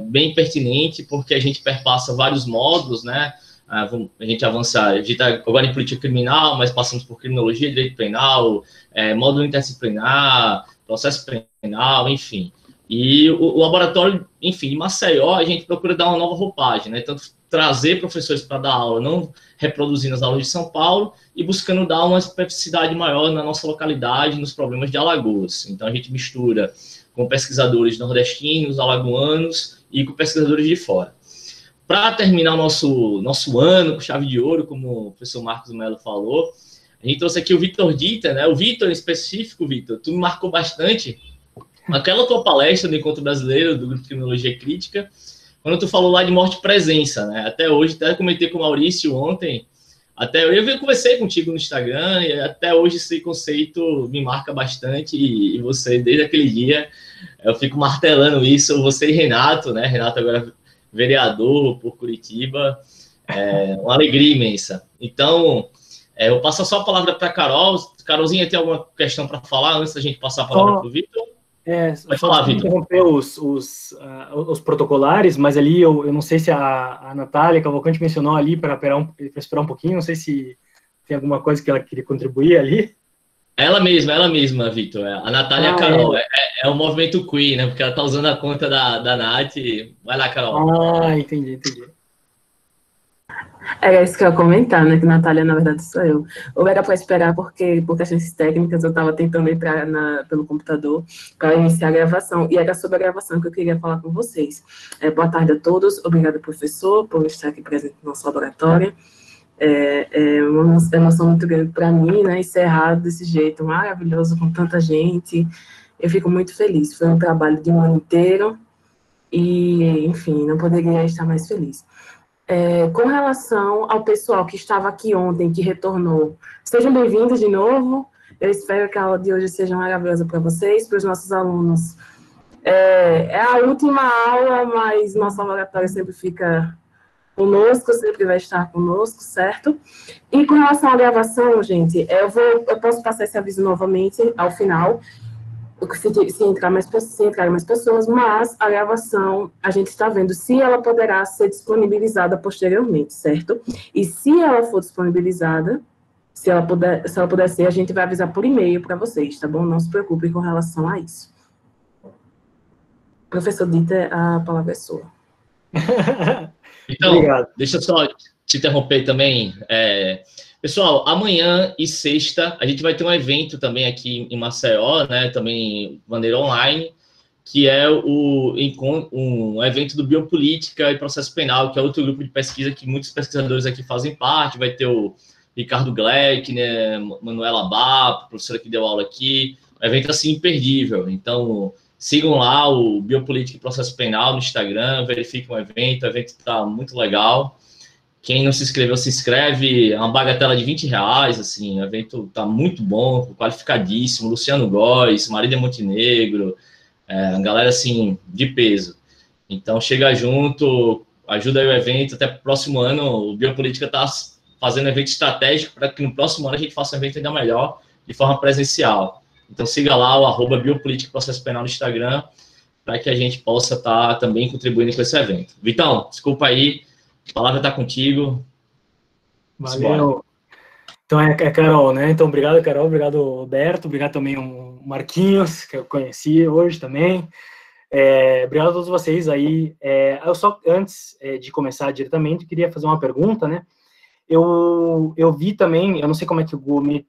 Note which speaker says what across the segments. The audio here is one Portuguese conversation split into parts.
Speaker 1: bem pertinente, porque a gente perpassa vários módulos, né? A gente avança, a gente está agora em política criminal, mas passamos por criminologia, direito penal, módulo interdisciplinar, processo penal, enfim. E o laboratório, enfim, em Maceió, a gente procura dar uma nova roupagem, né? Tanto trazer professores para dar aula, não reproduzindo as aulas de São Paulo, e buscando dar uma especificidade maior na nossa localidade, nos problemas de Alagoas. Então, a gente mistura com pesquisadores nordestinos, alagoanos e com pesquisadores de fora. Para terminar o nosso ano com chave de ouro, como o professor Marcos Mello falou, a gente trouxe aqui o Vitor Dita, né? O Vitor, em específico, Vitor, tu me marcou bastante aquela tua palestra do Encontro Brasileiro, do Grupo de Criminologia Crítica, quando tu falou lá de morte-presença, né? Até hoje, até comentei com o Maurício ontem, eu conversei contigo no Instagram, e até hoje esse conceito me marca bastante, e você, desde aquele dia, eu fico martelando isso, você e Renato, né? Renato agora vereador por Curitiba, uma alegria imensa. Então, eu passo só a palavra para a Carol. Carolzinha, tem alguma questão para falar antes da gente passar a palavra para o Vitor?
Speaker 2: Pode falar, Vitor. Interromper os protocolares, mas ali eu não sei se a Natália Cavalcante mencionou ali para esperar um pouquinho, não sei se tem alguma coisa que ela queria contribuir ali.
Speaker 1: Ela mesma, Vitor. A Natália e a Carol. É o movimento queer, né? Porque ela tá usando a conta da Nath. Vai lá, Carol.
Speaker 2: Entendi.
Speaker 3: Era isso que eu ia comentar, né? Que Natália, na verdade, sou eu. Ou era para esperar, porque por questões técnicas eu estava tentando entrar pelo computador para iniciar a gravação. E era sobre a gravação que eu queria falar com vocês. Boa tarde a todos. Obrigada, professor, por estar aqui presente no nosso laboratório. É uma emoção muito grande para mim, né? Encerrar desse jeito maravilhoso, com tanta gente. Eu fico muito feliz. Foi um trabalho de um ano inteiro. E, enfim, não poderia estar mais feliz. Com relação ao pessoal que estava aqui ontem, que retornou, sejam bem-vindos de novo. Eu espero que a aula de hoje seja maravilhosa para vocês, para os nossos alunos. É a última aula, mas nosso laboratório sempre fica conosco, sempre vai estar conosco, certo? E com relação à gravação, gente, eu posso passar esse aviso novamente ao final, se entrarem mais pessoas, mas a gravação, a gente está vendo se ela poderá ser disponibilizada posteriormente, certo? E se ela for disponibilizada, se ela puder ser, a gente vai avisar por e-mail para vocês, tá bom? Não se preocupem com relação a isso. Professor Dita, a palavra é sua.
Speaker 1: Então, obrigado. Deixa eu só te interromper também. Pessoal, amanhã e sexta a gente vai ter um evento também aqui em Maceió, né, também de maneira online, que é um evento do Biopolítica e Processo Penal, que é outro grupo de pesquisa que muitos pesquisadores aqui fazem parte. Vai ter o Ricardo Gleck, né, Manuela Bá, professora que deu aula aqui. Um evento assim imperdível. Então, sigam lá o Biopolítica e Processo Penal no Instagram, verifiquem o evento está muito legal. Quem não se inscreveu, se inscreve. É uma bagatela de R$20, assim. O evento está muito bom, qualificadíssimo. Luciano Góes, Marília Montenegro, a galera, assim, de peso. Então, chega junto, ajuda aí o evento. Até o próximo ano, o Biopolítica está fazendo evento estratégico para que no próximo ano a gente faça um evento ainda melhor, de forma presencial. Então, siga lá o @Biopolítica Processo Penal no Instagram, para que a gente possa estar também contribuindo com esse evento. Vitão, desculpa aí. A palavra está contigo.
Speaker 2: Valeu. Então, é Carol, né? Então, obrigado, Carol. Obrigado, Roberto. Obrigado também ao Marquinhos, que eu conheci hoje também. Obrigado a todos vocês aí. Eu só, antes de começar diretamente, queria fazer uma pergunta, né? Eu vi também, eu não sei como é que o Google Meet,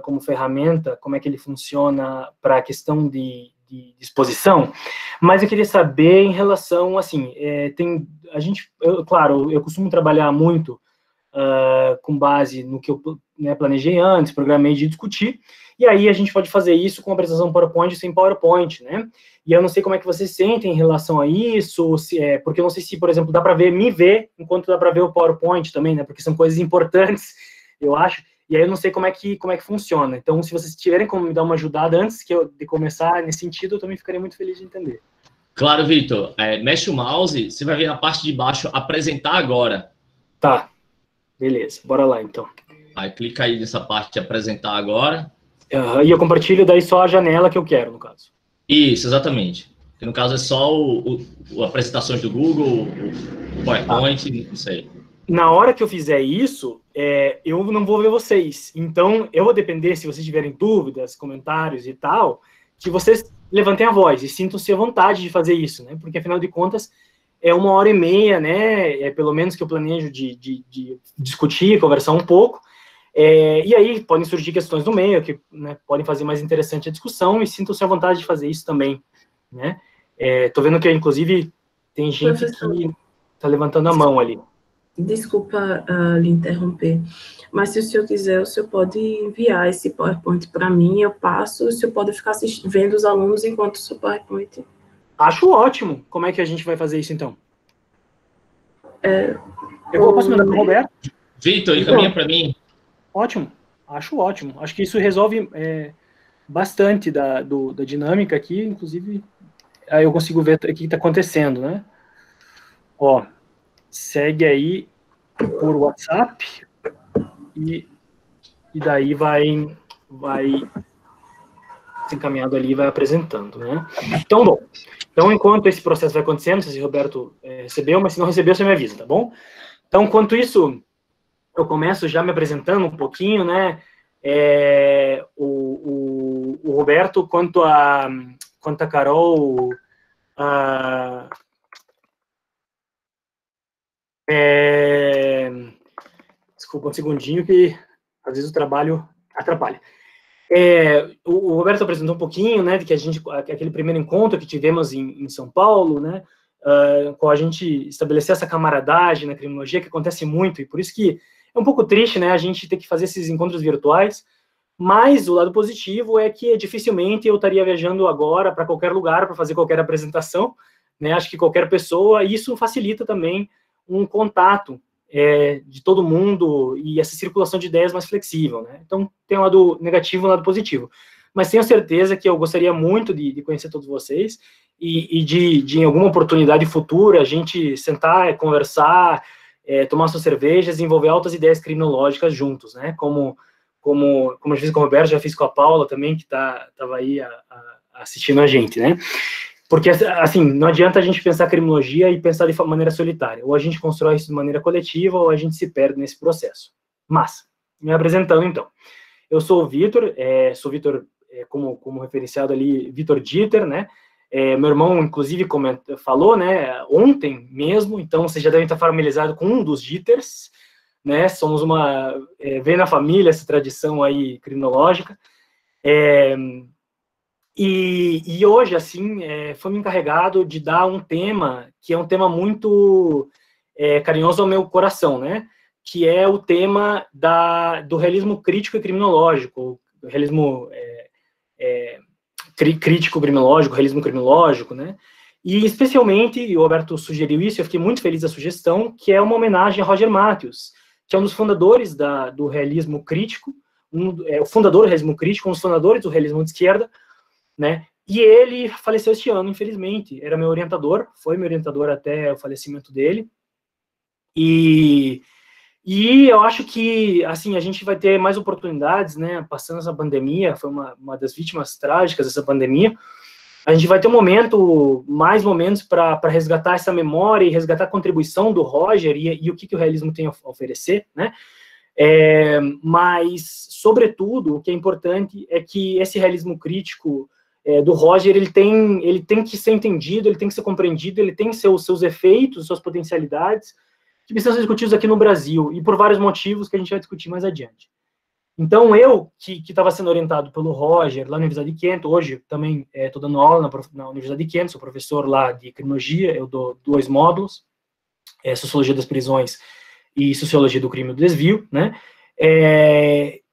Speaker 2: como ferramenta, como é que ele funciona para a questão de exposição, mas eu queria saber em relação, assim, claro, eu costumo trabalhar muito com base no que eu planejei antes, programei de discutir, e aí a gente pode fazer isso com apresentação PowerPoint sem PowerPoint, né? E eu não sei como é que vocês sentem em relação a isso, porque eu não sei se, por exemplo, dá para me ver enquanto dá para ver o PowerPoint também, né? Porque são coisas importantes, eu acho. E aí eu não sei como é que funciona. Então, se vocês tiverem como me dar uma ajudada antes de começar nesse sentido, eu também ficaria muito feliz de entender.
Speaker 1: Claro, Vitor. Mexe o mouse, você vai ver na parte de baixo, apresentar agora.
Speaker 2: Tá. Beleza. Bora lá, então.
Speaker 1: Aí, clica aí nessa parte de apresentar agora.
Speaker 2: E eu compartilho daí só a janela que eu quero, no caso.
Speaker 1: Isso, exatamente. Que no caso é só apresentações do Google, o PowerPoint, não sei.
Speaker 2: Na hora que eu fizer isso, eu não vou ver vocês. Então, eu vou depender, se vocês tiverem dúvidas, comentários e tal, que vocês levantem a voz e sintam-se à vontade de fazer isso, né? Porque, afinal de contas, é 1h30, né? Pelo menos que eu planejo de discutir, conversar um pouco. E aí podem surgir questões no meio que, né, podem fazer mais interessante a discussão, e sintam-se à vontade de fazer isso também, né? Tô vendo que, inclusive, tem gente que está levantando a mão ali.
Speaker 3: Desculpa lhe interromper, mas se o senhor quiser, o senhor pode enviar esse PowerPoint para mim, eu passo, o senhor pode ficar vendo os alunos enquanto o seu PowerPoint.
Speaker 2: Acho ótimo. Como é que a gente vai fazer isso, então? Eu posso mandar para o Roberto?
Speaker 1: Vitor, encaminha para mim.
Speaker 2: Ótimo. Acho ótimo. Acho que isso resolve bastante da dinâmica aqui, inclusive, aí eu consigo ver o que está acontecendo, né? Ó, segue aí por WhatsApp e daí vai ser encaminhado ali e vai apresentando, né? Então, bom. Então, enquanto esse processo vai acontecendo, não sei se o Roberto recebeu, mas se não recebeu, você me avisa, tá bom? Então, enquanto isso, eu começo já me apresentando um pouquinho, né? O Roberto, quanto a Carol... Desculpa um segundinho, que às vezes o trabalho atrapalha. O Roberto apresentou um pouquinho, né, de que aquele primeiro encontro que tivemos em São Paulo, né, com a gente estabelecer essa camaradagem na criminologia, que acontece muito, e por isso que é um pouco triste, né, a gente ter que fazer esses encontros virtuais, mas o lado positivo é que dificilmente eu estaria viajando agora para qualquer lugar para fazer qualquer apresentação, né, acho que qualquer pessoa, e isso facilita também um contato de todo mundo e essa circulação de ideias mais flexível, né? Então, tem um lado negativo e um lado positivo. Mas tenho certeza que eu gostaria muito de conhecer todos vocês e de em alguma oportunidade futura, a gente sentar, conversar, tomar suas cervejas, desenvolver altas ideias criminológicas juntos, né? Como eu fiz com o Roberto, já fiz com a Paula também, que estava aí assistindo a gente, né? Porque, assim, não adianta a gente pensar criminologia e pensar de maneira solitária. Ou a gente constrói isso de maneira coletiva, ou a gente se perde nesse processo. Mas, me apresentando, então. Eu sou o Vitor, como referenciado ali, Vitor Dieter, né? Meu irmão, inclusive, falou, né, ontem mesmo, então vocês já devem estar familiarizados com um dos Dieters, né? Somos vem na família essa tradição aí criminológica. E hoje, assim, foi me encarregado de dar um tema que é um tema muito carinhoso ao meu coração, né? Que é o tema do realismo crítico e criminológico, do realismo crítico criminológico, realismo criminológico, né? E especialmente, e o Roberto sugeriu isso, eu fiquei muito feliz da sugestão, que é uma homenagem a Roger Matthews, que é um dos fundadores do realismo crítico, o fundador do realismo crítico, um dos fundadores do realismo de esquerda, né? E ele faleceu este ano, infelizmente. Era meu orientador, foi meu orientador até o falecimento dele. E eu acho que, assim, a gente vai ter mais oportunidades, né? Passando essa pandemia, foi uma das vítimas trágicas dessa pandemia. A gente vai ter mais momentos para resgatar essa memória e resgatar a contribuição do Roger e o que o realismo tem a oferecer, né? Mas, sobretudo, o que é importante é que esse realismo crítico do Roger, ele tem que ser entendido, ele tem que ser compreendido, ele tem seus efeitos, suas potencialidades, que precisam ser discutidos aqui no Brasil, e por vários motivos que a gente vai discutir mais adiante. Então, eu, que estava sendo orientado pelo Roger, lá na Universidade de Kent, hoje também estou dando aula na Universidade de Kent, sou professor lá de criminologia, eu dou 2 módulos, Sociologia das Prisões e Sociologia do Crime e do Desvio, né?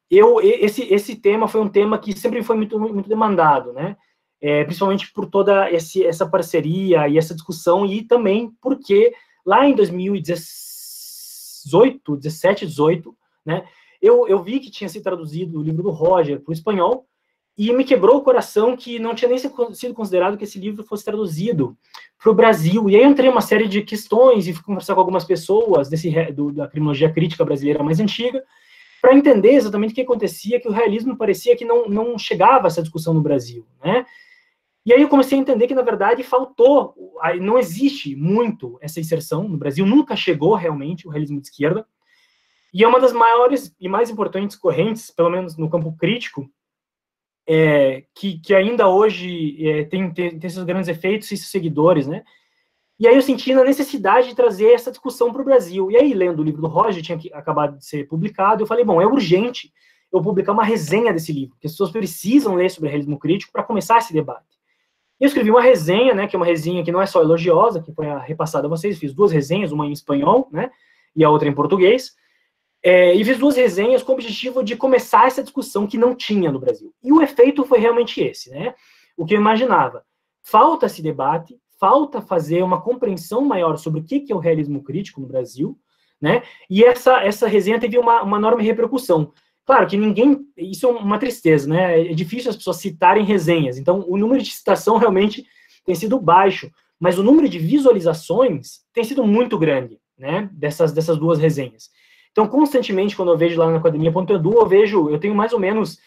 Speaker 2: Esse tema foi um tema que sempre foi muito, muito demandado, né? Principalmente por toda essa parceria e essa discussão, e também porque lá em 2018, 17, 18, né, eu vi que tinha sido traduzido o livro do Roger para o espanhol, e me quebrou o coração que não tinha nem sido considerado que esse livro fosse traduzido para o Brasil. E aí eu entrei em uma série de questões e fui conversar com algumas pessoas da criminologia crítica brasileira mais antiga, para entender exatamente o que acontecia, que o realismo parecia que não chegava a essa discussão no Brasil, né? E aí eu comecei a entender que, na verdade, faltou, não existe muito essa inserção no Brasil, nunca chegou realmente o realismo de esquerda, e é uma das maiores e mais importantes correntes, pelo menos no campo crítico, que ainda hoje tem seus grandes efeitos e seus seguidores, né? E aí eu senti a necessidade de trazer essa discussão para o Brasil. E aí, lendo o livro do Roger, tinha acabado de ser publicado, eu falei, bom, é urgente eu publicar uma resenha desse livro, porque as pessoas precisam ler sobre realismo crítico para começar esse debate. E eu escrevi uma resenha, né, que é uma resenha que não é só elogiosa, que foi repassada a vocês, fiz 2 resenhas, uma em espanhol, né, e a outra em português, e fiz 2 resenhas com o objetivo de começar essa discussão que não tinha no Brasil. E o efeito foi realmente esse, né, o que eu imaginava. Falta esse debate, falta fazer uma compreensão maior sobre o que é o realismo crítico no Brasil, né, e essa resenha teve uma enorme repercussão. Claro que isso é uma tristeza, né? É difícil as pessoas citarem resenhas, então o número de citação realmente tem sido baixo, mas o número de visualizações tem sido muito grande, né? Dessas 2 resenhas. Então, constantemente, quando eu vejo lá na Academia.edu, eu tenho mais ou menos,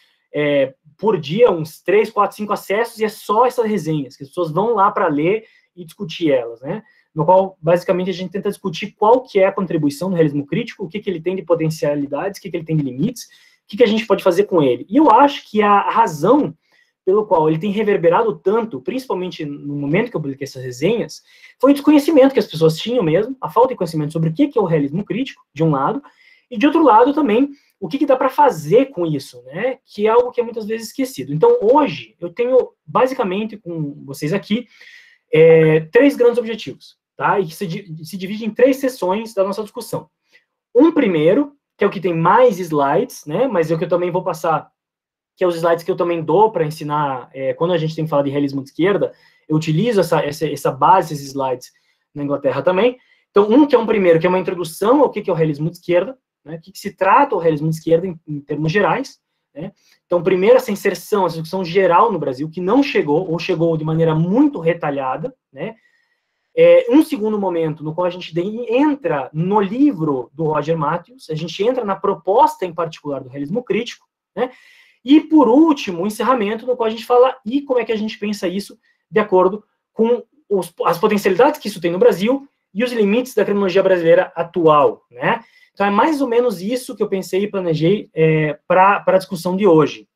Speaker 2: por dia, uns 3, 4, 5 acessos, e é só essas resenhas, que as pessoas vão lá para ler e discutir elas, né? No qual, basicamente, a gente tenta discutir qual que é a contribuição do realismo crítico, o que ele tem de potencialidades, o que ele tem de limites, o que a gente pode fazer com ele. E eu acho que a razão pelo qual ele tem reverberado tanto, principalmente no momento que eu publiquei essas resenhas, foi o desconhecimento que as pessoas tinham mesmo, a falta de conhecimento sobre o que é o realismo crítico, de um lado, e de outro lado também, o que dá para fazer com isso, né? Que é algo que é muitas vezes esquecido. Então, hoje, eu tenho, basicamente, com vocês aqui, 3 grandes objetivos, tá? E que se divide em 3 sessões da nossa discussão. Um primeiro, que é o que tem mais slides, né? Mas é o que eu também vou passar, que é os slides que eu também dou para ensinar, quando a gente tem que falar de realismo de esquerda, eu utilizo essa base, esses slides na Inglaterra também. Então, que é um primeiro, que é uma introdução ao que é o realismo de esquerda, né? O que se trata o realismo de esquerda em termos gerais, né? Então, primeiro, essa inserção, essa discussão geral no Brasil, que não chegou, ou chegou de maneira muito retalhada, né? Um segundo momento, no qual a gente entra no livro do Roger Matthews, a gente entra na proposta em particular do realismo crítico, né? E, por último, o encerramento, no qual a gente fala e como é que a gente pensa isso de acordo com as potencialidades que isso tem no Brasil e os limites da criminologia brasileira atual, né? Então, é mais ou menos isso que eu pensei e planejei para a discussão de hoje.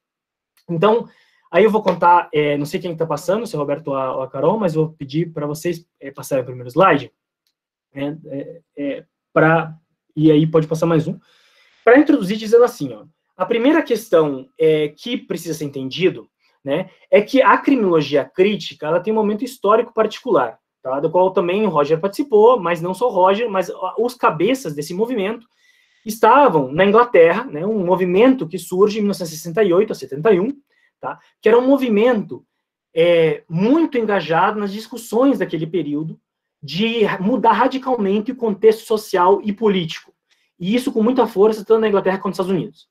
Speaker 2: Então, aí eu vou contar, não sei quem está passando, se é o Roberto ou a Carol, mas vou pedir para vocês passarem o primeiro slide, e aí pode passar mais um, para introduzir dizendo assim, ó, a primeira questão que precisa ser entendido, né, é que a criminologia crítica, ela tem um momento histórico particular, tá, do qual também o Roger participou, mas não só o Roger, mas os cabeças desse movimento estavam na Inglaterra, né, um movimento que surge em 1968 a 71, tá, que era um movimento muito engajado nas discussões daquele período de mudar radicalmente o contexto social e político. E isso com muita força, tanto na Inglaterra quanto nos Estados Unidos.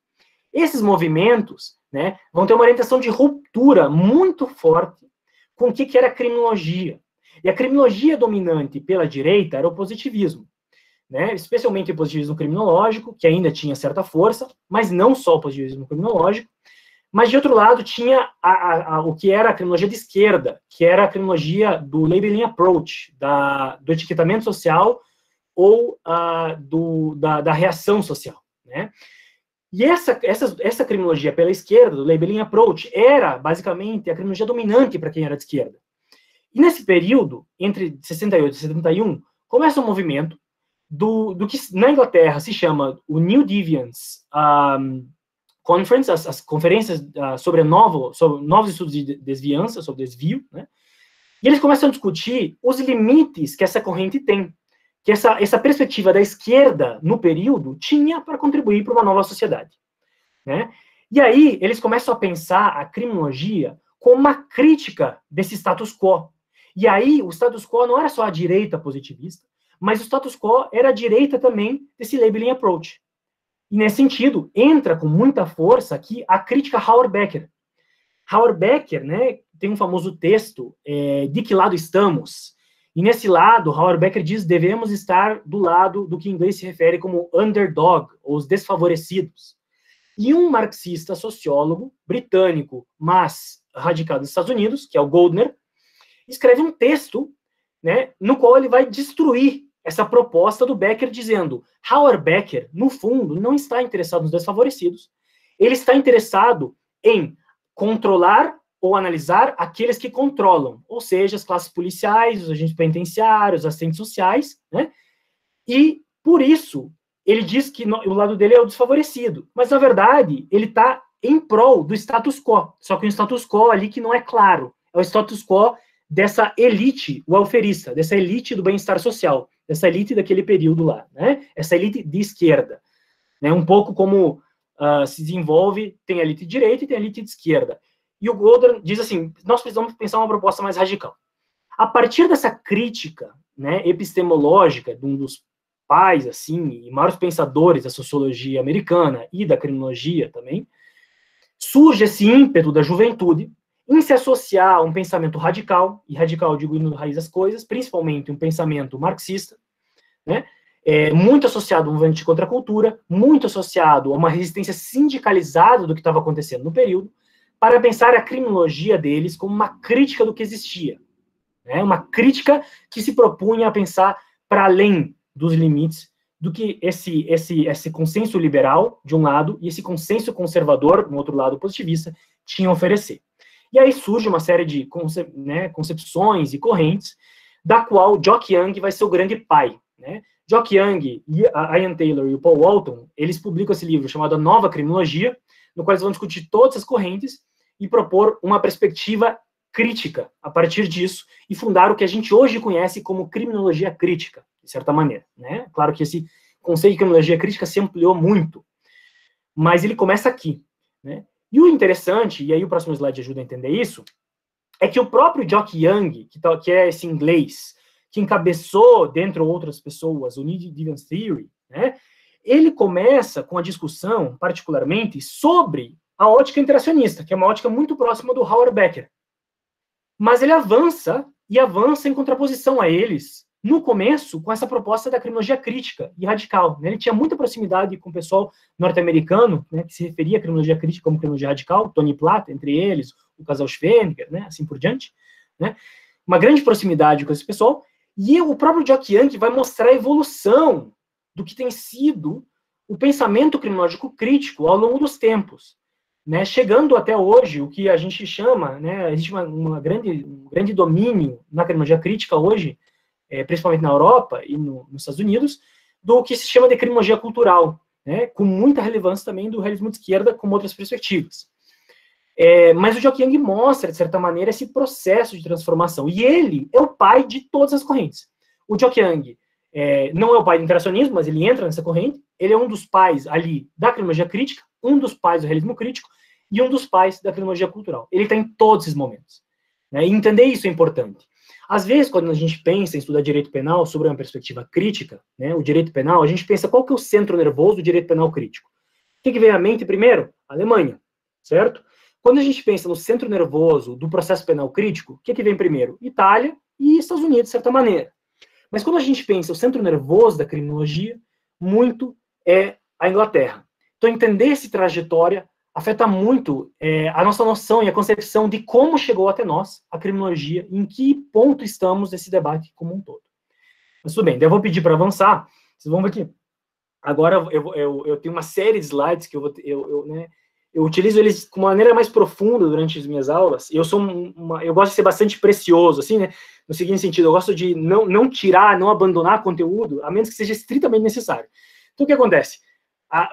Speaker 2: Esses movimentos, né, vão ter uma orientação de ruptura muito forte com o que era a criminologia. E a criminologia dominante pela direita era o positivismo, né, especialmente o positivismo criminológico, que ainda tinha certa força, mas não só o positivismo criminológico. Mas, de outro lado, tinha o que era a criminologia de esquerda, que era a criminologia do labeling approach, do etiquetamento social ou da reação social, né? E essa criminologia pela esquerda, do labeling approach, era, basicamente, a criminologia dominante para quem era de esquerda. E nesse período, entre 68 e 71, começa um movimento do que na Inglaterra se chama o New Deviance Conference, as conferências sobre novos estudos de desviança, sobre desvio, né? E eles começam a discutir os limites que essa corrente tem, que essa perspectiva da esquerda, no período, tinha para contribuir para uma nova sociedade, né? E aí, eles começam a pensar a criminologia como uma crítica desse status quo. E aí, o status quo não era só a direita positivista, mas o status quo era a direita também desse labeling approach. E, nesse sentido, entra com muita força aqui a crítica a Howard Becker. Howard Becker, né, tem um famoso texto, De que lado estamos? E nesse lado, Howard Becker diz, devemos estar do lado do que em inglês se refere como underdog, ou os desfavorecidos. E um marxista sociólogo britânico, mas radicado nos Estados Unidos, que é o Goldner, escreve um texto, né, no qual ele vai destruir essa proposta do Becker, dizendo: Howard Becker, no fundo, não está interessado nos desfavorecidos, ele está interessado em controlar ou analisar aqueles que controlam, ou seja, as classes policiais, os agentes penitenciários, os assistentes sociais, né? E, por isso, ele diz que o lado dele é o desfavorecido, mas, na verdade, ele está em prol do status quo, só que um status quo ali que não é claro, é o status quo dessa elite welfarista, dessa elite do bem-estar social, dessa elite daquele período lá, né? Essa elite de esquerda, né? Um pouco como se desenvolve, tem a elite de direita e tem a elite de esquerda. E o Goldratt diz assim, nós precisamos pensar uma proposta mais radical. A partir dessa crítica, né, epistemológica de um dos pais, assim, e maiores pensadores da sociologia americana e da criminologia também, surge esse ímpeto da juventude em se associar a um pensamento radical, e radical, digo, indo na raiz das coisas, principalmente um pensamento marxista, né, muito associado a um movimento de contracultura, muito associado a uma resistência sindicalizada do que estava acontecendo no período, para pensar a criminologia deles como uma crítica do que existia, né, uma crítica que se propunha a pensar para além dos limites do que esse consenso liberal, de um lado, e esse consenso conservador, no outro lado, positivista, tinham a oferecer. E aí surge uma série de concepções e correntes, da qual Jock Young vai ser o grande pai, né? Jock Young, e a Ian Taylor e o Paul Walton, eles publicam esse livro chamado A Nova Criminologia, no qual eles vão discutir todas as correntes e propor uma perspectiva crítica a partir disso, e fundar o que a gente hoje conhece como criminologia crítica, de certa maneira, né? Claro que esse conceito de criminologia crítica se ampliou muito, mas ele começa aqui, né? E o interessante, e aí o próximo slide ajuda a entender isso, é que o próprio Jock Young, que é esse inglês, que encabeçou, dentre outras pessoas, o Need Deviance Theory, né? Ele começa com a discussão, particularmente, sobre a ótica interacionista, que é uma ótica muito próxima do Howard Becker. Mas ele avança, e avança em contraposição a eles, no começo, com essa proposta da criminologia crítica e radical, né? Ele tinha muita proximidade com o pessoal norte-americano, né, que se referia à criminologia crítica como criminologia radical, Tony Platt, entre eles, o casal Schwenniger, né, assim por diante, né? Uma grande proximidade com esse pessoal, e o próprio Jock Young vai mostrar a evolução do que tem sido o pensamento criminológico crítico ao longo dos tempos, né, chegando até hoje, o que a gente chama, né, existe um grande domínio na criminologia crítica hoje, principalmente na Europa e nos Estados Unidos, do que se chama de criminologia cultural, né, com muita relevância também do realismo de esquerda, com outras perspectivas. Mas o Jock Young mostra, de certa maneira, esse processo de transformação, e ele é o pai de todas as correntes. O Jock Young não é o pai do interacionismo, mas ele entra nessa corrente, ele é um dos pais ali da criminologia crítica, um dos pais do realismo crítico, e um dos pais da criminologia cultural. Ele está em todos esses momentos, né, e entender isso é importante. Às vezes, quando a gente pensa em estudar direito penal sobre uma perspectiva crítica, né, o direito penal, a gente pensa qual que é o centro nervoso do direito penal crítico. O que vem à mente primeiro? Alemanha, certo? Quando a gente pensa no centro nervoso do processo penal crítico, o que vem primeiro? Itália e Estados Unidos, de certa maneira. Mas quando a gente pensa o centro nervoso da criminologia, muito é a Inglaterra. Então, entender essa trajetória afeta muito a nossa noção e a concepção de como chegou até nós a criminologia, em que ponto estamos nesse debate como um todo. Mas tudo bem, daí eu vou pedir para avançar. Vocês vão ver aqui. Agora eu tenho uma série de slides que eu utilizo eles com uma maneira mais profunda durante as minhas aulas. Eu gosto de ser bastante precioso, assim, né? No seguinte sentido, eu gosto de não tirar, não abandonar conteúdo, a menos que seja estritamente necessário. Então, o que acontece?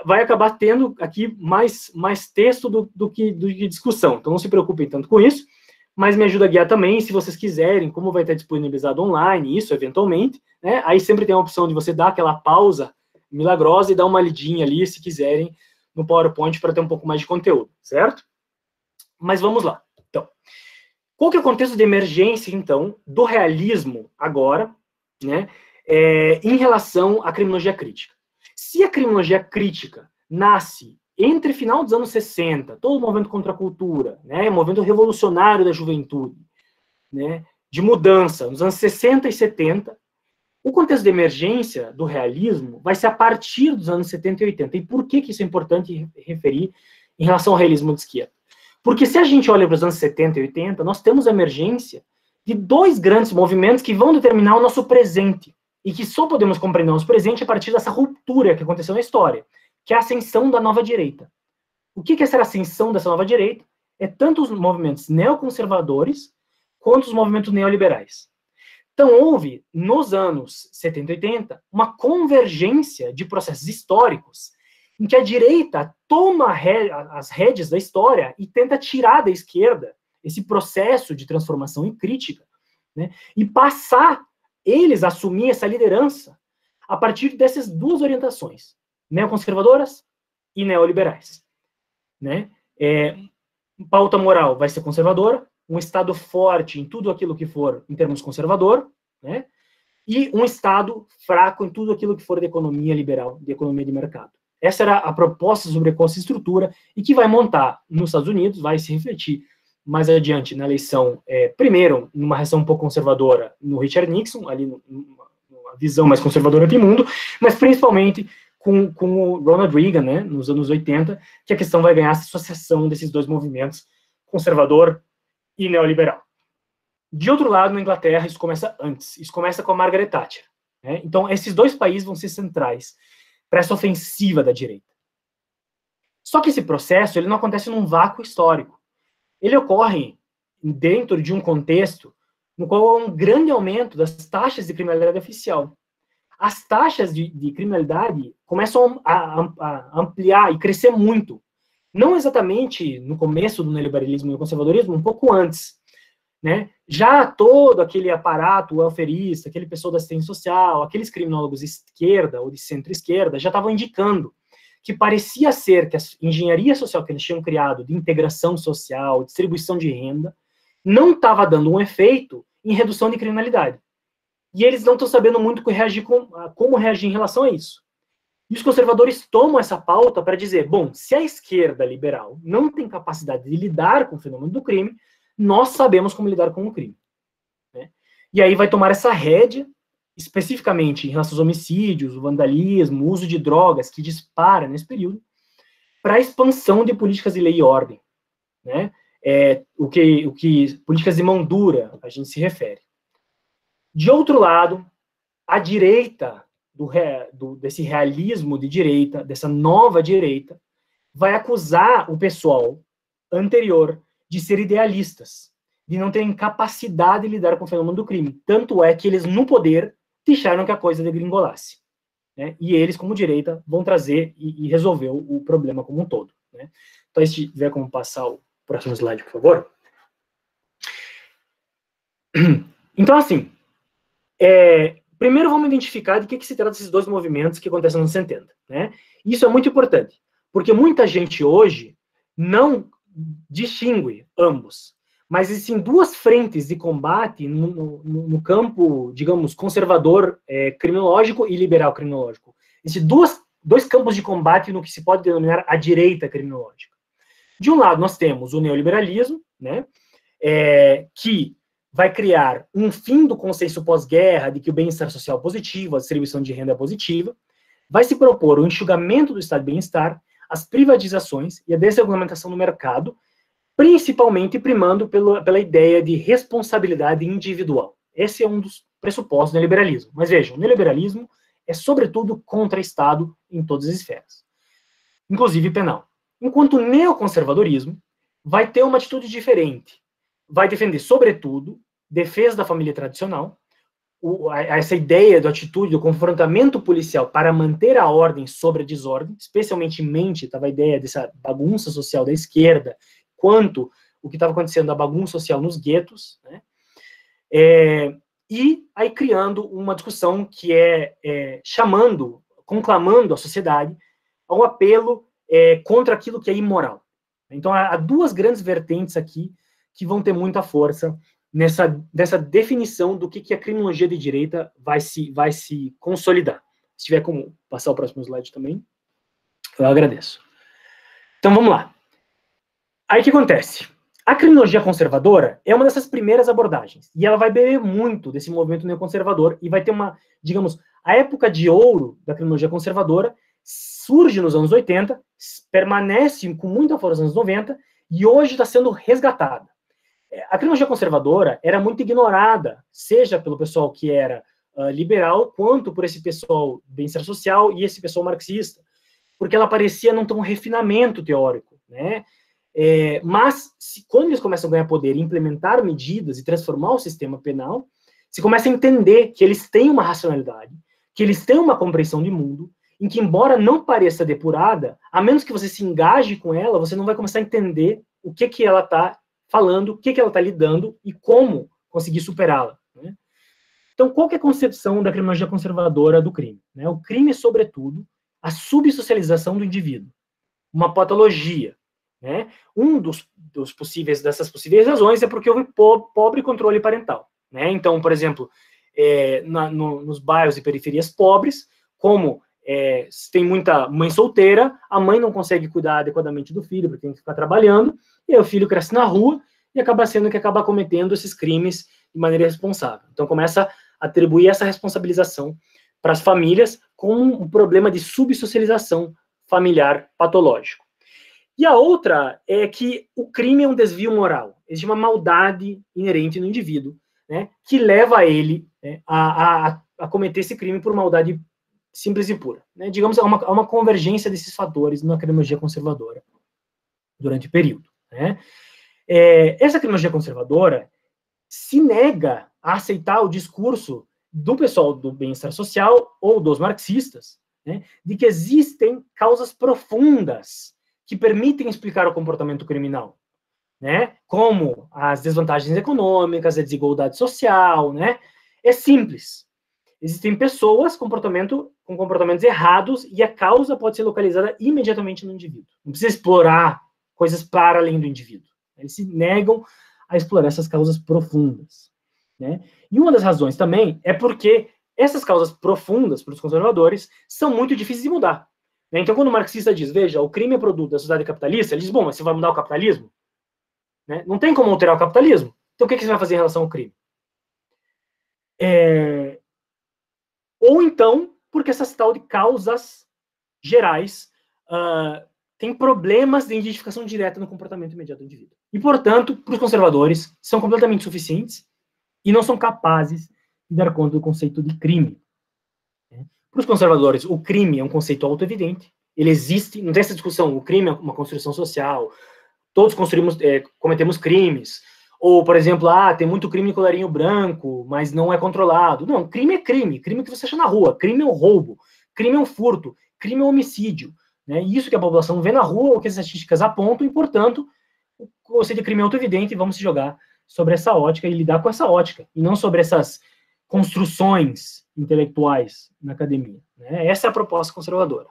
Speaker 2: Vai acabar tendo aqui mais texto do que discussão. Então, não se preocupem tanto com isso, mas me ajuda a guiar também, se vocês quiserem, como vai estar disponibilizado online, isso, eventualmente, né? Aí sempre tem a opção de você dar aquela pausa milagrosa e dar uma lidinha ali, se quiserem, no PowerPoint, para ter um pouco mais de conteúdo, certo? Mas vamos lá. Então, qual que é o contexto de emergência, então, do realismo agora, né, em relação à criminologia crítica? Se a criminologia crítica nasce entre final dos anos 60, todo o movimento contra a cultura, né, o movimento revolucionário da juventude, né, de mudança, nos anos 60 e 70, o contexto de emergência do realismo vai ser a partir dos anos 70 e 80. E por que isso é importante referir em relação ao realismo de esquerda? Porque se a gente olha para os anos 70 e 80, nós temos a emergência de dois grandes movimentos que vão determinar o nosso presente, e que só podemos compreender o nosso presente a partir dessa ruptura que aconteceu na história, que é a ascensão da nova direita. O que é essa ascensão dessa nova direita? É tanto os movimentos neoconservadores quanto os movimentos neoliberais. Então, houve, nos anos 70 e 80, uma convergência de processos históricos em que a direita toma as rédeas da história e tenta tirar da esquerda esse processo de transformação e crítica, né, e passar eles a assumir essa liderança a partir dessas duas orientações, neoconservadoras e neoliberais. Né? Pauta moral vai ser conservadora, um Estado forte em tudo aquilo que for em termos conservador, né? E um Estado fraco em tudo aquilo que for de economia liberal, de economia de mercado. Essa era a proposta sobre essa estrutura e que vai montar nos Estados Unidos, vai se refletir mais adiante na eleição, primeiro, numa reação um pouco conservadora no Richard Nixon, ali numa visão mais conservadora do mundo, mas principalmente com o Ronald Reagan, né, nos anos 80, que a questão vai ganhar essa associação desses dois movimentos, conservador e neoliberal. De outro lado, na Inglaterra, isso começa antes. Isso começa com a Margaret Thatcher. Né? Então, esses dois países vão ser centrais para essa ofensiva da direita. Só que esse processo ele não acontece num vácuo histórico. Ele ocorre dentro de um contexto no qual há um grande aumento das taxas de criminalidade oficial. As taxas de criminalidade começam a ampliar e crescer muito. Não exatamente no começo do neoliberalismo e do conservadorismo, um pouco antes. Né? Já todo aquele aparato welfarista, aquele pessoal da assistência social, aqueles criminólogos de esquerda ou de centro-esquerda já estavam indicando que parecia ser que a engenharia social que eles tinham criado de integração social, distribuição de renda, não estava dando um efeito em redução de criminalidade. E eles não estão sabendo muito como reagir em relação a isso. E os conservadores tomam essa pauta para dizer, bom, se a esquerda liberal não tem capacidade de lidar com o fenômeno do crime, nós sabemos como lidar com o crime. Né? E aí vai tomar essa rédea, especificamente em relação aos homicídios, o vandalismo, o uso de drogas, que dispara nesse período, para a expansão de políticas de lei e ordem. Né? O que políticas de mão dura a gente se refere. De outro lado, a direita, desse realismo de direita, dessa nova direita, vai acusar o pessoal anterior de ser idealistas, de não terem capacidade de lidar com o fenômeno do crime. Tanto é que eles, no poder, deixaram que a coisa degringolasse. Né? E eles, como direita, vão trazer e resolver o problema como um todo. Né? Então, se tiver como passar o próximo slide, por favor. Então, assim, primeiro vamos identificar de que se trata esses dois movimentos que acontecem nos anos 70. Né? Isso é muito importante, porque muita gente hoje não distingue ambos, mas existem duas frentes de combate no campo, digamos, conservador criminológico e liberal criminológico. Existem dois campos de combate no que se pode denominar a direita criminológica. De um lado, nós temos o neoliberalismo, né, que vai criar um fim do consenso pós-guerra de que o bem-estar social é positivo, a distribuição de renda é positiva, vai se propor o enxugamento do estado de bem-estar, as privatizações e a desregulamentação do mercado, principalmente primando pela ideia de responsabilidade individual. Esse é um dos pressupostos do neoliberalismo. Mas vejam, o neoliberalismo é, sobretudo, contra o Estado em todas as esferas, inclusive penal. Enquanto o neoconservadorismo vai ter uma atitude diferente. Vai defender, sobretudo, defesa da família tradicional, essa ideia da atitude do confrontamento policial para manter a ordem sobre a desordem, especialmente em mente estava a ideia dessa bagunça social da esquerda, quanto o que estava acontecendo da bagunça social nos guetos, né? E aí criando uma discussão que conclamando a sociedade a um apelo contra aquilo que é imoral. Então há duas grandes vertentes aqui que vão ter muita força nessa definição do que a criminologia de direita vai se consolidar. Se tiver como passar o próximo slide também, eu agradeço. Então, vamos lá. Aí, o que acontece? A criminologia conservadora é uma dessas primeiras abordagens, e ela vai beber muito desse movimento neoconservador, e vai ter digamos, a época de ouro da criminologia conservadora surge nos anos 80, permanece com muita força nos anos 90, e hoje está sendo resgatada. A criminologia conservadora era muito ignorada, seja pelo pessoal que era liberal, quanto por esse pessoal bem-estar social e esse pessoal marxista, porque ela parecia não ter um refinamento teórico, né? Mas, quando eles começam a ganhar poder e implementar medidas e transformar o sistema penal, se começa a entender que eles têm uma racionalidade, que eles têm uma compreensão de mundo, em que, embora não pareça depurada, a menos que você se engaje com ela, você não vai começar a entender o que ela está falando, o que ela está lidando e como conseguir superá-la, né? Então, qual que é a concepção da criminologia conservadora do crime, né? O crime é, sobretudo, a subsocialização do indivíduo, uma patologia, né? Dessas possíveis razões é porque houve pobre controle parental, né? Então, por exemplo, nos bairros e periferias pobres, como tem muita mãe solteira, a mãe não consegue cuidar adequadamente do filho, porque tem que ficar trabalhando, e aí o filho cresce na rua e acaba sendo que acaba cometendo esses crimes de maneira irresponsável. Então começa a atribuir essa responsabilização para as famílias com um problema de subsocialização familiar patológico. E a outra é que o crime é um desvio moral, existe uma maldade inerente no indivíduo, né, que leva ele, né, a cometer esse crime por maldade simples e pura, né? Digamos, há uma convergência desses fatores na criminologia conservadora durante o período, né? Essa criminologia conservadora se nega a aceitar o discurso do pessoal do bem-estar social ou dos marxistas, né, de que existem causas profundas que permitem explicar o comportamento criminal, né, como as desvantagens econômicas, a desigualdade social, né? É simples. Existem pessoas com comportamentos errados e a causa pode ser localizada imediatamente no indivíduo. Não precisa explorar coisas para além do indivíduo. Eles se negam a explorar essas causas profundas, né? E uma das razões também é porque essas causas profundas, para os conservadores, são muito difíceis de mudar, né? Então, quando o marxista diz, veja, o crime é produto da sociedade capitalista, ele diz, bom, mas você vai mudar o capitalismo? Né? Não tem como alterar o capitalismo. Então, o que você vai fazer em relação ao crime? Ou então, porque essas tal de causas gerais têm problemas de identificação direta no comportamento imediato do indivíduo. E, portanto, para os conservadores, são completamente suficientes e não são capazes de dar conta do conceito de crime. Para os conservadores, o crime é um conceito auto-evidente, ele existe, não tem essa discussão, o crime é uma construção social, todos cometemos crimes, ou, por exemplo, tem muito crime de colarinho branco, mas não é controlado. Não, crime é crime que você acha na rua, crime é um roubo, crime é um furto, crime é um homicídio, né? Isso que a população vê na rua, o que as estatísticas apontam, e, portanto, o conceito de crime é auto-evidente, e vamos se jogar sobre essa ótica e lidar com essa ótica, e não sobre essas construções intelectuais na academia, né? Essa é a proposta conservadora.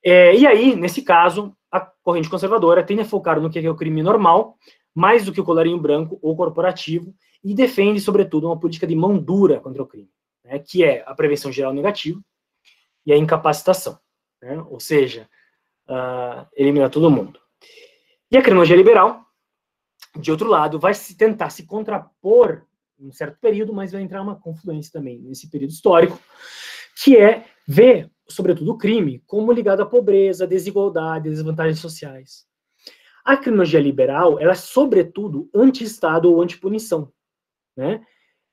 Speaker 2: E aí, nesse caso, a corrente conservadora tende a focar no que é o crime normal, mais do que o colarinho branco ou corporativo, e defende, sobretudo, uma política de mão dura contra o crime, né, que é a prevenção geral negativa e a incapacitação, né, ou seja, eliminar todo mundo. E a criminologia liberal, de outro lado, vai tentar se contrapor em um certo período, mas vai entrar uma confluência também nesse período histórico, que é ver, sobretudo, o crime como ligado à pobreza, desigualdade, desvantagens sociais. A criminologia liberal, ela é, sobretudo, anti-Estado ou anti-punição, né?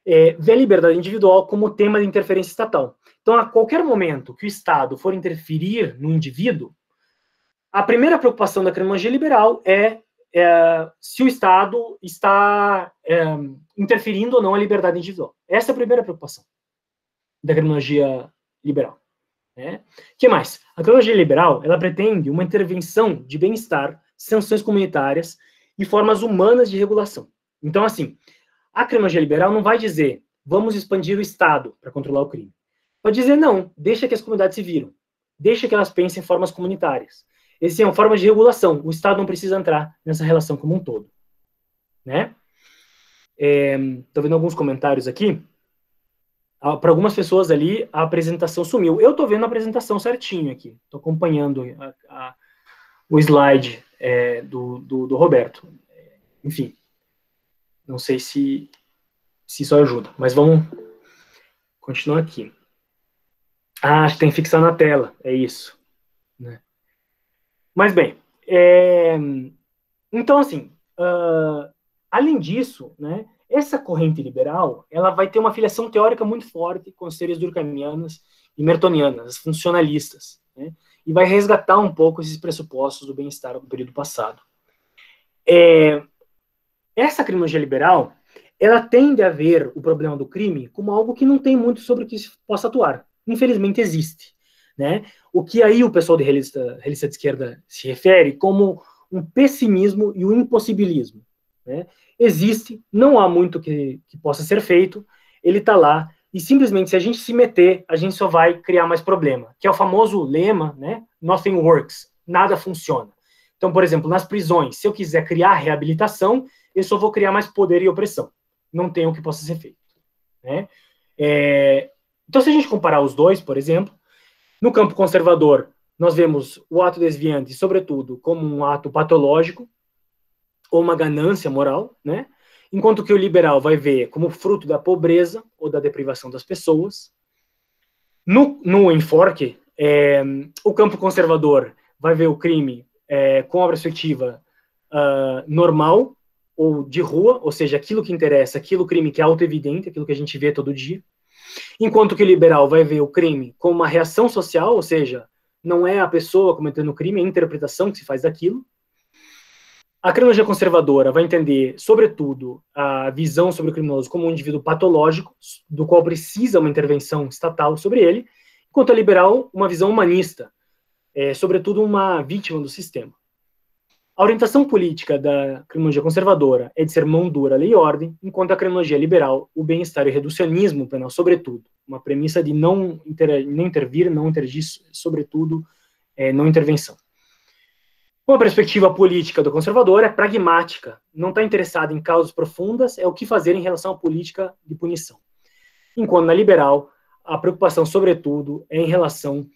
Speaker 2: Vê a liberdade individual como tema de interferência estatal. Então, a qualquer momento que o Estado for interferir no indivíduo, a primeira preocupação da criminologia liberal é se o Estado está interferindo ou não a liberdade individual. Essa é a primeira preocupação da criminologia liberal. O que mais? A criminologia liberal, ela pretende uma intervenção de bem-estar, sanções comunitárias e formas humanas de regulação. Então, assim, a criminologia liberal não vai dizer, vamos expandir o Estado para controlar o crime. Vai dizer, não, deixa que as comunidades se viram. Deixa que elas pensem em formas comunitárias. Existem formas de regulação. O Estado não precisa entrar nessa relação como um todo. Né? Estou vendo alguns comentários aqui. Para algumas pessoas ali, a apresentação sumiu. Eu estou vendo a apresentação certinho aqui. Estou acompanhando o slide do Roberto. Enfim, não sei se isso ajuda, mas vamos continuar aqui. Acho que tem que fixar na tela, é isso. Né? Mas bem, então assim, Além disso, né, essa corrente liberal, ela vai ter uma filiação teórica muito forte com as teorias durkheimianas e mertonianas, as funcionalistas, né, e vai resgatar um pouco esses pressupostos do bem-estar do período passado. Essa criminologia liberal, ela tende a ver o problema do crime como algo que não tem muito sobre o que se possa atuar. Infelizmente existe, né? O que aí o pessoal de realista de esquerda se refere como um pessimismo e um impossibilismo, né? Existe, não há muito que possa ser feito, ele está lá, e simplesmente se a gente se meter, a gente só vai criar mais problema, que é o famoso lema, né? Nothing works, nada funciona. Então, por exemplo, nas prisões, se eu quiser criar reabilitação, eu só vou criar mais poder e opressão. Não tem o que possa ser feito, né? Então, se a gente comparar os dois, por exemplo, no campo conservador, nós vemos o ato desviante, sobretudo, como um ato patológico ou uma ganância moral, né? Enquanto que o liberal vai ver como fruto da pobreza ou da deprivação das pessoas. No enforque, o campo conservador vai ver o crime com a perspectiva normal ou de rua, ou seja, aquilo que interessa, aquilo crime que é auto-evidente, aquilo que a gente vê todo dia. Enquanto que o liberal vai ver o crime como uma reação social, ou seja, não é a pessoa cometendo o crime, é a interpretação que se faz daquilo. A criminologia conservadora vai entender, sobretudo, a visão sobre o criminoso como um indivíduo patológico, do qual precisa uma intervenção estatal sobre ele, enquanto a liberal, uma visão humanista, sobretudo uma vítima do sistema. A orientação política da criminologia conservadora é de ser mão dura, lei e ordem, enquanto a criminologia liberal, o bem-estar e o reducionismo penal, sobretudo, uma premissa de não intervir, não interagir, sobretudo, não intervenção. Uma perspectiva política do conservador é pragmática, não está interessada em causas profundas, é o que fazer em relação à política de punição. Enquanto na liberal, a preocupação, sobretudo, é em relação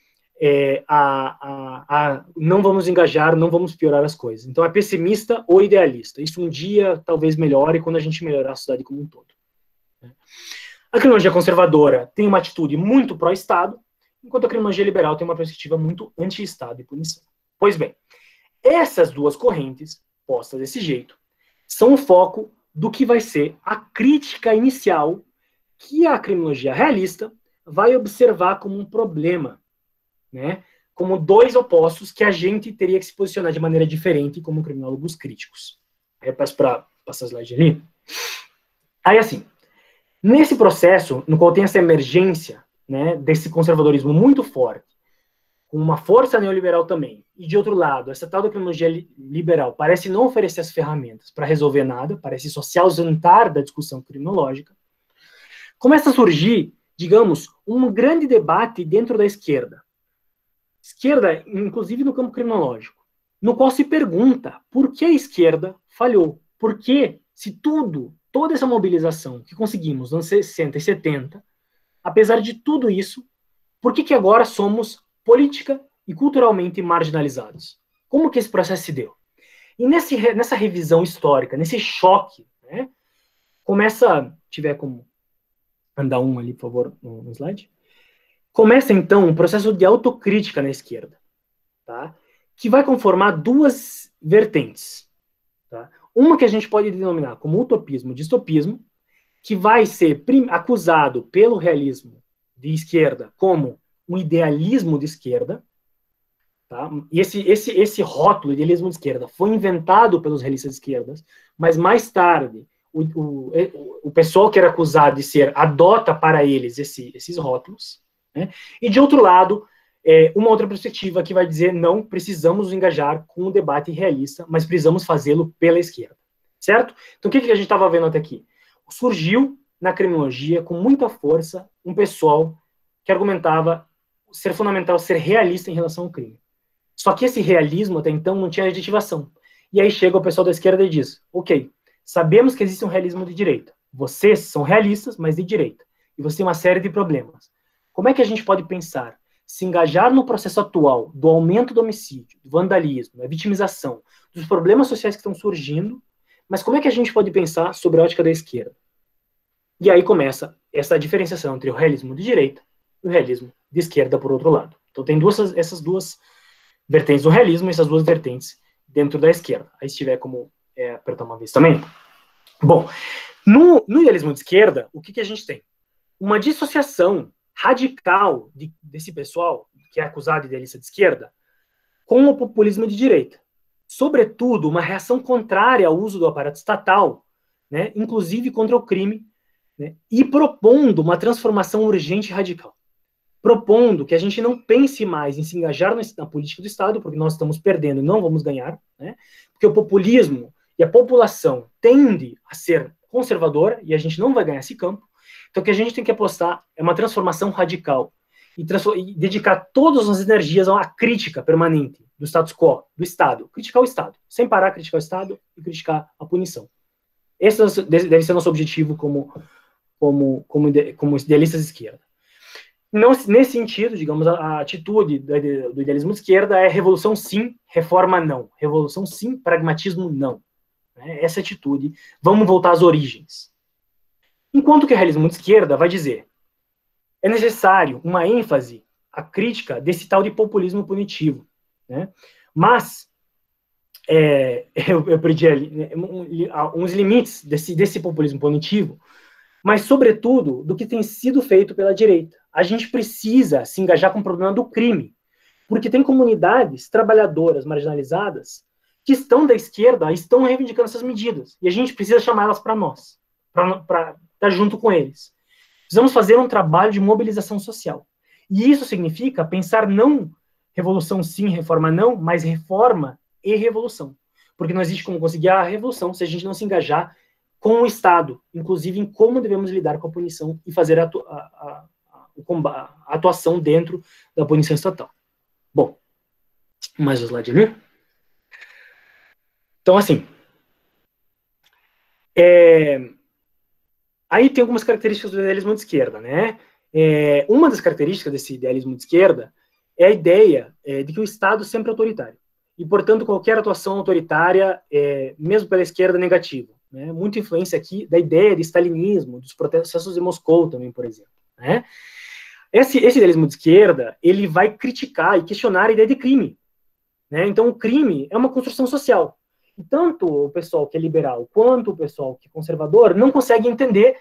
Speaker 2: não vamos engajar, não vamos piorar as coisas. Então é pessimista ou idealista. Isso um dia talvez melhore quando a gente melhorar a sociedade como um todo. A criminologia conservadora tem uma atitude muito pró-Estado, enquanto a criminologia liberal tem uma perspectiva muito anti-Estado e punição. Pois bem, essas duas correntes, postas desse jeito, são o foco do que vai ser a crítica inicial que a criminologia realista vai observar como um problema, né? Como dois opostos que a gente teria que se posicionar de maneira diferente como criminólogos críticos. Aí eu peço para passar a slide ali. Aí, assim, nesse processo, no qual tem essa emergência, né, desse conservadorismo muito forte, com uma força neoliberal também, e de outro lado, essa tal da criminologia liberal parece não oferecer as ferramentas para resolver nada, parece só se ausentar da discussão criminológica, começa a surgir, digamos, um grande debate dentro da esquerda, inclusive no campo criminológico, no qual se pergunta por que a esquerda falhou, por que, se toda essa mobilização que conseguimos nos anos 60 e 70, apesar de tudo isso, por que agora somos política e culturalmente marginalizados? Como que esse processo se deu? E nessa revisão histórica, nesse choque, né, começa, tiver como andar ali, por favor, no slide, começa, então, um processo de autocrítica na esquerda, tá? Que vai conformar duas vertentes. Tá? Uma que a gente pode denominar como utopismo e distopismo, que vai ser acusado pelo realismo de esquerda como um idealismo de esquerda. Tá? E esse rótulo, idealismo de esquerda, foi inventado pelos realistas de esquerda, mas mais tarde o pessoal que era acusado de ser adota para eles esses rótulos. Né? E, de outro lado, uma outra perspectiva que vai dizer não precisamos nos engajar com um debate realista, mas precisamos fazê-lo pela esquerda. Certo? Então, o que a gente estava vendo até aqui? Surgiu na criminologia, com muita força, um pessoal que argumentava ser fundamental ser realista em relação ao crime. Só que esse realismo, até então, não tinha adjetivação. E aí chega o pessoal da esquerda e diz, ok, sabemos que existe um realismo de direita. Vocês são realistas, mas de direita. E você tem uma série de problemas. Como é que a gente pode pensar, se engajar no processo atual do aumento do homicídio, do vandalismo, da vitimização, dos problemas sociais que estão surgindo, mas como é que a gente pode pensar sobre a ótica da esquerda? E aí começa essa diferenciação entre o realismo de direita e o realismo de esquerda, por outro lado. Então tem essas duas vertentes do realismo e essas duas vertentes dentro da esquerda. Aí se tiver como apertar uma vez também. Bom, no idealismo de esquerda, o que a gente tem? Uma dissociação radical desse pessoal, que é acusado de idealista de esquerda, com o populismo de direita. Sobretudo, uma reação contrária ao uso do aparato estatal, né, inclusive contra o crime, né, e propondo uma transformação urgente e radical. Propondo que a gente não pense mais em se engajar na política do Estado, porque nós estamos perdendo e não vamos ganhar, né, porque o populismo e a população tende a ser conservadora e a gente não vai ganhar esse campo. Então, o que a gente tem que apostar é uma transformação radical e dedicar todas as energias a uma crítica permanente do status quo, do Estado. Criticar o Estado, sem parar, criticar o Estado e criticar a punição. Esse deve ser nosso objetivo como idealistas de esquerda. Não, nesse sentido, digamos, a atitude do idealismo de esquerda é revolução sim, reforma não. Revolução sim, pragmatismo não. Essa atitude, vamos voltar às origens. Enquanto que o realismo de esquerda vai dizer é necessário uma ênfase à crítica desse tal de populismo punitivo, né? Mas eu perdi ali uns limites desse populismo punitivo, mas sobretudo do que tem sido feito pela direita. A gente precisa se engajar com o problema do crime, porque tem comunidades trabalhadoras marginalizadas que estão da esquerda, estão reivindicando essas medidas, e a gente precisa chamá-las para nós, para estar junto com eles. Precisamos fazer um trabalho de mobilização social. E isso significa pensar não revolução sim, reforma não, mas reforma e revolução. Porque não existe como conseguir a revolução se a gente não se engajar com o Estado, inclusive em como devemos lidar com a punição e fazer a atuação dentro da punição estatal. Bom, mais um slide ali. Então, assim, aí tem algumas características do idealismo de esquerda, né? Uma das características desse idealismo de esquerda é a ideia de que o Estado sempre é autoritário. E, portanto, qualquer atuação autoritária, mesmo pela esquerda, é negativa. Né? Muita influência aqui da ideia de stalinismo, dos processos de Moscou também, por exemplo. Né? Esse idealismo de esquerda, ele vai criticar e questionar a ideia de crime. Né? Então, o crime é uma construção social. E tanto o pessoal que é liberal quanto o pessoal que é conservador não consegue entender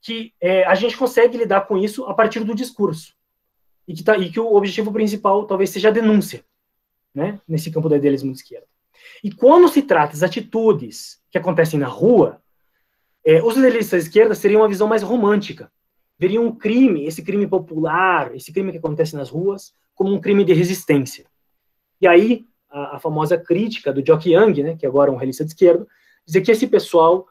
Speaker 2: que a gente consegue lidar com isso a partir do discurso. E que o objetivo principal talvez seja a denúncia, né, nesse campo do idealismo de esquerda. E quando se trata das atitudes que acontecem na rua, os idealistas de esquerda teriam uma visão mais romântica. Veriam um crime, esse crime popular, esse crime que acontece nas ruas, como um crime de resistência. E aí, a famosa crítica do Jock Young, né, que agora é um realista de esquerda, dizer que esse pessoal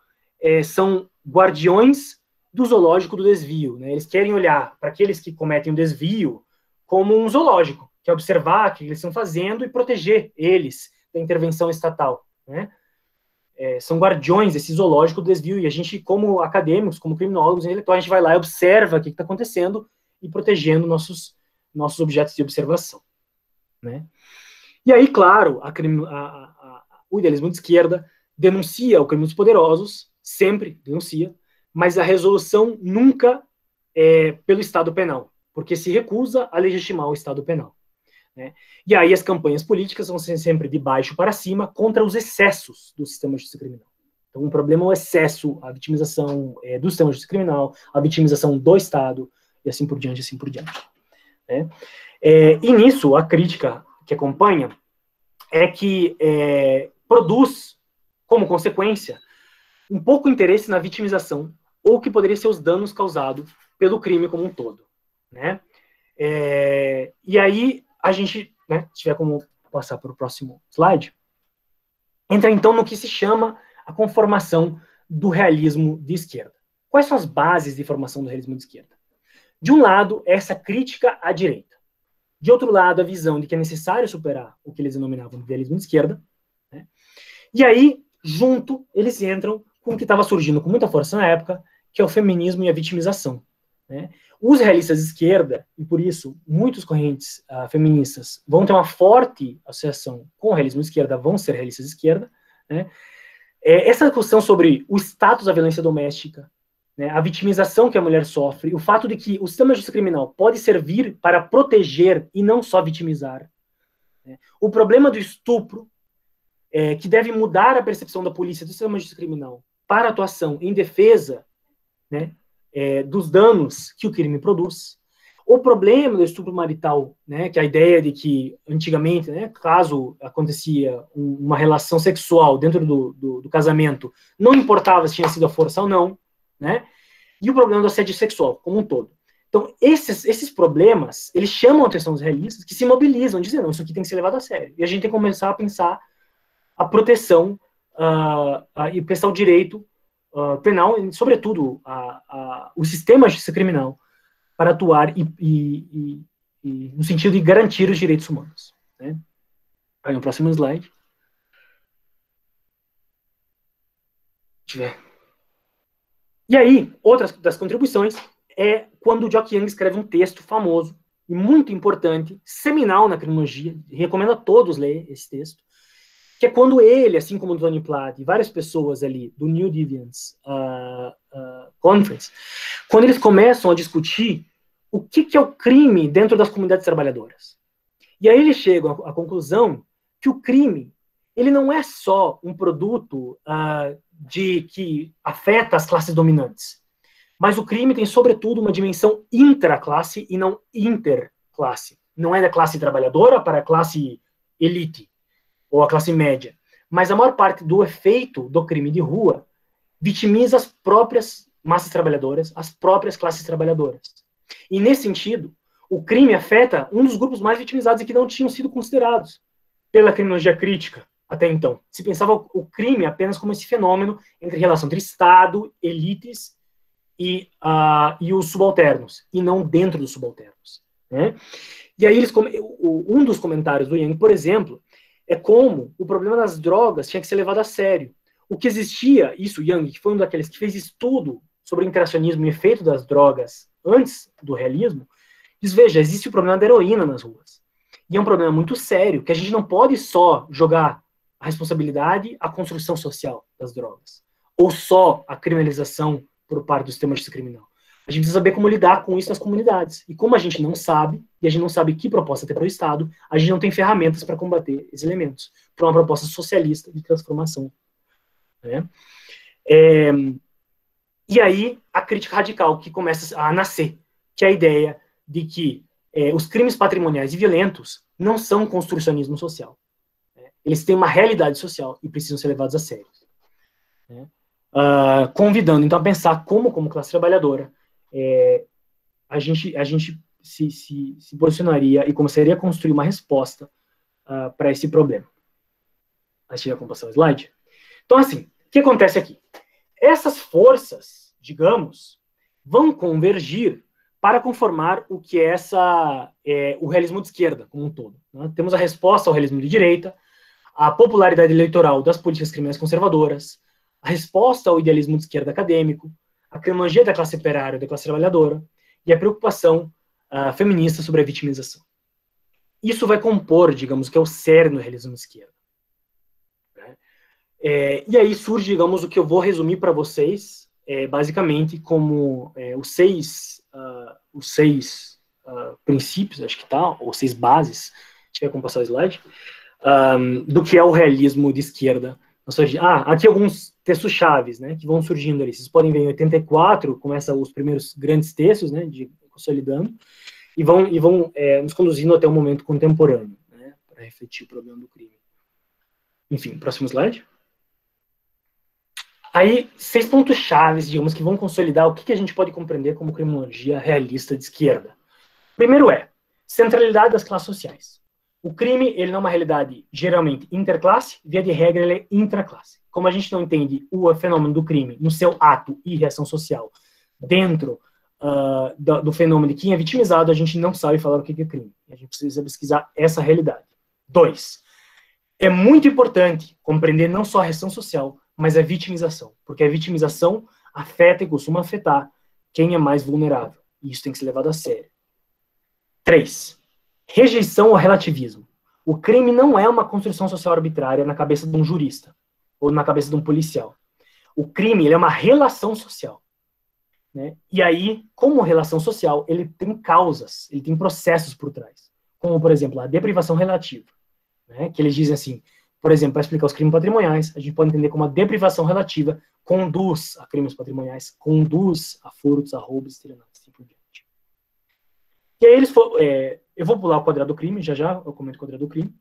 Speaker 2: são guardiões do zoológico do desvio. Né? Eles querem olhar para aqueles que cometem um desvio como um zoológico, que é observar o que eles estão fazendo e proteger eles da intervenção estatal. Né? São guardiões desse zoológico do desvio, e a gente, como acadêmicos, como criminólogos, então a gente vai lá e observa o que está acontecendo e protegendo nossos objetos de observação. Né? E aí, claro, o idealismo de esquerda denuncia o crime dos poderosos, sempre denuncia, mas a resolução nunca é pelo Estado penal, porque se recusa a legitimar o Estado penal. Né? E aí as campanhas políticas vão ser sempre de baixo para cima contra os excessos do sistema de justiça criminal. Então, o problema é o excesso, a vitimização do sistema de justiça criminal, a vitimização do Estado, e assim por diante, assim por diante. Né? E nisso, a crítica que acompanha é que produz, como consequência, um pouco interesse na vitimização, ou que poderia ser os danos causados pelo crime como um todo. Né? E aí, a gente, né, se tiver como passar para o próximo slide, entra então no que se chama a conformação do realismo de esquerda. Quais são as bases de formação do realismo de esquerda? De um lado, essa crítica à direita. De outro lado, a visão de que é necessário superar o que eles denominavam de idealismo de esquerda. Né? E aí, junto, eles entram com o que estava surgindo com muita força na época, que é o feminismo e a vitimização. Né? Os realistas de esquerda, e por isso muitos correntes feministas vão ter uma forte associação com o realismo de esquerda, vão ser realistas de esquerda. Né? Essa discussão sobre o status da violência doméstica, né, a vitimização que a mulher sofre, o fato de que o sistema de justiça criminal pode servir para proteger e não só vitimizar. Né? O problema do estupro, que deve mudar a percepção da polícia do sistema de justiça criminal para atuação em defesa, né, dos danos que o crime produz. O problema do estupro marital, né, que é a ideia de que, antigamente, né, caso acontecia uma relação sexual dentro do casamento, não importava se tinha sido a força ou não, né, e o problema do assédio sexual, como um todo. Então, esses problemas, eles chamam a atenção dos realistas, que se mobilizam, dizendo, não, isso aqui tem que ser levado a sério. E a gente tem que começar a pensar a proteção e pensar o direito penal, sobretudo o sistema de justiça criminal, para atuar no sentido de garantir os direitos humanos. Né? Aí no próximo slide. Deixa eu ver. E aí, outra das contribuições é quando o Jock Young escreve um texto famoso e muito importante, seminal na criminologia, recomendo a todos ler esse texto, que é quando ele, assim como o Tony Platt e várias pessoas ali do New Deviants Conference, quando eles começam a discutir o que é o crime dentro das comunidades trabalhadoras. E aí eles chegam à conclusão que o crime, ele não é só um produto que afeta as classes dominantes, mas o crime tem, sobretudo, uma dimensão intraclasse e não interclasse. Não é da classe trabalhadora para a classe elite, ou a classe média. Mas a maior parte do efeito do crime de rua vitimiza as próprias massas trabalhadoras, as próprias classes trabalhadoras. E, nesse sentido, o crime afeta um dos grupos mais vitimizados e que não tinham sido considerados pela criminologia crítica até então. Se pensava o crime apenas como esse fenômeno entre relação entre Estado, elites e os subalternos, e não dentro dos subalternos. Né? E aí, um dos comentários do Young, por exemplo, é como o problema das drogas tinha que ser levado a sério. O que existia, isso, Young, que foi um daqueles que fez estudo sobre o interacionismo e efeito das drogas antes do realismo, diz, veja, existe o problema da heroína nas ruas. E é um problema muito sério, que a gente não pode só jogar a responsabilidade à construção social das drogas, ou só a criminalização por parte do sistema de justiça criminal. A gente precisa saber como lidar com isso nas comunidades. E como a gente não sabe, e a gente não sabe que proposta ter para o Estado, a gente não tem ferramentas para combater esses elementos, para uma proposta socialista de transformação. Né? E aí, a crítica radical que começa a nascer, que é a ideia de que os crimes patrimoniais e violentos não são construcionismo social. Né? Eles têm uma realidade social e precisam ser levados a sério. Né? Convidando, então, a pensar como classe trabalhadora, a gente se posicionaria e começaria a construir uma resposta para esse problema. A gente vai passar o slide. Então, assim, o que acontece aqui? Essas forças, digamos, vão convergir para conformar o que o realismo de esquerda, como um todo. Né? Temos a resposta ao realismo de direita, a popularidade eleitoral das políticas criminais conservadoras, a resposta ao idealismo de esquerda acadêmico, a criminologia da classe operária e da classe trabalhadora, e a preocupação feminista sobre a vitimização. Isso vai compor, digamos, que é o cerne do realismo de esquerda. Né? E aí surge, digamos, o que eu vou resumir para vocês, basicamente, como os seis princípios, acho que tá, ou 6 bases, deixa eu passar o slide, do que é o realismo de esquerda. Aqui alguns textos chaves, né, que vão surgindo ali. Vocês podem ver em 84, começam os primeiros grandes textos, né, de consolidando, e vão nos conduzindo até o momento contemporâneo, né, para refletir o problema do crime. Enfim, próximo slide. Aí, 6 pontos chaves, digamos, que vão consolidar o que a gente pode compreender como criminologia realista de esquerda. Primeiro centralidade das classes sociais. O crime, ele não é uma realidade geralmente interclasse, via de regra ele é intraclasse. Como a gente não entende o fenômeno do crime no seu ato e reação social dentro do fenômeno de quem é vitimizado, a gente não sabe falar o que é crime. A gente precisa pesquisar essa realidade. 2. É muito importante compreender não só a reação social, mas a vitimização. Porque a vitimização afeta e costuma afetar quem é mais vulnerável. E isso tem que ser levado a sério. 3. Rejeição ao relativismo. O crime não é uma construção social arbitrária na cabeça de um jurista ou na cabeça de um policial. O crime, ele é uma relação social. Né? E aí, como relação social, ele tem causas, ele tem processos por trás. Como, por exemplo, a deprivação relativa. Né? Que eles dizem assim, Por exemplo, para explicar os crimes patrimoniais, a gente pode entender como a deprivação relativa conduz a crimes patrimoniais, conduz a furtos, a roubos, estelionatos, assim por diante. E aí eu vou pular o quadrado do crime, já eu comento o quadrado do crime.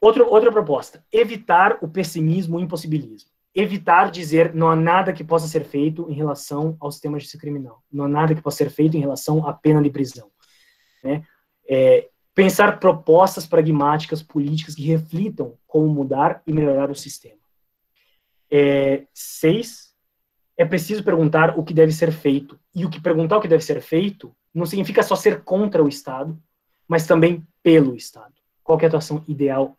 Speaker 2: Outra proposta, evitar o pessimismo e o impossibilismo. Evitar dizer não há nada que possa ser feito em relação ao sistema de justiça criminal. Não há nada que possa ser feito em relação à pena de prisão. Né? Pensar propostas pragmáticas, políticas que reflitam como mudar e melhorar o sistema. 6, é preciso perguntar o que deve ser feito. E perguntar o que deve ser feito não significa só ser contra o Estado, mas também pelo Estado. Qual que é a atuação ideal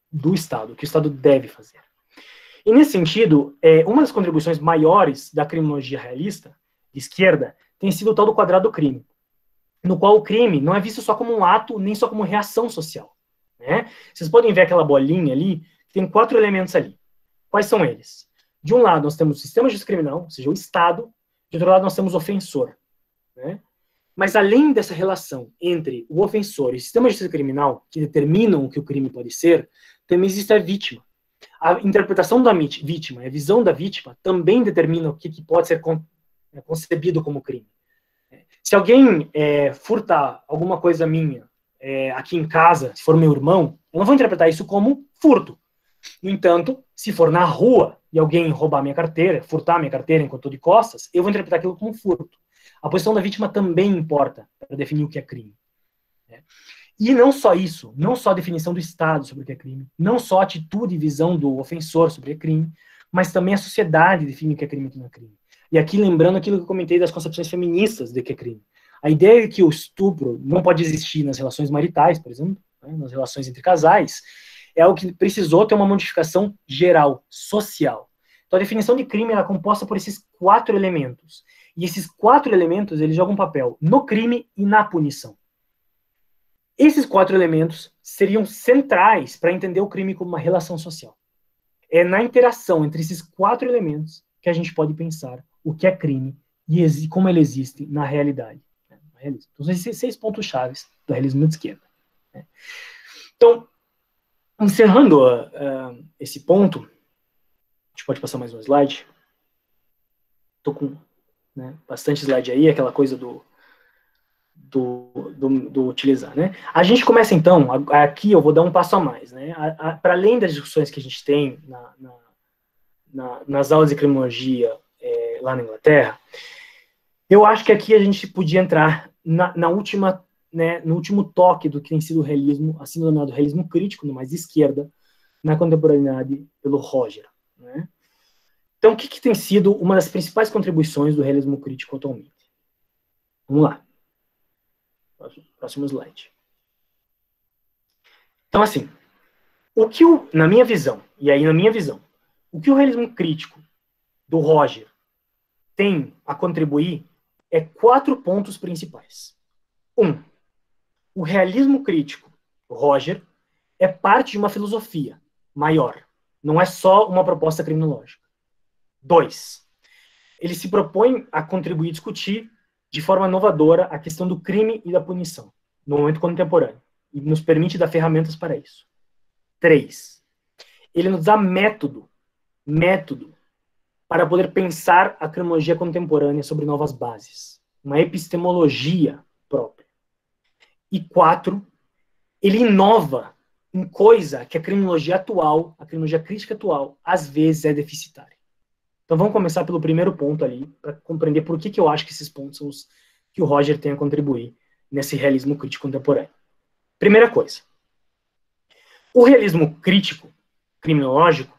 Speaker 2: do Estado, o que o Estado deve fazer. E nesse sentido, uma das contribuições maiores da criminologia realista, de esquerda, tem sido o tal do quadrado do crime, no qual o crime não é visto só como um ato, nem só como reação social. Né? Vocês podem ver aquela bolinha ali, que tem 4 elementos ali. Quais são eles? De um lado, nós temos o sistema de justiça criminal, ou seja, o Estado. De outro lado, nós temos o ofensor. Né? Mas além dessa relação entre o ofensor e o sistema de justiça criminal, que determinam o que o crime pode ser, também existe a vítima. A interpretação da vítima, a visão da vítima, também determina o que pode ser concebido como crime. Se alguém furtar alguma coisa minha aqui em casa, se for meu irmão, eu não vou interpretar isso como furto. No entanto, se for na rua e alguém roubar minha carteira, furtar minha carteira enquanto eu estou de costas, eu vou interpretar aquilo como furto. A posição da vítima também importa para definir o que é crime. E não só isso, não só a definição do Estado sobre o que é crime, não só a atitude e visão do ofensor sobre o que é crime, mas também a sociedade define o que é crime e o que não é crime. E aqui lembrando aquilo que eu comentei das concepções feministas de que é crime. A ideia de que o estupro não pode existir nas relações maritais, por exemplo, nas relações entre casais, é algo que precisou ter uma modificação geral, social. Então a definição de crime é composta por esses 4 elementos. E esses 4 elementos, eles jogam um papel no crime e na punição. Esses 4 elementos seriam centrais para entender o crime como uma relação social. É na interação entre esses 4 elementos que a gente pode pensar o que é crime e como ele existe na realidade. Então, são esses 6 pontos chaves do realismo de esquerda. Então, encerrando esse ponto, a gente pode passar mais um slide. Estou com bastante slide aí, aquela coisa do utilizar, né? A gente começa, então, aqui eu vou dar um passo a mais, né? Para além das discussões que a gente tem nas aulas de criminologia lá na Inglaterra, eu acho que aqui a gente podia entrar no último toque do que tem sido o realismo, assim denominado realismo crítico, no mais de esquerda, na contemporaneidade pelo Roger. Né? Então, o que tem sido uma das principais contribuições do realismo crítico atualmente? Vamos lá. Próximo slide. Então, assim, na minha visão, o que o realismo crítico do Roger tem a contribuir é 4 pontos principais. 1. O realismo crítico do Roger é parte de uma filosofia maior. Não é só uma proposta criminológica. 2. Ele se propõe a contribuir e discutir de forma inovadora a questão do crime e da punição no momento contemporâneo e nos permite dar ferramentas para isso. 3. Ele nos dá método para poder pensar a criminologia contemporânea sobre novas bases, uma epistemologia própria. E 4, ele inova em coisa que a criminologia atual, a criminologia crítica atual, às vezes é deficitária. Então vamos começar pelo primeiro ponto ali, para compreender por que eu acho que esses pontos são os que o Roger tem a contribuir nesse realismo crítico contemporâneo. Primeira coisa, o realismo crítico, criminológico,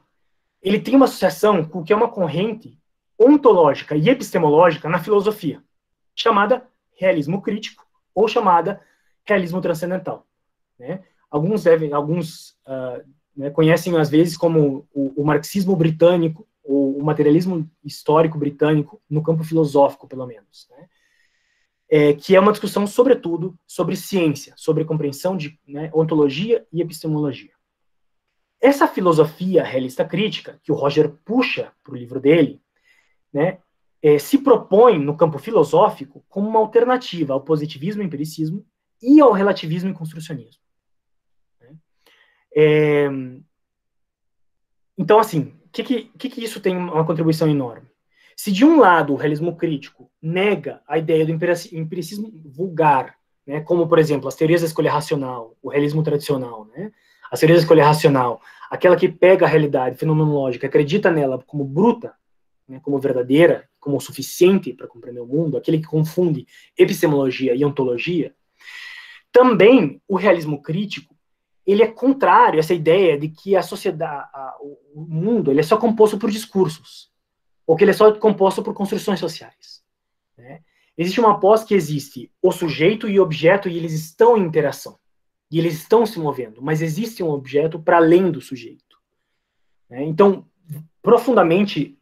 Speaker 2: ele tem uma associação com o que é uma corrente ontológica e epistemológica na filosofia, chamada realismo crítico ou chamada realismo transcendental. Né? Alguns conhecem, às vezes, como o marxismo britânico, ou o materialismo histórico britânico, no campo filosófico, pelo menos. Né? Que é uma discussão, sobretudo, sobre ciência, sobre compreensão de ontologia e epistemologia. Essa filosofia realista crítica, que o Roger puxa para o livro dele, né, se propõe, no campo filosófico, como uma alternativa ao positivismo e empiricismo e ao relativismo e construcionismo. Então, assim, o que isso tem uma contribuição enorme? Se, de um lado, o realismo crítico nega a ideia do empiricismo vulgar, né, como, por exemplo, as teorias da escolha racional, o realismo tradicional, né, as teorias da escolha racional, aquela que pega a realidade fenomenológica, acredita nela como bruta, né, como verdadeira, como suficiente para compreender o mundo, aquele que confunde epistemologia e ontologia, também o realismo crítico, ele é contrário a essa ideia de que a sociedade, o mundo, ele é só composto por discursos, ou que ele é só composto por construções sociais, né? Existe uma aposta que existe o sujeito e o objeto, e eles estão em interação, e eles estão se movendo, mas existe um objeto para além do sujeito, né? Então, profundamente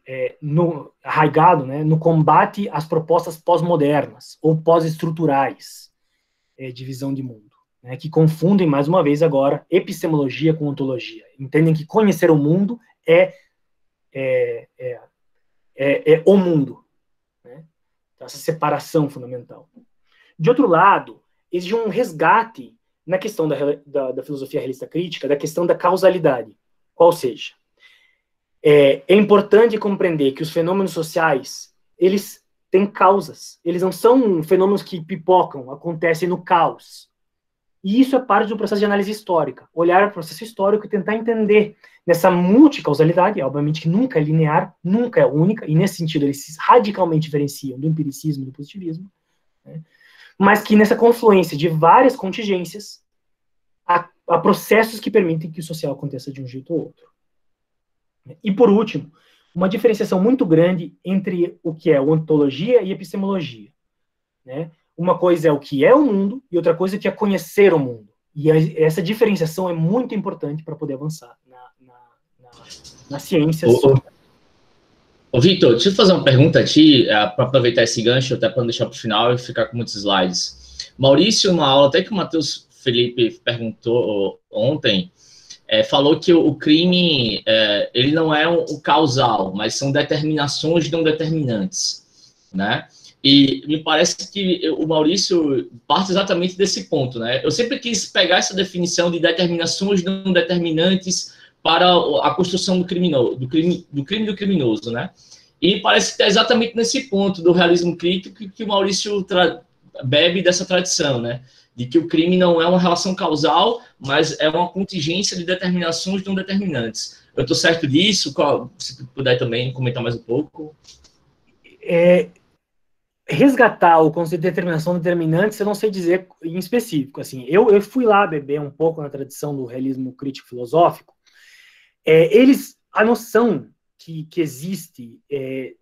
Speaker 2: arraigado, né, no combate às propostas pós-modernas, ou pós-estruturais de visão de mundo, né, que confundem, mais uma vez agora, epistemologia com ontologia. Entendem que conhecer o mundo é o mundo, né? Então, essa separação fundamental. De outro lado, existe um resgate na questão da filosofia realista crítica, da questão da causalidade. Qual seja, é importante compreender que os fenômenos sociais, eles têm causas. Eles não são fenômenos que pipocam, acontecem no caos. E isso é parte do processo de análise histórica. Olhar para o processo histórico e tentar entender nessa multicausalidade, obviamente que nunca é linear, nunca é única, e nesse sentido eles se radicalmente diferenciam do empiricismo e do positivismo, né? Mas que nessa confluência de várias contingências, há processos que permitem que o social aconteça de um jeito ou outro. E, por último, uma diferenciação muito grande entre o que é ontologia e epistemologia, né? Uma coisa é o que é o mundo e outra coisa é o que é conhecer o mundo. E essa diferenciação é muito importante para poder avançar na ciência.
Speaker 1: Ô, Victor, deixa eu fazer uma pergunta a ti, para aproveitar esse gancho, até para não deixar para o final e ficar com muitos slides. Maurício, uma aula até que o Matheus Felipe perguntou ontem, falou que o crime, ele não é o causal, mas são determinações não determinantes, né? E me parece que o Maurício parte exatamente desse ponto, né? Eu sempre quis pegar essa definição de determinações não determinantes para a construção do crime do criminoso, né? E parece que é exatamente nesse ponto do realismo crítico que o Maurício bebe dessa tradição, né? De que o crime não é uma relação causal, mas é uma contingência de determinações não determinantes. Eu estou certo disso? Se puder também comentar mais um pouco.
Speaker 2: Resgatar o conceito de determinação determinante, eu não sei dizer em específico. Assim, eu fui lá beber um pouco na tradição do realismo crítico filosófico. A noção que existe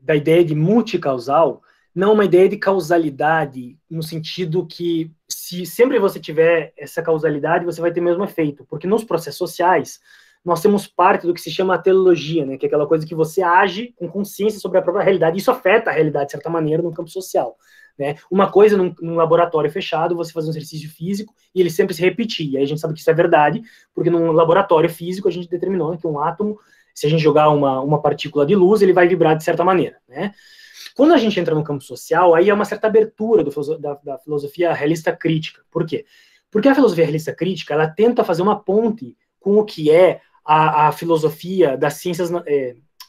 Speaker 2: da ideia de multicausal não é uma ideia de causalidade no sentido que se sempre você tiver essa causalidade, você vai ter o mesmo efeito, porque nos processos sociais nós temos parte do que se chama teleologia, né, que é aquela coisa que você age com consciência sobre a própria realidade, isso afeta a realidade de certa maneira no campo social, né? Uma coisa num laboratório fechado, você fazer um exercício físico e ele sempre se repetir, e aí a gente sabe que isso é verdade, porque num laboratório físico a gente determinou que um átomo, se a gente jogar uma partícula de luz, ele vai vibrar de certa maneira, né? Quando a gente entra no campo social, aí é uma certa abertura da filosofia realista crítica. Por quê? Porque a filosofia realista crítica, ela tenta fazer uma ponte com o que é a filosofia das ciências,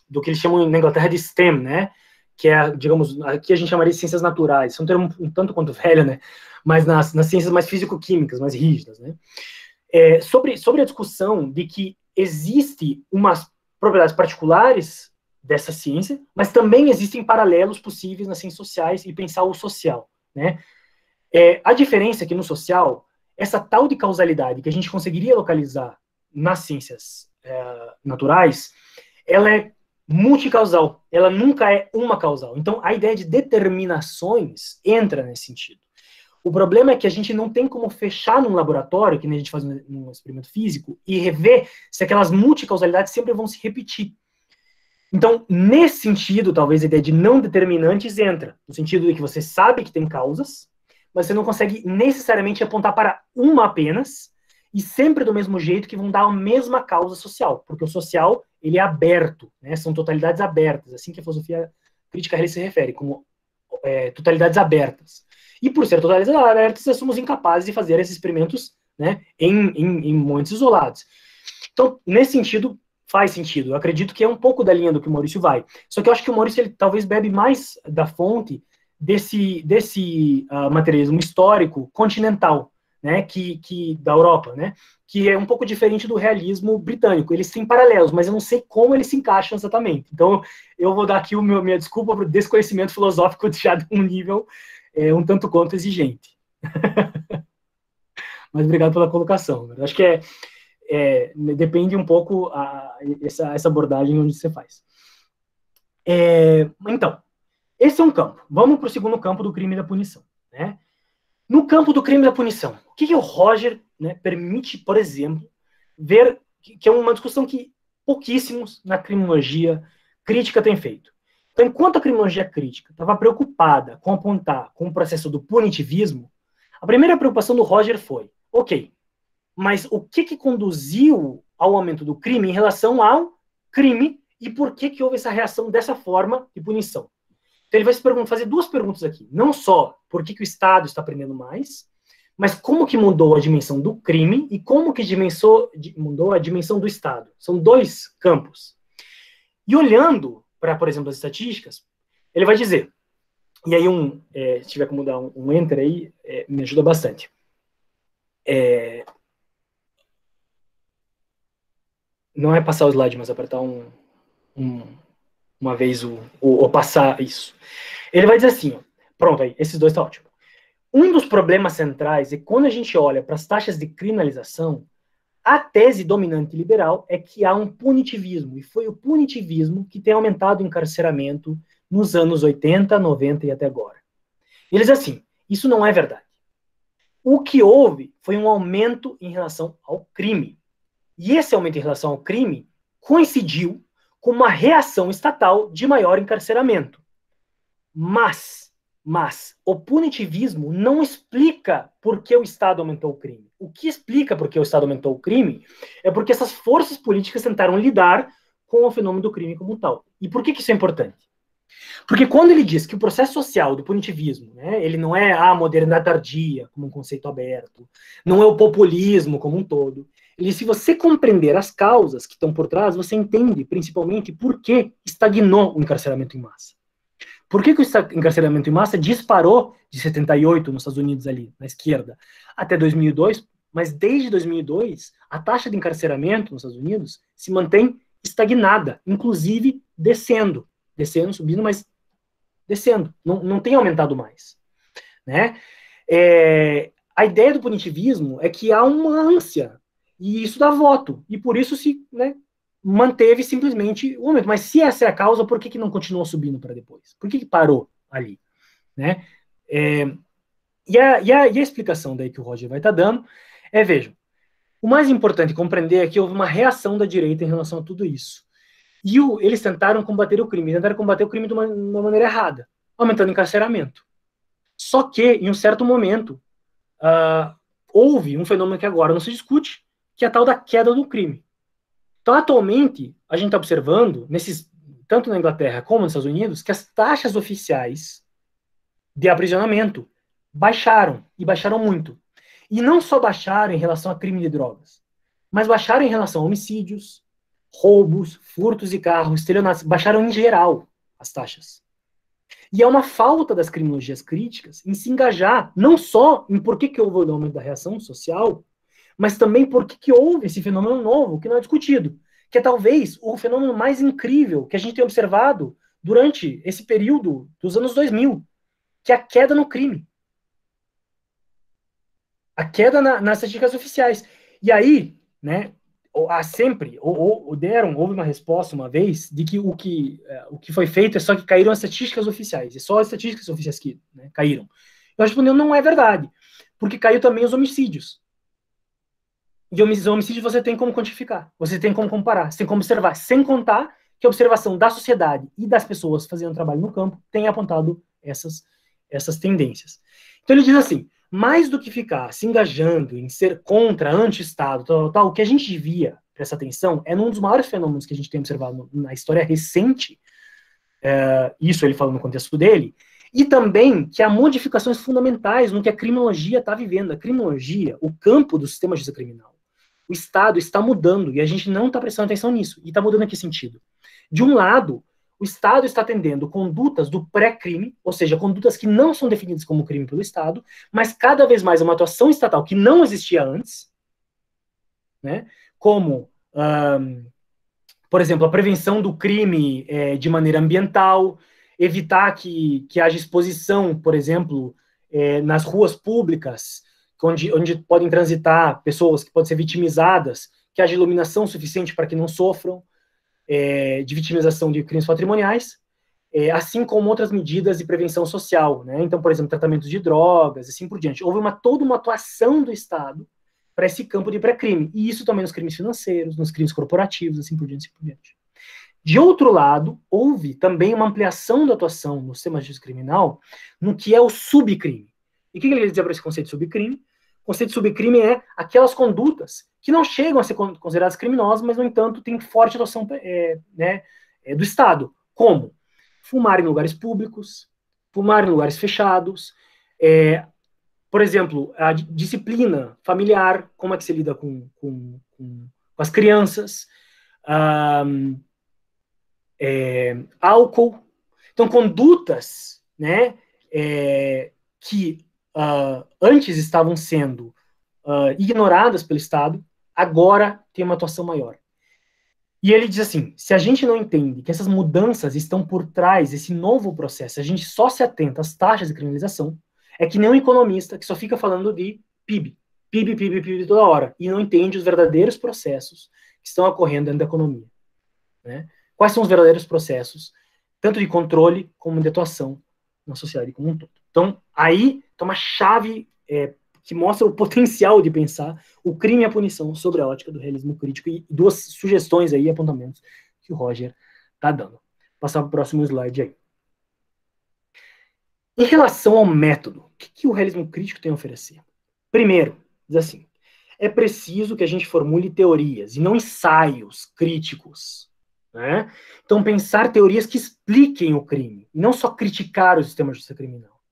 Speaker 2: do que eles chamam na Inglaterra de STEM, né? Que é, digamos, aqui a gente chamaria de ciências naturais, é um termo um tanto quanto velho, né? Mas nas ciências mais físico-químicas, mais rígidas, né? Sobre a discussão de que existe umas propriedades particulares dessa ciência, mas também existem paralelos possíveis nas ciências sociais e pensar o social, né? A diferença é que no social, essa tal de causalidade que a gente conseguiria localizar nas ciências naturais, ela é multicausal, ela nunca é uma causal. Então, a ideia de determinações entra nesse sentido. O problema é que a gente não tem como fechar num laboratório, que nem a gente faz num experimento físico, e rever se aquelas multicausalidades sempre vão se repetir. Então, nesse sentido, talvez a ideia de não determinantes entra, no sentido de que você sabe que tem causas, mas você não consegue necessariamente apontar para uma apenas, e sempre do mesmo jeito que vão dar a mesma causa social, porque o social, ele é aberto, né? São totalidades abertas, assim que a filosofia crítica realista se refere, como totalidades abertas. E por ser totalidades abertas, nós somos incapazes de fazer esses experimentos, né, em momentos isolados. Então, nesse sentido, faz sentido. Eu acredito que é um pouco da linha do que o Maurício vai. Só que eu acho que o Maurício ele talvez bebe mais da fonte desse materialismo histórico continental, né, que da Europa, né, que é um pouco diferente do realismo britânico. Eles têm paralelos, mas eu não sei como eles se encaixam exatamente. Então, eu vou dar aqui minha desculpa por desconhecimento filosófico já de um nível um tanto quanto exigente. Mas obrigado pela colocação. Eu acho que depende um pouco essa abordagem onde você faz. Então, esse é um campo. Vamos para o segundo campo do crime e da punição, né? No campo do crime e da punição, o que o Roger, né, permite, por exemplo, ver que é uma discussão que pouquíssimos na criminologia crítica têm feito. Então, enquanto a criminologia crítica estava preocupada com apontar com o processo do punitivismo, a primeira preocupação do Roger foi, ok, mas o que conduziu ao aumento do crime em relação ao crime e por que houve essa reação dessa forma de punição? Então ele vai fazer duas perguntas aqui. Não só por que o Estado está prendendo mais, mas como que mudou a dimensão do crime e como que mudou a dimensão do Estado. São dois campos. E olhando para, por exemplo, as estatísticas, ele vai dizer, e aí se tiver como dar um enter aí, me ajuda bastante. Não é passar o slide, mas apertar uma vez ou passar isso. Ele vai dizer assim, ó, pronto, aí, esses dois tá ótimo. Um dos problemas centrais é quando a gente olha para as taxas de criminalização, a tese dominante liberal é que há um punitivismo, e foi o punitivismo que tem aumentado o encarceramento nos anos 80, 90 e até agora. Eles assim, isso não é verdade. O que houve foi um aumento em relação ao crime. E esse aumento em relação ao crime coincidiu com uma reação estatal de maior encarceramento. Mas o punitivismo não explica por que o Estado aumentou o crime. O que explica por que o Estado aumentou o crime é porque essas forças políticas tentaram lidar com o fenômeno do crime como tal. E por que isso é importante? Porque quando ele diz que o processo social do punitivismo, né, ele não é a modernidade tardia, como um conceito aberto, não é o populismo como um todo, ele diz, se você compreender as causas que estão por trás, você entende principalmente por que estagnou o encarceramento em massa. Por que o encarceramento em massa disparou de 78 nos Estados Unidos ali, na esquerda, até 2002, mas desde 2002, a taxa de encarceramento nos Estados Unidos se mantém estagnada, inclusive descendo, subindo, mas descendo, não tem aumentado mais, né? A ideia do punitivismo é que há uma ânsia, e isso dá voto, e por isso se, né, manteve simplesmente o aumento. Mas se essa é a causa, por que não continuou subindo para depois? Por que parou ali? Né? E a explicação daí que o Roger vai estar dando vejam, o mais importante compreender é que houve uma reação da direita em relação a tudo isso. E eles tentaram combater o crime de uma maneira errada, aumentando o encarceramento. Só que, em um certo momento, houve um fenômeno que agora não se discute, que é a tal da queda do crime. Então, atualmente, a gente está observando, tanto na Inglaterra como nos Estados Unidos, que as taxas oficiais de aprisionamento baixaram, e baixaram muito. E não só baixaram em relação a crime de drogas, mas baixaram em relação a homicídios, roubos, furtos de carros, estelionatos, baixaram em geral as taxas. E é uma falta das criminologias críticas em se engajar, não só em por que houve o aumento da reação social, mas também por que houve esse fenômeno novo, que não é discutido, que é talvez o fenômeno mais incrível que a gente tem observado durante esse período dos anos 2000, que é a queda no crime. A queda nas estatísticas oficiais. E aí, né, houve uma resposta uma vez de que o que foi feito é só que caíram as estatísticas oficiais, é só as estatísticas oficiais que, né, caíram. Eu respondi, não é verdade, porque caiu também os homicídios. E os homicídios você tem como quantificar, você tem como comparar, você tem como observar, sem contar que a observação da sociedade e das pessoas fazendo trabalho no campo tem apontado essas tendências. Então ele diz assim, mais do que ficar se engajando em ser contra, anti-Estado, tal, o que a gente devia prestar atenção é num dos maiores fenômenos que a gente tem observado na história recente, isso ele fala no contexto dele, e também que há modificações fundamentais no que a criminologia está vivendo. A criminologia, o campo do sistema de justiça criminal, o Estado está mudando, e a gente não está prestando atenção nisso. E está mudando em que sentido? De um lado, o Estado está atendendo condutas do pré-crime, ou seja, condutas que não são definidas como crime pelo Estado, mas cada vez mais é uma atuação estatal que não existia antes, né? Como, por exemplo, a prevenção do crime de maneira ambiental, evitar que haja exposição, por exemplo, nas ruas públicas, onde podem transitar pessoas que podem ser vitimizadas, que haja iluminação suficiente para que não sofram de vitimização de crimes patrimoniais, assim como outras medidas de prevenção social, né? Então, por exemplo, tratamentos de drogas, assim por diante. Houve toda uma atuação do Estado para esse campo de pré-crime, e isso também nos crimes financeiros, nos crimes corporativos, assim por diante, assim por diante. De outro lado, houve também uma ampliação da atuação no sistema de justiça criminal no que é o subcrime. E o que ele quer dizer para esse conceito de subcrime? O conceito de subcrime é aquelas condutas que não chegam a ser consideradas criminosas, mas, no entanto, têm forte atuação do Estado. Como? Fumar em lugares públicos, fumar em lugares fechados, por exemplo, a disciplina familiar, como é que se lida com as crianças, álcool. Então, condutas, né, que antes estavam sendo ignoradas pelo Estado, agora tem uma atuação maior. E ele diz assim, se a gente não entende que essas mudanças estão por trás desse novo processo, a gente só se atenta às taxas de criminalização, é que nem um economista que só fica falando de PIB, PIB, PIB, PIB toda hora, e não entende os verdadeiros processos que estão ocorrendo dentro da economia, né? Quais são os verdadeiros processos, tanto de controle como de atuação na sociedade como um todo. Então, aí está uma chave que mostra o potencial de pensar o crime e a punição sobre a ótica do realismo crítico, e duas sugestões aí, apontamentos, que o Roger está dando. Vou passar para o próximo slide aí. Em relação ao método, o que o realismo crítico tem a oferecer? Primeiro, diz assim, é preciso que a gente formule teorias e não ensaios críticos, né? Então, pensar teorias que expliquem o crime, e não só criticar o sistema de justiça criminal.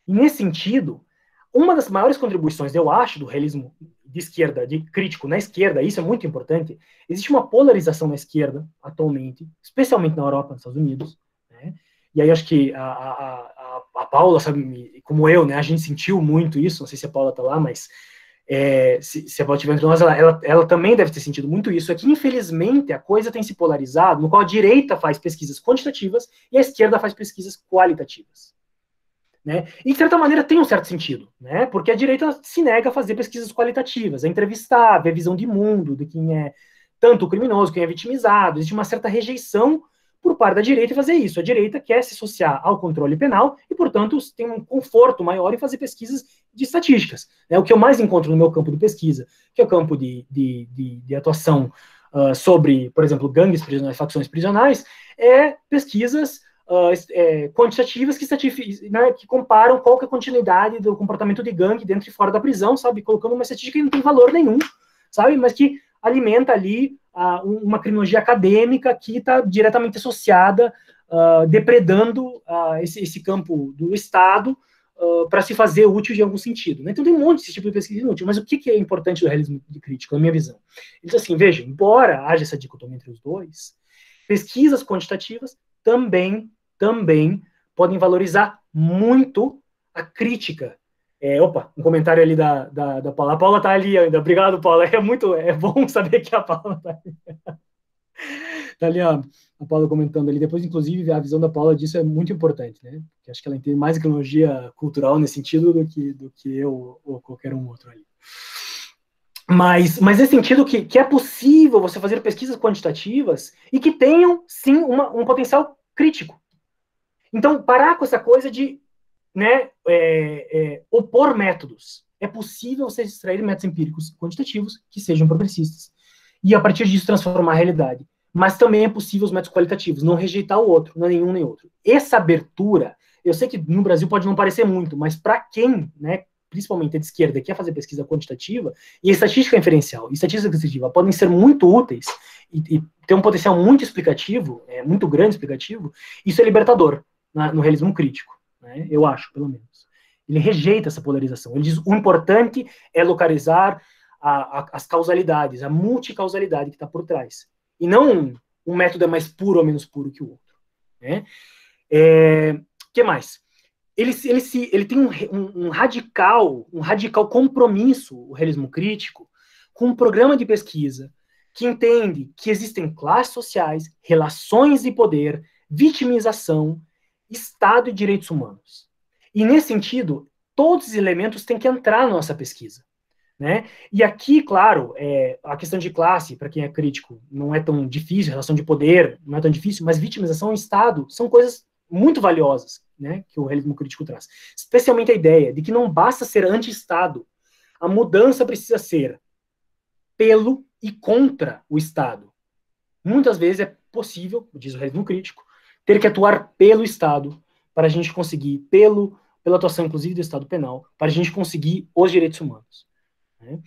Speaker 2: E, nesse sentido, uma das maiores contribuições, eu acho, do realismo de esquerda, de crítico na esquerda, isso é muito importante, existe uma polarização na esquerda, atualmente, especialmente na Europa, nos Estados Unidos, né? E aí acho que a Paula, sabe, como eu, né, a gente sentiu muito isso, não sei se a Paula está lá, mas se a Paula estiver entre nós, ela também deve ter sentido muito isso, é que, infelizmente, a coisa tem se polarizado, no qual a direita faz pesquisas quantitativas e a esquerda faz pesquisas qualitativas. Né? E, de certa maneira, tem um certo sentido, né? Porque a direita se nega a fazer pesquisas qualitativas, a entrevistar, a ver a visão de mundo, de quem é tanto o criminoso, quem é vitimizado. Existe uma certa rejeição por parte da direita em fazer isso. A direita quer se associar ao controle penal e, portanto, tem um conforto maior em fazer pesquisas de estatísticas. É o que eu mais encontro no meu campo de pesquisa, que é o campo de atuação sobre, por exemplo, gangues prisionais, facções prisionais, pesquisas quantitativas que comparam qual que é a continuidade do comportamento de gangue dentro e fora da prisão, sabe? Colocando uma estatística que não tem valor nenhum, sabe? Mas que alimenta ali uma criminologia acadêmica que está diretamente associada, depredando esse campo do Estado para se fazer útil de algum sentido. Né? Então tem um monte desse tipo de pesquisa inútil, mas o que é importante do realismo crítico, na minha visão? Ele diz assim, veja, embora haja essa dicotomia entre os dois, pesquisas quantitativas também podem valorizar muito a crítica. Um comentário ali da Paula. A Paula está ali ainda. Obrigado, Paula. É bom saber que a Paula está ali. Está ali a Paula comentando ali. Depois, inclusive, a visão da Paula disso é muito importante, né? Porque acho que ela entende mais cronologia cultural nesse sentido do que eu ou qualquer um outro ali. Mas nesse sentido que é possível você fazer pesquisas quantitativas e que tenham, sim, um potencial crítico. Então, parar com essa coisa de, né, opor métodos. É possível você extrair métodos empíricos quantitativos que sejam progressistas e, a partir disso, transformar a realidade. Mas também é possível os métodos qualitativos, não rejeitar o outro, não é nenhum nem outro. Essa abertura, eu sei que no Brasil pode não parecer muito, mas para quem, né, principalmente a de esquerda, quer fazer pesquisa quantitativa, e a estatística inferencial e estatística descritiva podem ser muito úteis e ter um potencial muito explicativo, muito grande explicativo, isso é libertador no realismo crítico, né? Eu acho, pelo menos. Ele rejeita essa polarização. Ele diz o importante é localizar as causalidades, a multicausalidade que está por trás. E não um método é mais puro ou menos puro que o outro. Né? Que mais? Ele tem um radical compromisso, o realismo crítico, com um programa de pesquisa que entende que existem classes sociais, relações de poder, vitimização, Estado e direitos humanos. E, nesse sentido, todos os elementos têm que entrar na nossa pesquisa. Né? E aqui, claro, a questão de classe, para quem é crítico, não é tão difícil, relação de poder não é tão difícil, mas vitimização e Estado são coisas muito valiosas, né, que o realismo crítico traz. Especialmente a ideia de que não basta ser anti-Estado, a mudança precisa ser pelo e contra o Estado. Muitas vezes é possível, diz o realismo crítico, ter que atuar pelo Estado para a gente conseguir, pela atuação inclusive do Estado penal, para a gente conseguir os direitos humanos. O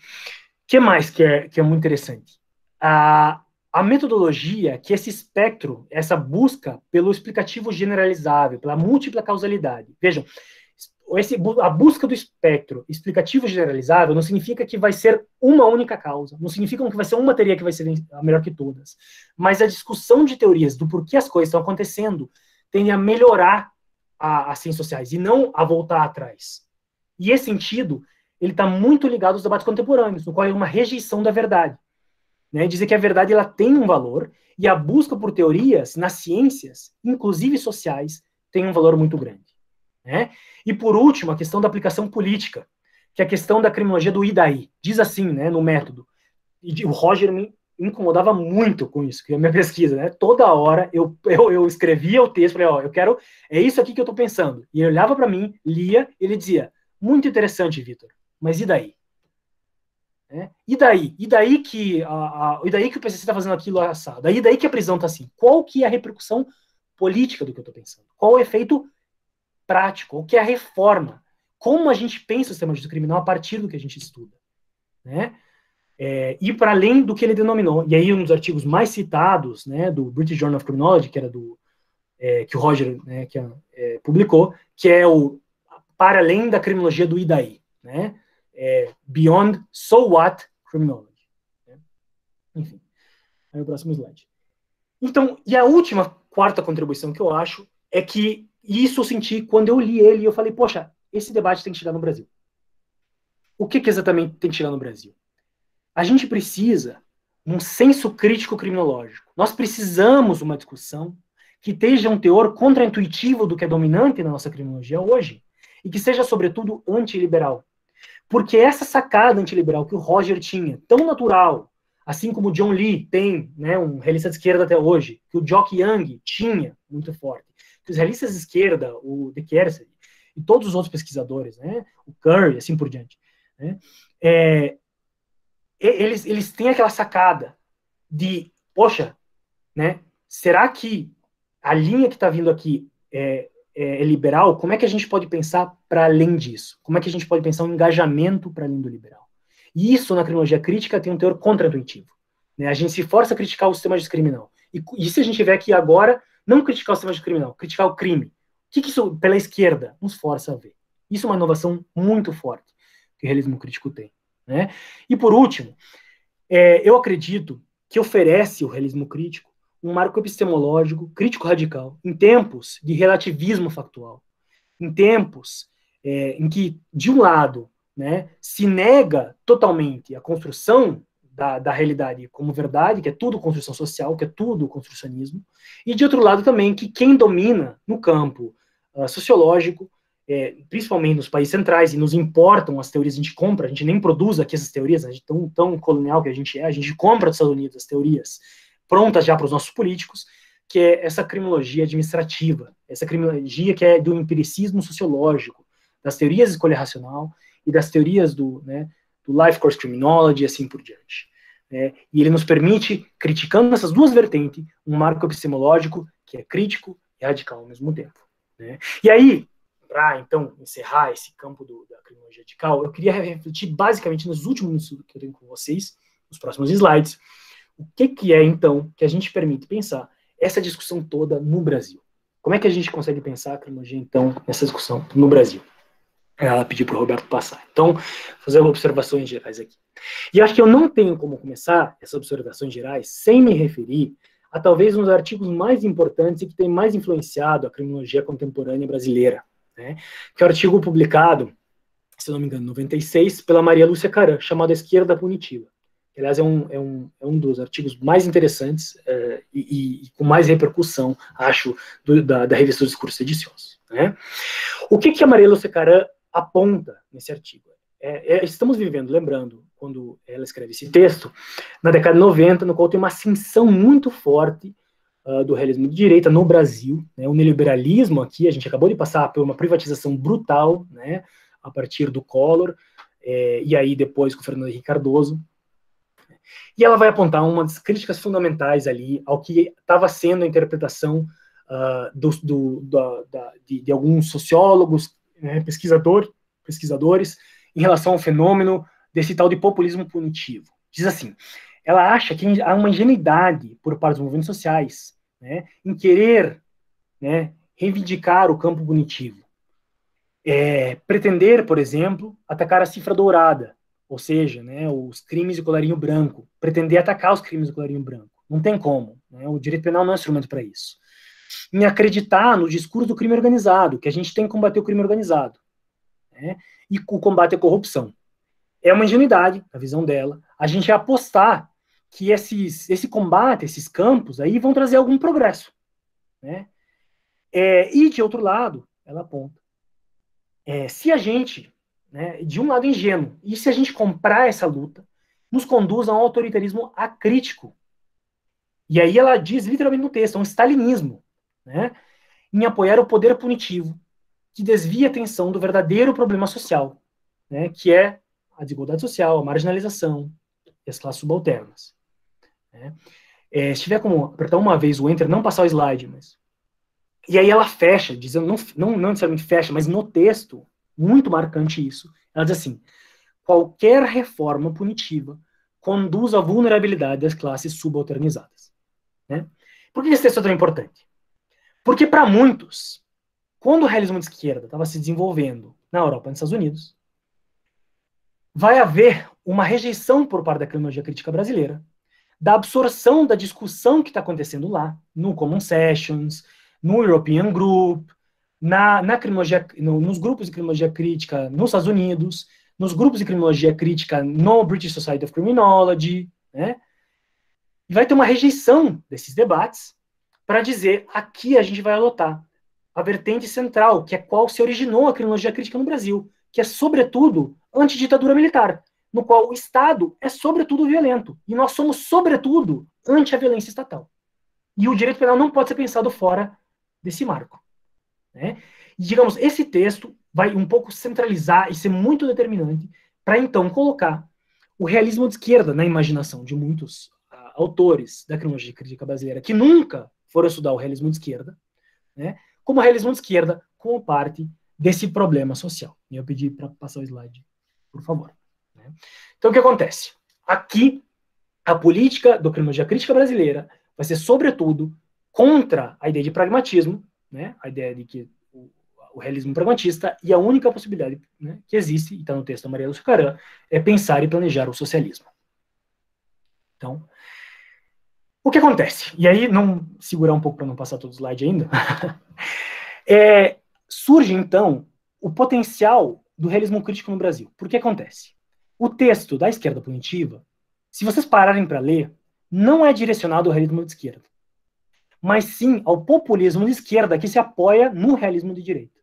Speaker 2: que mais que é muito interessante? A metodologia, que esse espectro, essa busca pelo explicativo generalizável, pela múltipla causalidade. Vejam, a busca do espectro explicativo generalizável não significa que vai ser uma única causa, não significa que vai ser uma teoria que vai ser a melhor que todas, mas a discussão de teorias do porquê as coisas estão acontecendo tende a melhorar as ciências sociais e não a voltar atrás. E esse sentido, ele está muito ligado aos debates contemporâneos, no qual é uma rejeição da verdade. Né, dizer que a verdade ela tem um valor e a busca por teorias nas ciências, inclusive sociais, tem um valor muito grande. Né? E por último, a questão da aplicação política, que é a questão da criminologia do e daí. Diz assim, né, no método. E o Roger me incomodava muito com isso, que é a minha pesquisa. Né? Toda hora eu escrevia o texto, falei, é isso aqui que eu estou pensando. E ele olhava para mim, lia, e ele dizia, muito interessante, Vitor, mas e daí? E daí que o PCC está fazendo aquilo assado? E daí que a prisão está assim? Qual que é a repercussão política do que eu estou pensando? Qual o efeito prático? O que é a reforma? Como a gente pensa o sistema jurídico criminal a partir do que a gente estuda? Né? E para além do que ele denominou, e aí um dos artigos mais citados, né, do British Journal of Criminology, que era que o Roger, né, publicou, que é o para além da criminologia do e daí, né? Beyond So What Criminology. Né? Enfim, aí o próximo slide. Então, e a quarta contribuição que eu acho é que isso eu senti quando eu li ele e eu falei, poxa, esse debate tem que chegar no Brasil. O que exatamente tem que chegar no Brasil? A gente precisa um senso crítico criminológico. Nós precisamos uma discussão que esteja um teor contraintuitivo do que é dominante na nossa criminologia hoje e que seja, sobretudo, antiliberal. Porque essa sacada antiliberal que o Roger tinha, tão natural, assim como o John Lee tem, né, um realista de esquerda até hoje, que o Jock Young tinha, muito forte, que os realistas de esquerda, o De Kerser, e todos os outros pesquisadores, né, o Curry, assim por diante, né, eles têm aquela sacada de, poxa, né, será que a linha que está vindo aqui é liberal? Como é que a gente pode pensar para além disso? Como é que a gente pode pensar um engajamento para além do liberal? E isso, na criminologia crítica, tem um teor contraintuitivo. Né? A gente se força a criticar o sistema criminal. E se a gente tiver aqui agora, não criticar o sistema criminal, criticar o crime. O que isso, pela esquerda, nos força a ver? Isso é uma inovação muito forte que o realismo crítico tem. Né? E, por último, eu acredito que oferece o realismo crítico um marco epistemológico, crítico radical, em tempos de relativismo factual, em tempos em que, de um lado, né, se nega totalmente a construção da realidade como verdade, que é tudo construção social, que é tudo construcionismo, e, de outro lado, também, que quem domina no campo sociológico, principalmente nos países centrais, e nos importam as teorias, a gente compra, a gente nem produz aqui essas teorias, a gente tão colonial que a gente compra dos Estados Unidos as teorias prontas já para os nossos políticos, que é essa criminologia administrativa, essa criminologia que é do empiricismo sociológico, das teorias de escolha racional e das teorias do life course criminology e assim por diante. E ele nos permite, criticando essas duas vertentes, um marco epistemológico que é crítico e radical ao mesmo tempo. Né? E aí, para então encerrar esse campo da criminologia radical, eu queria refletir basicamente nos últimos minutos que eu tenho com vocês, nos próximos slides, o que é, então, que a gente permite pensar essa discussão toda no Brasil? Como é que a gente consegue pensar a criminologia, então, nessa discussão no Brasil? Ela pediu para o Roberto passar. Então, fazer observações gerais aqui. E acho que eu não tenho como começar essas observações gerais sem me referir a talvez um dos artigos mais importantes e que tem mais influenciado a criminologia contemporânea brasileira, né? Que é o artigo publicado, se não me engano, em 96, pela Maria Lúcia Caram, chamado Esquerda Punitiva. Que, aliás, é um dos artigos mais interessantes e com mais repercussão, acho, da revista Discursos Sediciosos, né? O que a Maria Lúcia Caram aponta nesse artigo? Estamos vivendo, lembrando, quando ela escreve esse texto, na década de 90, no qual tem uma ascensão muito forte do realismo de direita no Brasil, né? O neoliberalismo aqui, a gente acabou de passar por uma privatização brutal, né, a partir do Collor, e aí depois com o Fernando Henrique Cardoso. E ela vai apontar uma das críticas fundamentais ali ao que estava sendo a interpretação de alguns sociólogos, né, pesquisadores, em relação ao fenômeno desse tal de populismo punitivo. Diz assim, ela acha que há uma ingenuidade por parte dos movimentos sociais, né, em querer, né, reivindicar o campo punitivo. Pretender, por exemplo, atacar a cifra dourada, ou seja, né, os crimes de colarinho branco, pretender atacar os crimes de colarinho branco. Não tem como, né, o direito penal não é instrumento para isso. Em acreditar no discurso do crime organizado, que a gente tem que combater o crime organizado, né, e o combate à corrupção. É uma ingenuidade, a visão dela, a gente apostar que esse combate, esses campos aí vão trazer algum progresso, né? E, de outro lado, ela aponta, se a gente, né, de um lado ingênuo, e se a gente comprar essa luta, nos conduz a um autoritarismo acrítico. E aí ela diz, literalmente no texto, um stalinismo, né, em apoiar o poder punitivo, que desvia a atenção do verdadeiro problema social, né, que é a desigualdade social, a marginalização e as classes subalternas. Né. Se tiver como apertar uma vez o Enter, não passar o slide, mas... E aí ela fecha, dizendo, não necessariamente fecha, mas no texto, muito marcante isso, ela diz assim, qualquer reforma punitiva conduz à vulnerabilidade das classes subalternizadas. Né. Por que esse texto é tão importante? Porque para muitos, quando o realismo de esquerda estava se desenvolvendo na Europa e nos Estados Unidos, vai haver uma rejeição por parte da criminologia crítica brasileira, da absorção da discussão que está acontecendo lá, no Common Sessions, no European Group, na criminologia, nos grupos de criminologia crítica nos Estados Unidos, nos grupos de criminologia crítica no British Society of Criminology, né? E vai ter uma rejeição desses debates para dizer, aqui a gente vai adotar a vertente central, que é qual se originou a criminologia crítica no Brasil, que é, sobretudo, antiditadura militar, no qual o Estado é, sobretudo, violento. E nós somos, sobretudo, anti a violência estatal. E o direito penal não pode ser pensado fora desse marco. Né? E, digamos, esse texto vai um pouco centralizar e ser muito determinante para, então, colocar o realismo de esquerda na imaginação de muitos autores da criminologia crítica brasileira que nunca foram estudar o realismo de esquerda, né, como o realismo de esquerda como parte desse problema social. E eu pedi para passar o slide, por favor. Né? Então, o que acontece? Aqui, a política do criminologia crítica brasileira vai ser, sobretudo, contra a ideia de pragmatismo, né, a ideia de que o realismo pragmatista, e a única possibilidade, né, que existe, e está no texto da Maria Lúcia Caram, é pensar e planejar o socialismo. Então, o que acontece? E aí, não segurar um pouco para não passar todo o slide ainda, surge, então, o potencial do realismo crítico no Brasil. Por que acontece? O texto da esquerda punitiva, se vocês pararem para ler, não é direcionado ao realismo de esquerda, mas sim ao populismo de esquerda que se apoia no realismo de direita.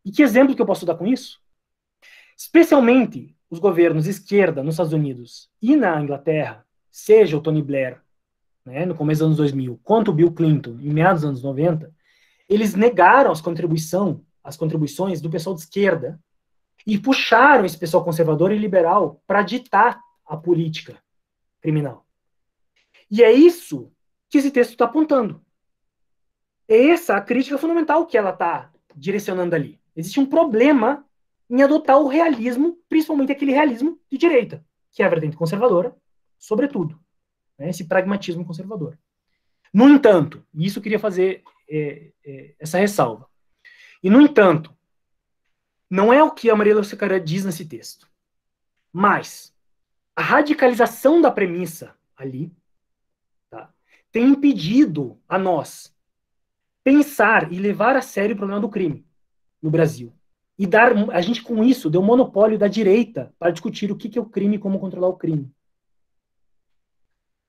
Speaker 2: E que exemplo que eu posso dar com isso? Especialmente os governos de esquerda nos Estados Unidos e na Inglaterra, seja o Tony Blair, né, no começo dos anos 2000, quanto o Bill Clinton, em meados dos anos 90, eles negaram as contribuições do pessoal de esquerda e puxaram esse pessoal conservador e liberal para ditar a política criminal. E é isso que esse texto está apontando. É essa a crítica fundamental que ela está direcionando ali. Existe um problema em adotar o realismo, principalmente aquele realismo de direita, que é a vertente conservadora, sobretudo, né, esse pragmatismo conservador. No entanto, e isso eu queria fazer essa ressalva, e no entanto, Não é o que a Maria Lúcia Carré diz nesse texto. Mas a radicalização da premissa ali, tá, tem impedido a nós pensar e levar a sério o problema do crime no Brasil. E a gente, com isso, deu monopólio da direita para discutir o que é o crime e como controlar o crime.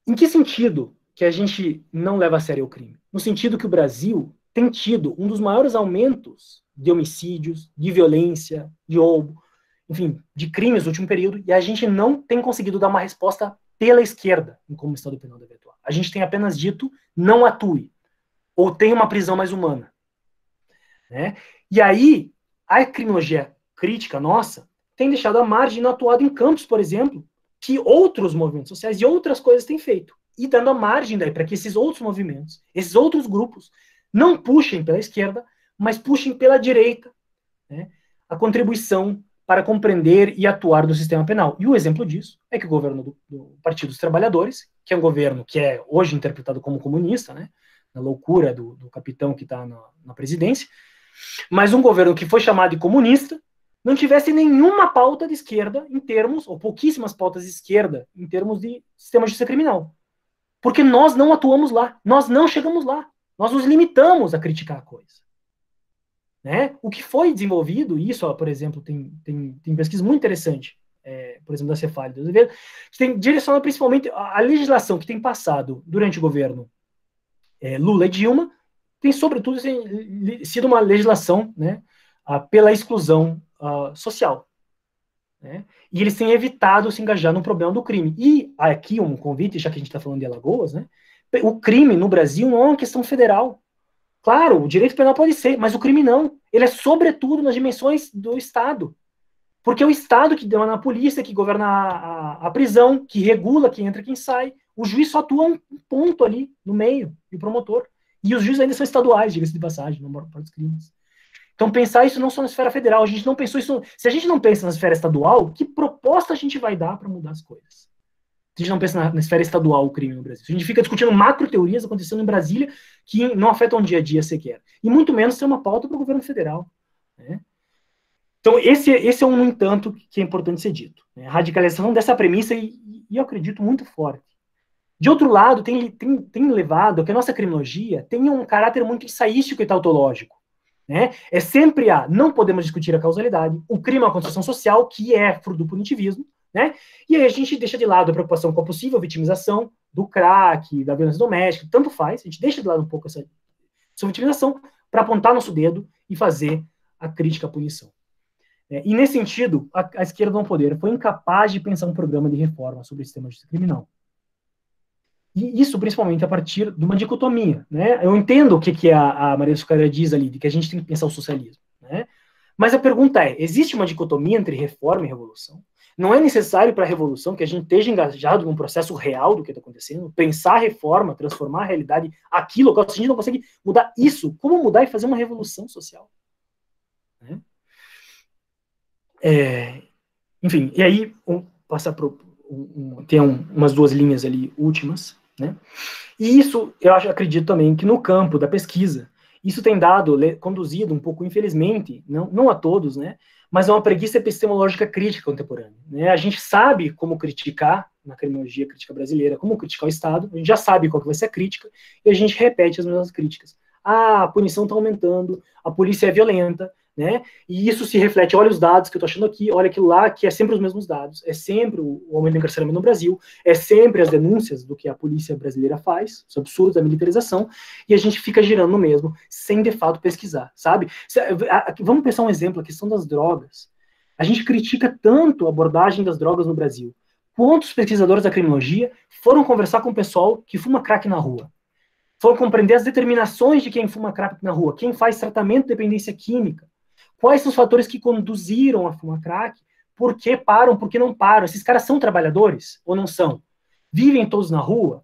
Speaker 2: Em que sentido que a gente não leva a sério o crime? No sentido que o Brasil tem tido um dos maiores aumentos de homicídios, de violência, de roubo, enfim, de crimes no último período, e a gente não tem conseguido dar uma resposta pela esquerda em como o Estado Penal deve atuar. A gente tem apenas dito, não atue, ou tenha uma prisão mais humana. Né? E aí, a criminologia crítica nossa tem deixado à margem não atuado em campos, por exemplo, que outros movimentos sociais e outras coisas têm feito, e dando a margem daí para que esses outros movimentos, esses outros grupos, não puxem pela esquerda, mas puxem pela direita, né, a contribuição para compreender e atuar no sistema penal. E o exemplo disso é que o governo do Partido dos Trabalhadores, que é um governo que é hoje interpretado como comunista, né, na loucura do capitão que está na presidência, mas um governo que foi chamado de comunista, não tivesse nenhuma pauta de esquerda em termos, ou pouquíssimas pautas de esquerda em termos de sistema de justiça criminal. Porque nós não atuamos lá, nós não chegamos lá, nós nos limitamos a criticar a coisa. Né? O que foi desenvolvido, isso, ó, por exemplo, tem pesquisa muito interessante, por exemplo, da Cefal, que tem direcionado principalmente a legislação que tem passado durante o governo Lula e Dilma, tem, sobretudo, sido uma legislação, né, pela exclusão social. Né? E eles têm evitado se engajar no problema do crime. E aqui um convite, já que a gente está falando de Alagoas, né, o crime no Brasil não é uma questão federal. Claro, o direito penal pode ser, mas o crime não. Ele é sobretudo nas dimensões do Estado. Porque é o Estado que demanda a polícia, que governa a prisão, que regula quem entra e quem sai. O juiz só atua um ponto ali, no meio, e o promotor. E os juízes ainda são estaduais, diga-se de passagem, na maior parte dos crimes. Então, pensar isso não só na esfera federal, a gente não pensou isso... Se a gente não pensa na esfera estadual, que proposta a gente vai dar para mudar as coisas? Se a gente não pensa na esfera estadual o crime no Brasil. A gente fica discutindo macro-teorias acontecendo em Brasília que não afetam o dia a dia sequer. E muito menos ter uma pauta para o governo federal. Né? Então, esse é um, no entanto, que é importante ser dito. Né? A radicalização dessa premissa, e eu acredito, muito forte. De outro lado, tem levado a que a nossa criminologia tenha um caráter muito ensaístico e tautológico. Né? É sempre não podemos discutir a causalidade, o crime é uma construção social que é fruto do punitivismo, né? E aí a gente deixa de lado a preocupação com a possível vitimização do crack, da violência doméstica, tanto faz, a gente deixa de lado um pouco essa vitimização para apontar nosso dedo e fazer a crítica à punição. E nesse sentido, a esquerda no poder foi incapaz de pensar um programa de reforma sobre o sistema de justiça criminal. E isso principalmente a partir de uma dicotomia. Né? Eu entendo o que a Maria Lúcia Carré diz ali, de que a gente tem que pensar o socialismo. Né? Mas a pergunta é, existe uma dicotomia entre reforma e revolução? Não é necessário para a revolução que a gente esteja engajado num processo real do que está acontecendo, pensar a reforma, transformar a realidade, aquilo, se a gente não consegue mudar isso, como mudar e fazer uma revolução social? Né? Enfim, e aí, passar para tem umas duas linhas ali últimas, né? E isso, eu acredito também que no campo da pesquisa, isso tem conduzido um pouco, infelizmente, não a todos, né? Mas é uma preguiça epistemológica crítica contemporânea. Né? A gente sabe como criticar, na criminologia crítica brasileira, como criticar o Estado, a gente já sabe qual que vai ser a crítica, e a gente repete as mesmas críticas. A punição está aumentando, a polícia é violenta, né? E isso se reflete, olha os dados que eu estou achando aqui, olha aquilo lá, que é sempre os mesmos dados, é sempre o aumento do encarceramento no Brasil, é sempre as denúncias do que a polícia brasileira faz, os absurdos da militarização, e a gente fica girando no mesmo, sem de fato pesquisar, sabe? Vamos pensar um exemplo, a questão das drogas. A gente critica tanto a abordagem das drogas no Brasil. Quantos pesquisadores da criminologia foram conversar com o pessoal que fuma crack na rua? Foram compreender as determinações de quem fuma crack na rua, quem faz tratamento de dependência química, quais são os fatores que conduziram a fumar crack, por que param, por que não param, esses caras são trabalhadores ou não são? Vivem todos na rua?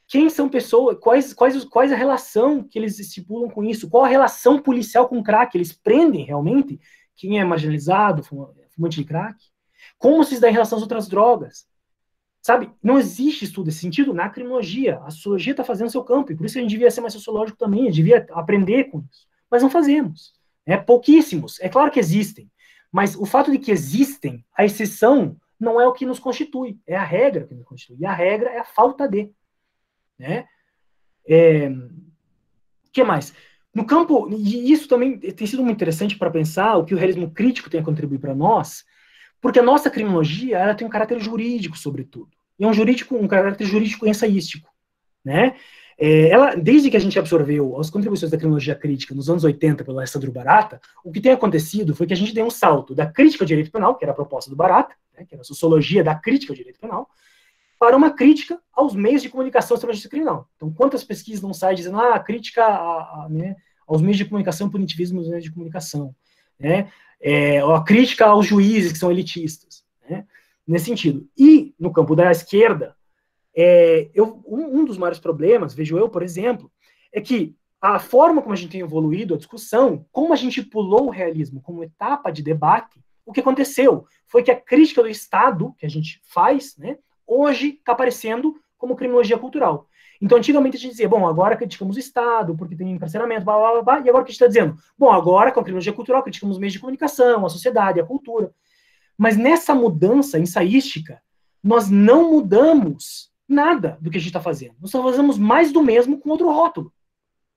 Speaker 2: Quem são pessoas, quais a relação que eles estipulam com isso? Qual a relação policial com crack? Eles prendem realmente quem é marginalizado, fumante de crack? Como se dá em relação às outras drogas? Sabe, não existe estudo nesse sentido na criminologia. A sociologia está fazendo seu campo, e por isso a gente devia ser mais sociológico também, a gente devia aprender com isso. Mas não fazemos. Pouquíssimos. É claro que existem, Mas o fato de que existem, a exceção não é o que nos constitui, é a regra que nos constitui. E a regra é a falta de. Né? Que mais? No campo, e isso também tem sido muito interessante para pensar o que o realismo crítico tem a contribuir para nós, porque a nossa criminologia ela tem um caráter jurídico, sobretudo. E é um caráter jurídico ensaístico. Né? Ela, desde que a gente absorveu as contribuições da criminologia crítica nos anos 80 pelo Alessandro Barata, o que tem acontecido foi que a gente deu um salto da crítica ao direito penal, que era a proposta do Barata, né, que era a sociologia da crítica ao direito penal, para uma crítica aos meios de comunicação sobre a justiça criminal. Então, quantas pesquisas não saem dizendo crítica né, aos meios de comunicação, punitivismo nos meios de comunicação, né, a crítica aos juízes que são elitistas, né, nesse sentido. E, no campo da esquerda, um dos maiores problemas, vejo eu, por exemplo, é que a forma como a gente tem evoluído a discussão, como a gente pulou o realismo como etapa de debate, o que aconteceu foi que a crítica do Estado, que a gente faz, né, hoje está aparecendo como criminologia cultural. Então, antigamente a gente dizia, bom, agora criticamos o Estado, porque tem encarceramento, blá, blá, blá, blá, e agora que a gente está dizendo, bom, agora com a criminologia cultural criticamos os meios de comunicação, a sociedade, a cultura. Mas nessa mudança ensaística, nós não mudamos nada do que a gente está fazendo. Nós só fazemos mais do mesmo com outro rótulo.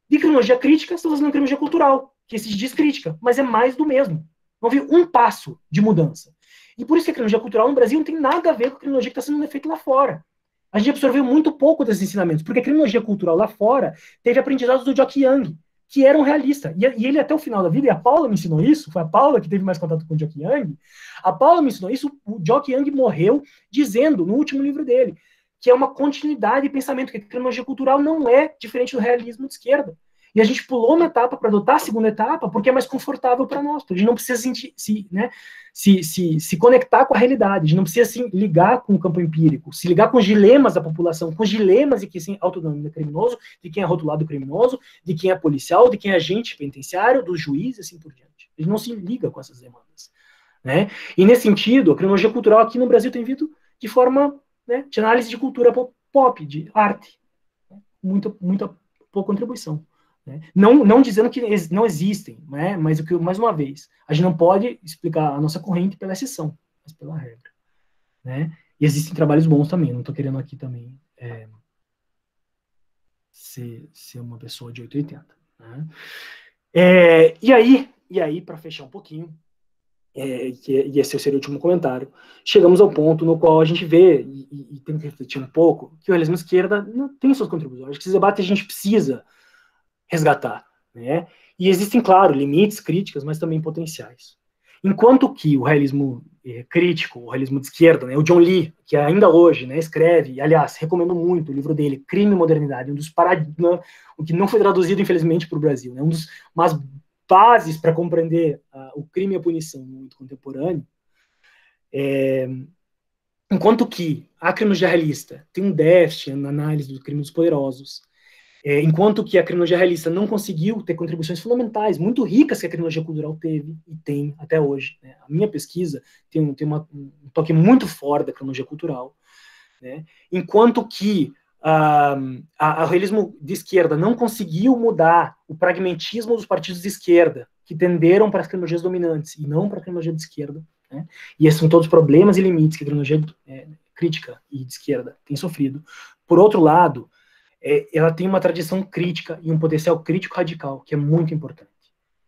Speaker 2: De criminologia crítica, estamos fazendo criminologia cultural, que se diz crítica, mas é mais do mesmo. Não houve um passo de mudança. E por isso que a criminologia cultural no Brasil não tem nada a ver com a criminologia que está sendo feita lá fora. A gente absorveu muito pouco desses ensinamentos, porque a criminologia cultural lá fora teve aprendizados do Jock Young, que era um realista. E ele até o final da vida, e a Paula me ensinou isso, foi a Paula que teve mais contato com o Jock Young, a Paula me ensinou isso, o Jock Young morreu dizendo, no último livro dele, que é uma continuidade de pensamento, que a criminologia cultural não é diferente do realismo de esquerda. E a gente pulou uma etapa para adotar a segunda etapa porque é mais confortável para nós. A gente não precisa se conectar com a realidade, a gente não precisa se ligar com o campo empírico, se ligar com os dilemas da população, com os dilemas de quem se autodenomina criminoso, de quem é rotulado criminoso, de quem é policial, de quem é agente penitenciário, dos juízes e assim por diante. A gente não se liga com essas demandas. Né? E nesse sentido, a criminologia cultural aqui no Brasil tem vindo de forma, né, de análise de cultura pop, de arte. Muita pouca contribuição. Né? Não dizendo que não existem, né? Mas o que, mais uma vez, a gente não pode explicar a nossa corrente pela exceção, mas pela regra. Né? E existem trabalhos bons também, não estou querendo aqui também ser uma pessoa de 880. Né? E aí para fechar um pouquinho, e esse seria o último comentário, chegamos ao ponto no qual a gente vê, e tem que refletir um pouco, que o realismo esquerda não tem suas contribuições. Acho que esse debate a gente precisa resgatar, né? E existem, claro, limites, críticas, mas também potenciais. Enquanto que o realismo crítico, o realismo de esquerda, né, o John Lee, que ainda hoje, né, escreve, aliás, recomendo muito o livro dele, Crime e Modernidade, um dos paradigmas, o que não foi traduzido, infelizmente, para o Brasil, né, umas bases para compreender o crime e a punição no mundo contemporâneo. Enquanto que a criminologia realista tem um déficit na análise do crime dos poderosos, enquanto que a criminologia realista não conseguiu ter contribuições fundamentais, muito ricas que a criminologia cultural teve e tem até hoje. Né? A minha pesquisa tem um toque muito forte da criminologia cultural. Né? Enquanto que o realismo de esquerda não conseguiu mudar o pragmatismo dos partidos de esquerda, que tenderam para as criminologias dominantes e não para a criminologia de esquerda. Né? E esses são todos problemas e limites que a criminologia crítica e de esquerda tem sofrido. Por outro lado, ela tem uma tradição crítica e um potencial crítico radical, que é muito importante.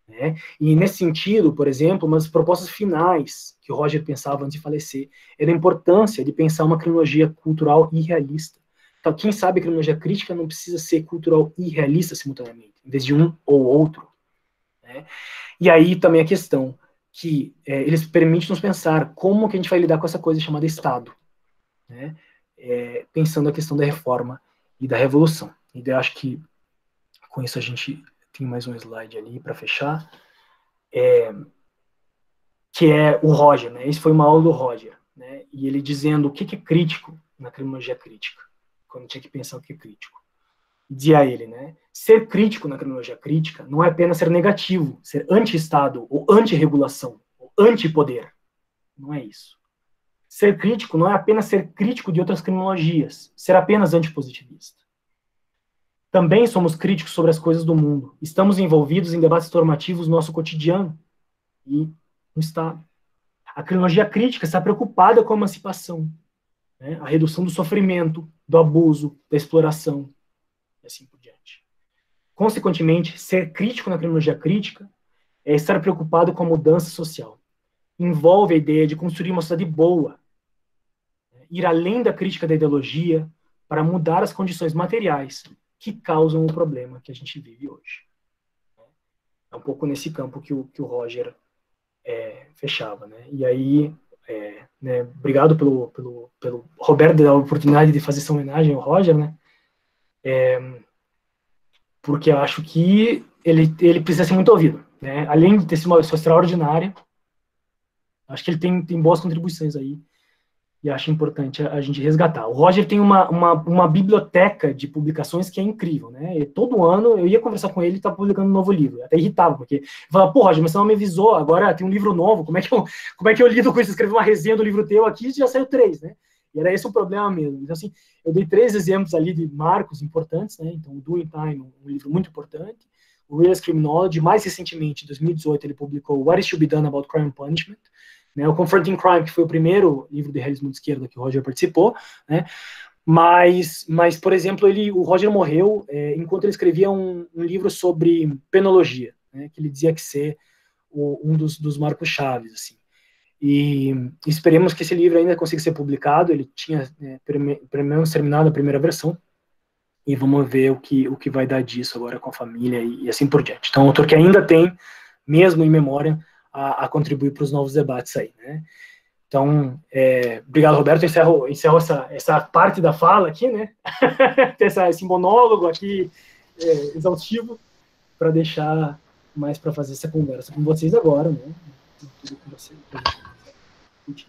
Speaker 2: Né? E nesse sentido, por exemplo, uma das propostas finais que o Roger pensava antes de falecer era a importância de pensar uma criminologia cultural e realista. Então, quem sabe a criminologia crítica não precisa ser cultural e realista simultaneamente, em vez de um ou outro. Né? E aí também a questão que eles permitem nos pensar como que a gente vai lidar com essa coisa chamada Estado. Né? Pensando a questão da reforma e da revolução. E eu acho que com isso a gente tem mais um slide ali para fechar, que é o Roger, né? Esse foi uma aula do Roger, né? E ele dizendo o que é crítico na criminologia crítica, quando tinha que pensar o que é crítico. Dizia ele, né? Ser crítico na criminologia crítica não é apenas ser negativo, ser anti-Estado, ou anti-regulação, ou anti-poder. Não é isso. Ser crítico não é apenas ser crítico de outras criminologias, ser apenas antipositivista. Também somos críticos sobre as coisas do mundo. Estamos envolvidos em debates normativos no nosso cotidiano e no Estado. A criminologia crítica está preocupada com a emancipação, né? A redução do sofrimento, do abuso, da exploração, e assim por diante. Consequentemente, ser crítico na criminologia crítica é estar preocupado com a mudança social. Envolve a ideia de construir uma sociedade boa, ir além da crítica da ideologia para mudar as condições materiais que causam o problema que a gente vive hoje. É um pouco nesse campo que o Roger fechava, né? E aí, né, obrigado pelo Roberto dar a oportunidade de fazer essa homenagem ao Roger, né? Porque eu acho que ele precisa ser muito ouvido, né? Além de ter sido uma pessoa extraordinária, acho que ele tem boas contribuições aí, e acho importante a gente resgatar. O Roger tem uma biblioteca de publicações que é incrível, né? E todo ano eu ia conversar com ele e estava publicando um novo livro. Até irritava, porque eu falava, pô, Roger, mas você não me avisou, agora tem um livro novo, como é que eu lido com isso? Escrevi uma resenha do livro teu aqui e já saiu 3, né? E era esse o problema mesmo. Então, assim, eu dei 3 exemplos ali de marcos importantes, né? Então, o Doing Time, um livro muito importante. O Realist Criminology, mais recentemente, em 2018, ele publicou What Is Should Be Done About Crime and Punishment, né? O Confronting Crime, que foi o primeiro livro de realismo de esquerda que o Roger participou, né? Mas, por exemplo, o Roger morreu enquanto ele escrevia um livro sobre penologia, né? Que ele dizia que ser um dos marcos chaves, assim. E esperemos que esse livro ainda consiga ser publicado. Ele tinha pelo menos terminado a primeira versão, e vamos ver o que vai dar disso agora com a família e assim por diante. Então, um autor que ainda tem, mesmo em memória, a contribuir para os novos debates aí, né? Então, obrigado, Roberto. Encerro essa parte da fala aqui, né? Esse monólogo aqui exaustivo, para deixar mais para fazer essa conversa com vocês agora, né? Tudo com vocês.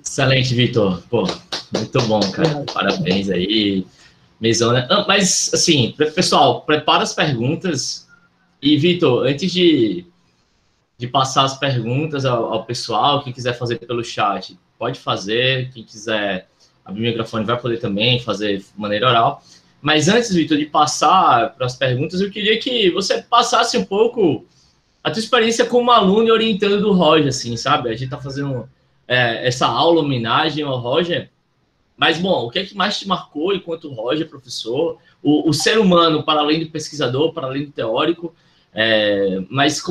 Speaker 1: Excelente, Vitor. Pô, muito bom, cara. Parabéns aí. Mesona. Mas, assim, pessoal, prepara as perguntas. E, Vitor, antes de passar as perguntas ao pessoal, quem quiser fazer pelo chat, pode fazer. Quem quiser abrir o microfone vai poder também fazer de maneira oral. Mas antes, Vitor, de passar para as perguntas, eu queria que você passasse um pouco a tua experiência como aluno e orientando do Roger, assim, sabe? A gente está fazendo essa aula, homenagem ao Roger. Mas, bom, o que é que mais te marcou enquanto Roger, professor? O ser humano, para além do pesquisador, para além do teórico, mas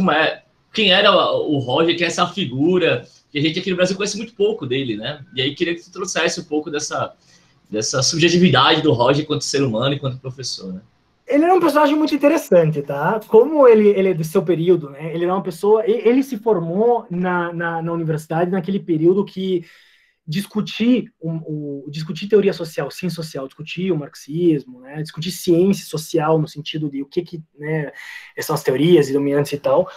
Speaker 1: quem era o Roger, quem é essa figura, que a gente aqui no Brasil conhece muito pouco dele, né? E aí queria que tu trouxesse um pouco dessa subjetividade do Roger enquanto ser humano, enquanto professor, né?
Speaker 2: Ele era um personagem muito interessante, tá? Como ele é do seu período, né? Ele era uma pessoa... Ele se formou na universidade naquele período que discutir teoria social, ciência social, discutir o marxismo, né? Discutir ciência social no sentido de o que né, são as teorias dominantes e tal,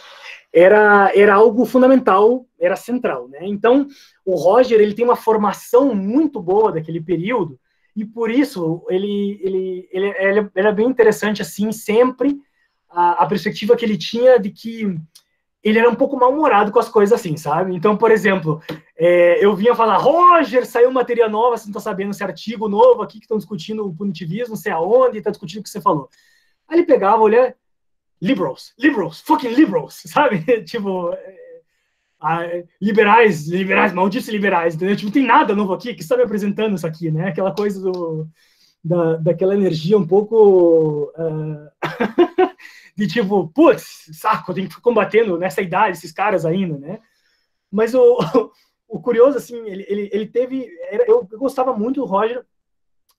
Speaker 2: era algo fundamental, era central, né? Então, o Roger, ele tem uma formação muito boa daquele período, e por isso ele era bem interessante, assim, sempre a perspectiva que ele tinha de que ele era um pouco mal-humorado com as coisas assim, sabe? Então, por exemplo, eu vinha falar, Roger, saiu matéria nova, você não tá sabendo esse artigo novo aqui que estão discutindo o punitivismo, não sei aonde, tá discutindo o que você falou. Aí ele pegava, olha, liberals, fucking liberals, sabe? Tipo, liberais, malditos liberais, entendeu? Tipo, não tem nada novo aqui, que você tá me apresentando isso aqui, né? Aquela coisa daquela energia um pouco... de tipo, putz, saco, tem que ficar combatendo nessa idade esses caras ainda, né? Mas o curioso, assim, ele teve... Eu gostava muito do Roger,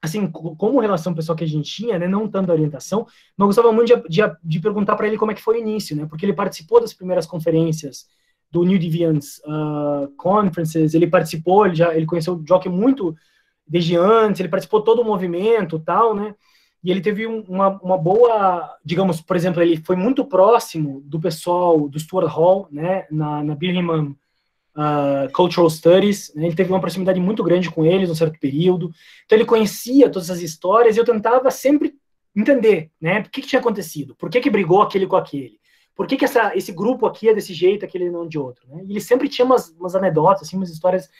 Speaker 2: assim, como relação pessoal que a gente tinha, né? Não tanto da orientação, mas eu gostava muito de perguntar para ele como é que foi o início, né? Porque ele participou das primeiras conferências do New Deviants Conferences, ele participou, ele conheceu o Jock muito desde antes, ele participou todo o movimento e tal, né? E ele teve uma boa, digamos, por exemplo, ele foi muito próximo do pessoal do Stuart Hall, né, na Birmingham Cultural Studies, né, ele teve uma proximidade muito grande com eles num certo período, então ele conhecia todas as histórias e eu tentava sempre entender, né, por que tinha acontecido, por que brigou aquele com aquele, por que esse grupo aqui é desse jeito, aquele não de outro, né, e ele sempre tinha umas anedotas, assim, umas histórias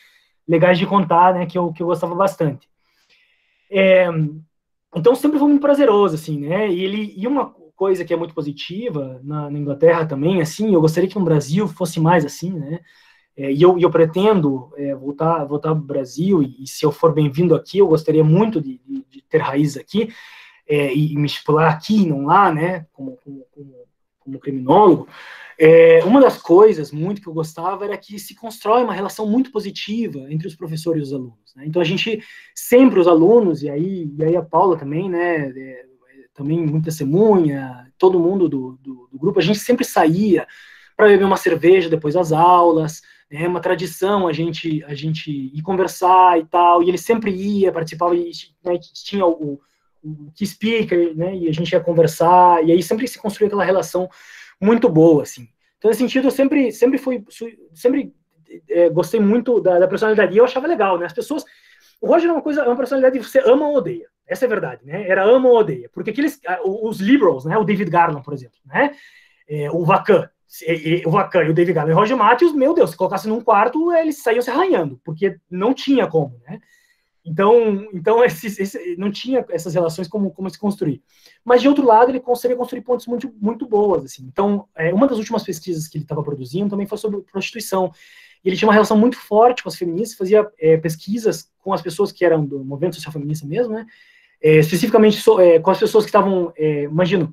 Speaker 2: legais de contar, né, que eu gostava bastante. Então sempre foi muito prazeroso, assim, né? E uma coisa que é muito positiva na Inglaterra também, assim, eu gostaria que no Brasil fosse mais assim, né? e eu pretendo voltar ao Brasil, e se eu for bem-vindo aqui, eu gostaria muito de ter raiz aqui, e me estipular aqui, não lá, né, como criminólogo. Uma das coisas muito que eu gostava era que se constrói uma relação muito positiva entre os professores e os alunos, né? Então a gente sempre, os alunos, e aí a Paula também, né, também muita testemunha, todo mundo do grupo, a gente sempre saía para beber uma cerveja depois das aulas, né, uma tradição a gente ir conversar e tal, e ele sempre ia, participava, e, né, tinha o key speaker, né, e a gente ia conversar, e aí sempre se construía aquela relação muito boa, assim. Então, nesse sentido, eu sempre gostei muito da personalidade, e eu achava legal, né, as pessoas... O Roger é uma personalidade que você ama ou odeia, essa é a verdade, né, era ama ou odeia, porque os liberals, né, o David Garland, por exemplo, né, o Vacan e o David Garland e o Roger Matthews, meu Deus, se colocasse num quarto, eles saíam se arranhando, porque não tinha como, né? Então não tinha essas relações como se construir. Mas, de outro lado, ele conseguia construir pontos muito, muito boas, assim. Então, uma das últimas pesquisas que ele estava produzindo também foi sobre prostituição. E ele tinha uma relação muito forte com as feministas, fazia pesquisas com as pessoas que eram do movimento social feminista mesmo, né? Especificamente com as pessoas que estavam, imagino,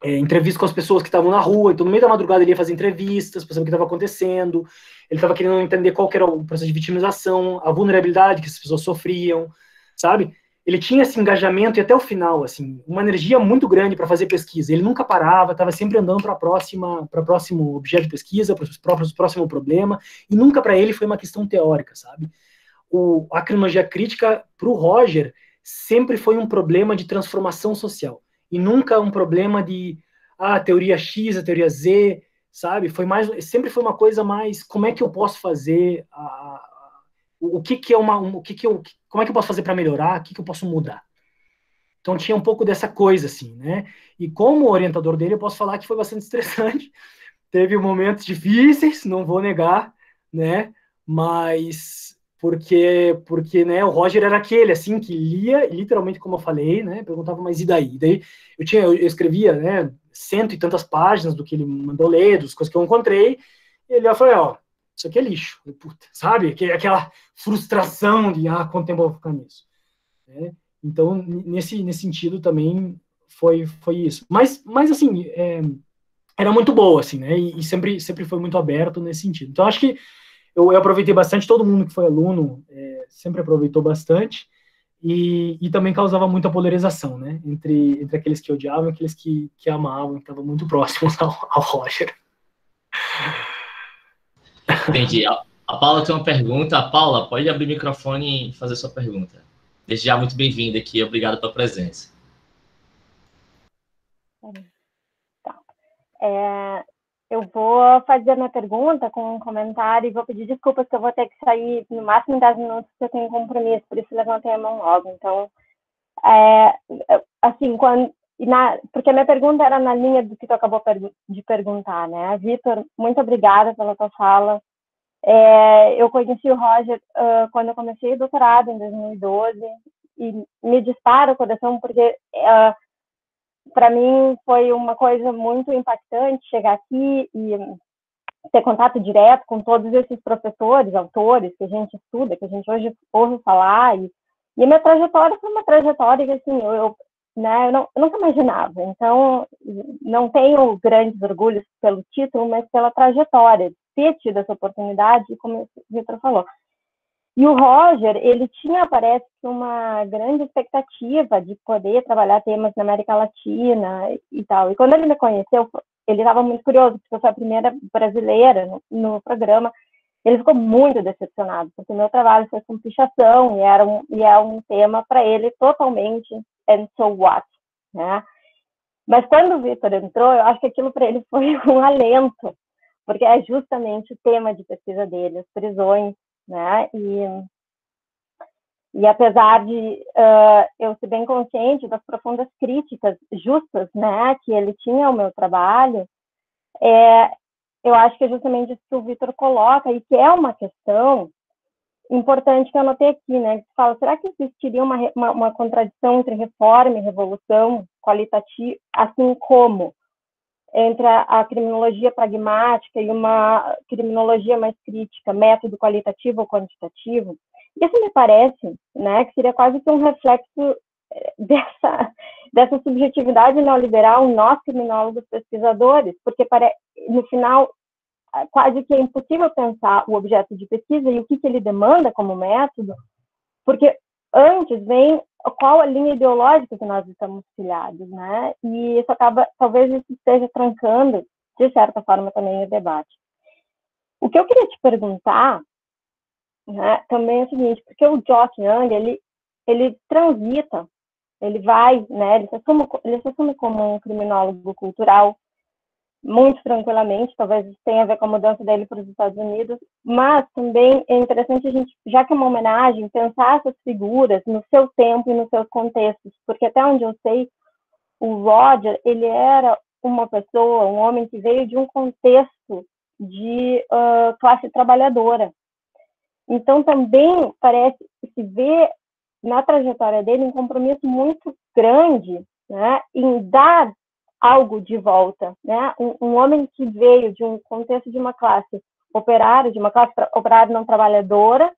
Speaker 2: entrevistas com as pessoas que estavam na rua, então no meio da madrugada ele ia fazer entrevistas para saber o que estava acontecendo, ele estava querendo entender qual que era o processo de vitimização, a vulnerabilidade que as pessoas sofriam, sabe? Ele tinha esse engajamento e até o final, assim, uma energia muito grande para fazer pesquisa, ele nunca parava, estava sempre andando para próximo objeto de pesquisa, para o próximo problema, e nunca para ele foi uma questão teórica, sabe? A criminologia crítica, para o Roger, sempre foi um problema de transformação social, e nunca um problema de teoria X, a teoria Z, sabe? Sempre foi uma coisa mais, como é que eu posso fazer, como é que eu posso fazer para melhorar, o que eu posso mudar. Então tinha um pouco dessa coisa, assim, né? E como orientador dele, eu posso falar que foi bastante estressante, teve momentos difíceis, não vou negar, né? Mas porque né, o Roger era aquele, assim, que lia, literalmente, como eu falei, né, perguntava, mas e daí? Eu escrevia, né, 100 e tantas páginas do que ele mandou ler, das coisas que eu encontrei, e ele falou, isso aqui é lixo, puta, sabe? Aquela frustração de, quanto tempo eu vou ficar nisso? Né? Então, nesse sentido também foi isso. Mas assim, era muito boa, assim, né, e sempre foi muito aberto nesse sentido. Então, acho que eu aproveitei bastante, todo mundo que foi aluno sempre aproveitou bastante, e também causava muita polarização, né, entre aqueles que odiavam e aqueles que amavam, que estavam muito próximos ao Roger.
Speaker 1: Entendi. A Paula tem uma pergunta. Paula, pode abrir o microfone e fazer sua pergunta. Desde já, muito bem-vinda aqui, obrigado pela presença.
Speaker 4: Tá. Eu vou fazer a minha pergunta com um comentário e vou pedir desculpas que eu vou ter que sair no máximo em 10 minutos porque eu tenho um compromisso, por isso levantei a mão logo. Então, assim, porque a minha pergunta era na linha do que tu acabou de perguntar, né? Vitor, muito obrigada pela tua fala. Eu conheci o Roger quando eu comecei o doutorado, em 2012, e me dispara o coração porque... para mim foi uma coisa muito impactante chegar aqui e ter contato direto com todos esses professores, autores que a gente estuda, que a gente hoje ouve falar, e a minha trajetória foi uma trajetória que, assim, eu nunca imaginava. Então, não tenho grandes orgulhos pelo título, mas pela trajetória, ter tido essa oportunidade, como o Vitor falou. E o Roger, ele tinha, parece que, uma grande expectativa de poder trabalhar temas na América Latina e tal. E quando ele me conheceu, ele estava muito curioso, porque eu fui a primeira brasileira no programa. Ele ficou muito decepcionado, porque o meu trabalho foi com pichação e é um tema para ele totalmente and so what, né? Mas quando o Vitor entrou, eu acho que aquilo para ele foi um alento, porque é justamente o tema de pesquisa dele, as prisões, né? E apesar de eu ser bem consciente das profundas críticas justas, né, que ele tinha ao meu trabalho, eu acho que é justamente isso que o Vitor coloca, e que é uma questão importante que eu anotei aqui, né? Que fala, será que existiria uma contradição entre reforma e revolução qualitativa, assim como entre a criminologia pragmática e uma criminologia mais crítica, método qualitativo ou quantitativo. Isso me parece, né, que seria quase que um reflexo dessa subjetividade neoliberal em nós, criminólogos pesquisadores, porque no final quase que é impossível pensar o objeto de pesquisa e o que ele demanda como método, porque antes vem qual a linha ideológica que nós estamos filiados, né? E isso acaba, talvez isso esteja trancando, de certa forma, também o debate. O que eu queria te perguntar, né, também é o seguinte, porque o Jock Young, ele transita, ele vai, né, ele se assume como um criminólogo cultural, muito tranquilamente, talvez isso tenha a ver com a mudança dele para os Estados Unidos, mas também é interessante a gente, já que é uma homenagem, pensar essas figuras no seu tempo e nos seus contextos, porque até onde eu sei, o Roger, ele era uma pessoa, um homem que veio de um contexto de classe trabalhadora. Então também parece se ver na trajetória dele um compromisso muito grande, né, em dar algo de volta, né? Um homem que veio de um contexto de uma classe operária, de uma classe operária não trabalhadora,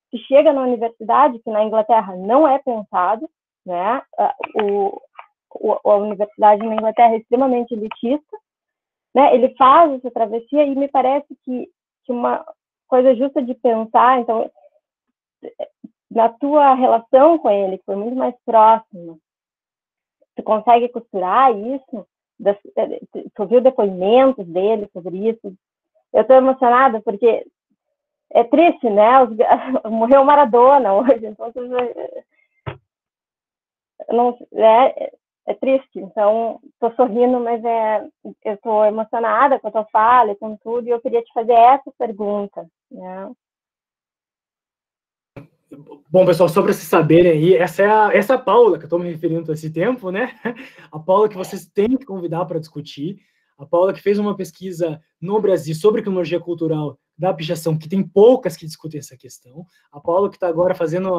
Speaker 4: que chega na universidade, que na Inglaterra não é pensado, né? A universidade na Inglaterra é extremamente elitista, né? Ele faz essa travessia e me parece que uma coisa justa de pensar, então, na tua relação com ele, que foi muito mais próxima, tu consegue costurar isso? Tu ouviu depoimentos dele sobre isso? Eu estou emocionada porque é triste, né? Morreu o Maradona hoje, então não, é triste. Então, estou sorrindo, mas eu estou emocionada com a tua fala e com tudo, e eu queria te fazer essa pergunta, né?
Speaker 2: Bom, pessoal, só para vocês saberem aí, essa é a Paula que eu estou me referindo a esse tempo, né? A Paula que vocês têm que convidar para discutir. A Paula que fez uma pesquisa no Brasil sobre criminologia cultural da pichação, que tem poucas que discutem essa questão. A Paula que está agora fazendo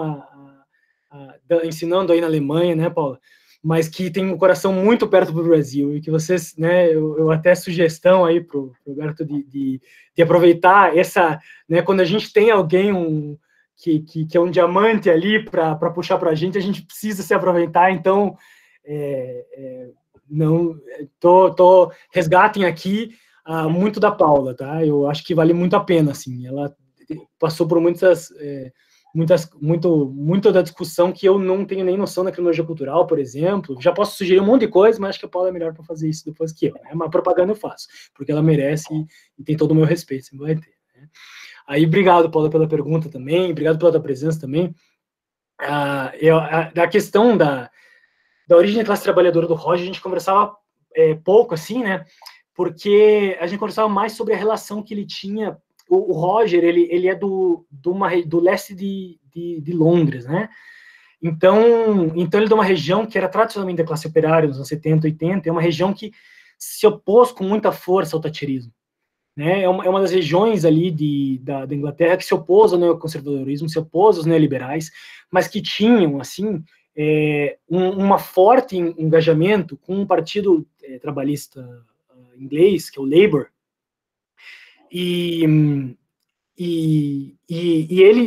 Speaker 2: ensinando aí na Alemanha, né, Paula? Mas que tem um coração muito perto do Brasil e que vocês, né, eu até sugestão aí para o Roberto de aproveitar essa, né, quando a gente tem alguém, que é um diamante ali para puxar para a gente precisa se aproveitar, então resgatem aqui muito da Paula, tá? Eu acho que vale muito a pena, assim, ela passou por muito da discussão que eu não tenho nem noção da criminologia cultural, por exemplo. Já posso sugerir um monte de coisa, mas acho que a Paula é melhor para fazer isso depois que eu, né? Uma propaganda eu faço, porque ela merece e tem todo o meu respeito, você vai ter, né? Aí, obrigado, Paula, pela pergunta também, obrigado pela tua presença também. Da questão da origem da classe trabalhadora do Roger, a gente conversava pouco, assim, né, porque a gente conversava mais sobre a relação que ele tinha. O Roger, ele é do leste de Londres, né, então ele é de uma região que era tradicionalmente da classe operária, nos anos 70, 80, é uma região que se opôs com muita força ao thatcherismo. Né, é uma das regiões ali da Inglaterra que se opôs ao neoconservadorismo, se opôs aos neoliberais, mas que tinham, assim, uma forte engajamento com um partido trabalhista inglês, que é o Labour, e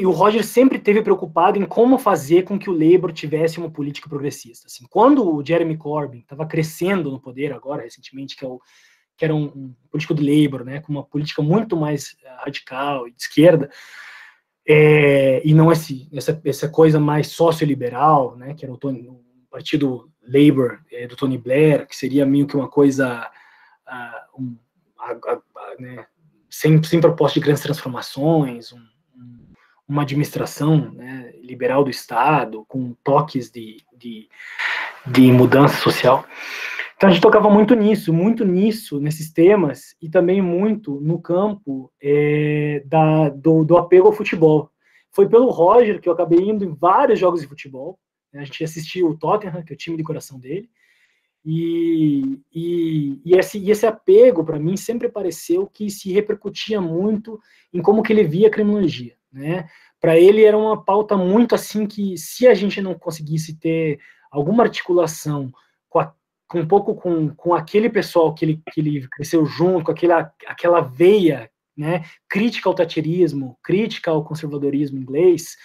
Speaker 2: o Roger sempre esteve preocupado em como fazer com que o Labour tivesse uma política progressista. Assim, quando o Jeremy Corbyn estava crescendo no poder agora, recentemente, que era um político do Labour, né, com uma política muito mais radical e de esquerda, e não essa coisa mais socioliberal, né, que era o partido Labour do Tony Blair, que seria meio que uma coisa né, sem proposta de grandes transformações, uma administração, né, liberal do Estado, com toques de mudança social. Então a gente tocava muito nisso, nesses temas, e também muito no campo do apego ao futebol. Foi pelo Roger que eu acabei indo em vários jogos de futebol, né? A gente assistiu o Tottenham, que é o time de coração dele, e esse apego, para mim, sempre pareceu que se repercutia muito em como que ele via a criminologia, né? Para ele era uma pauta muito assim que, se a gente não conseguisse ter alguma articulação um pouco com aquele pessoal que ele cresceu junto, com aquela veia, né, crítica ao thatcherismo, crítica ao conservadorismo inglês,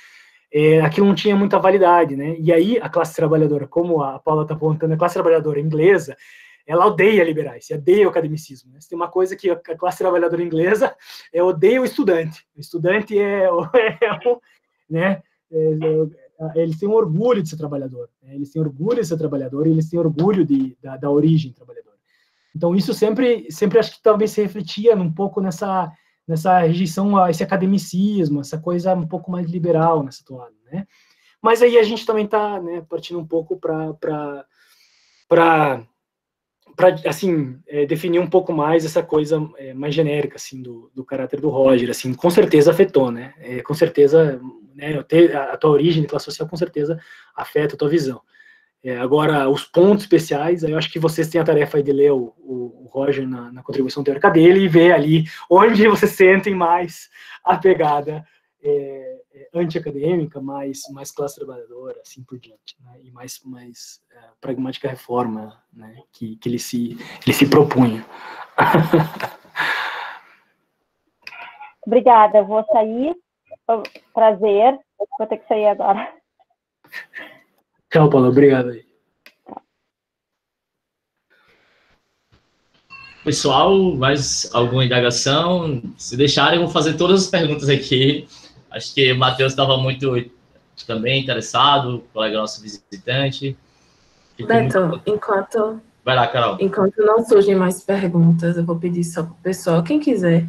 Speaker 2: aquilo não tinha muita validade, né? E aí a classe trabalhadora, como a Paula está apontando, a classe trabalhadora inglesa, ela odeia liberais, odeia o academicismo. Né? Tem uma coisa que a classe trabalhadora inglesa odeia o estudante. O estudante né? Eles têm um orgulho de ser trabalhador. Né? Eles têm orgulho de ser trabalhador e eles têm orgulho da origem trabalhadora. Então isso sempre acho que talvez se refletia um pouco nessa rejeição a esse academicismo, essa coisa um pouco mais liberal nessa toada, né? Mas aí a gente também está, né, partindo um pouco para assim, definir um pouco mais essa coisa mais genérica, assim, do caráter do Roger, assim, com certeza afetou, né? Com certeza, né, a tua origem de classe social, com certeza, afeta a tua visão. Agora, os pontos especiais, eu acho que vocês têm a tarefa aí de ler o Roger na contribuição teórica dele e ver ali onde vocês sentem mais a pegada anti-acadêmica, mais classe trabalhadora, assim por diante, né? E mais pragmática reforma, né? que ele se propunha.
Speaker 4: Obrigada, eu vou sair. Prazer, vou ter que sair agora.
Speaker 2: Tchau, Paulo, obrigado aí.
Speaker 1: Pessoal, mais alguma indagação? Se deixarem, eu vou fazer todas as perguntas aqui. Acho que o Matheus estava muito também interessado, o colega nosso visitante.
Speaker 3: Beto, enquanto...
Speaker 1: Vai lá, Carol.
Speaker 3: Enquanto não surgem mais perguntas, eu vou pedir só para o pessoal, quem quiser,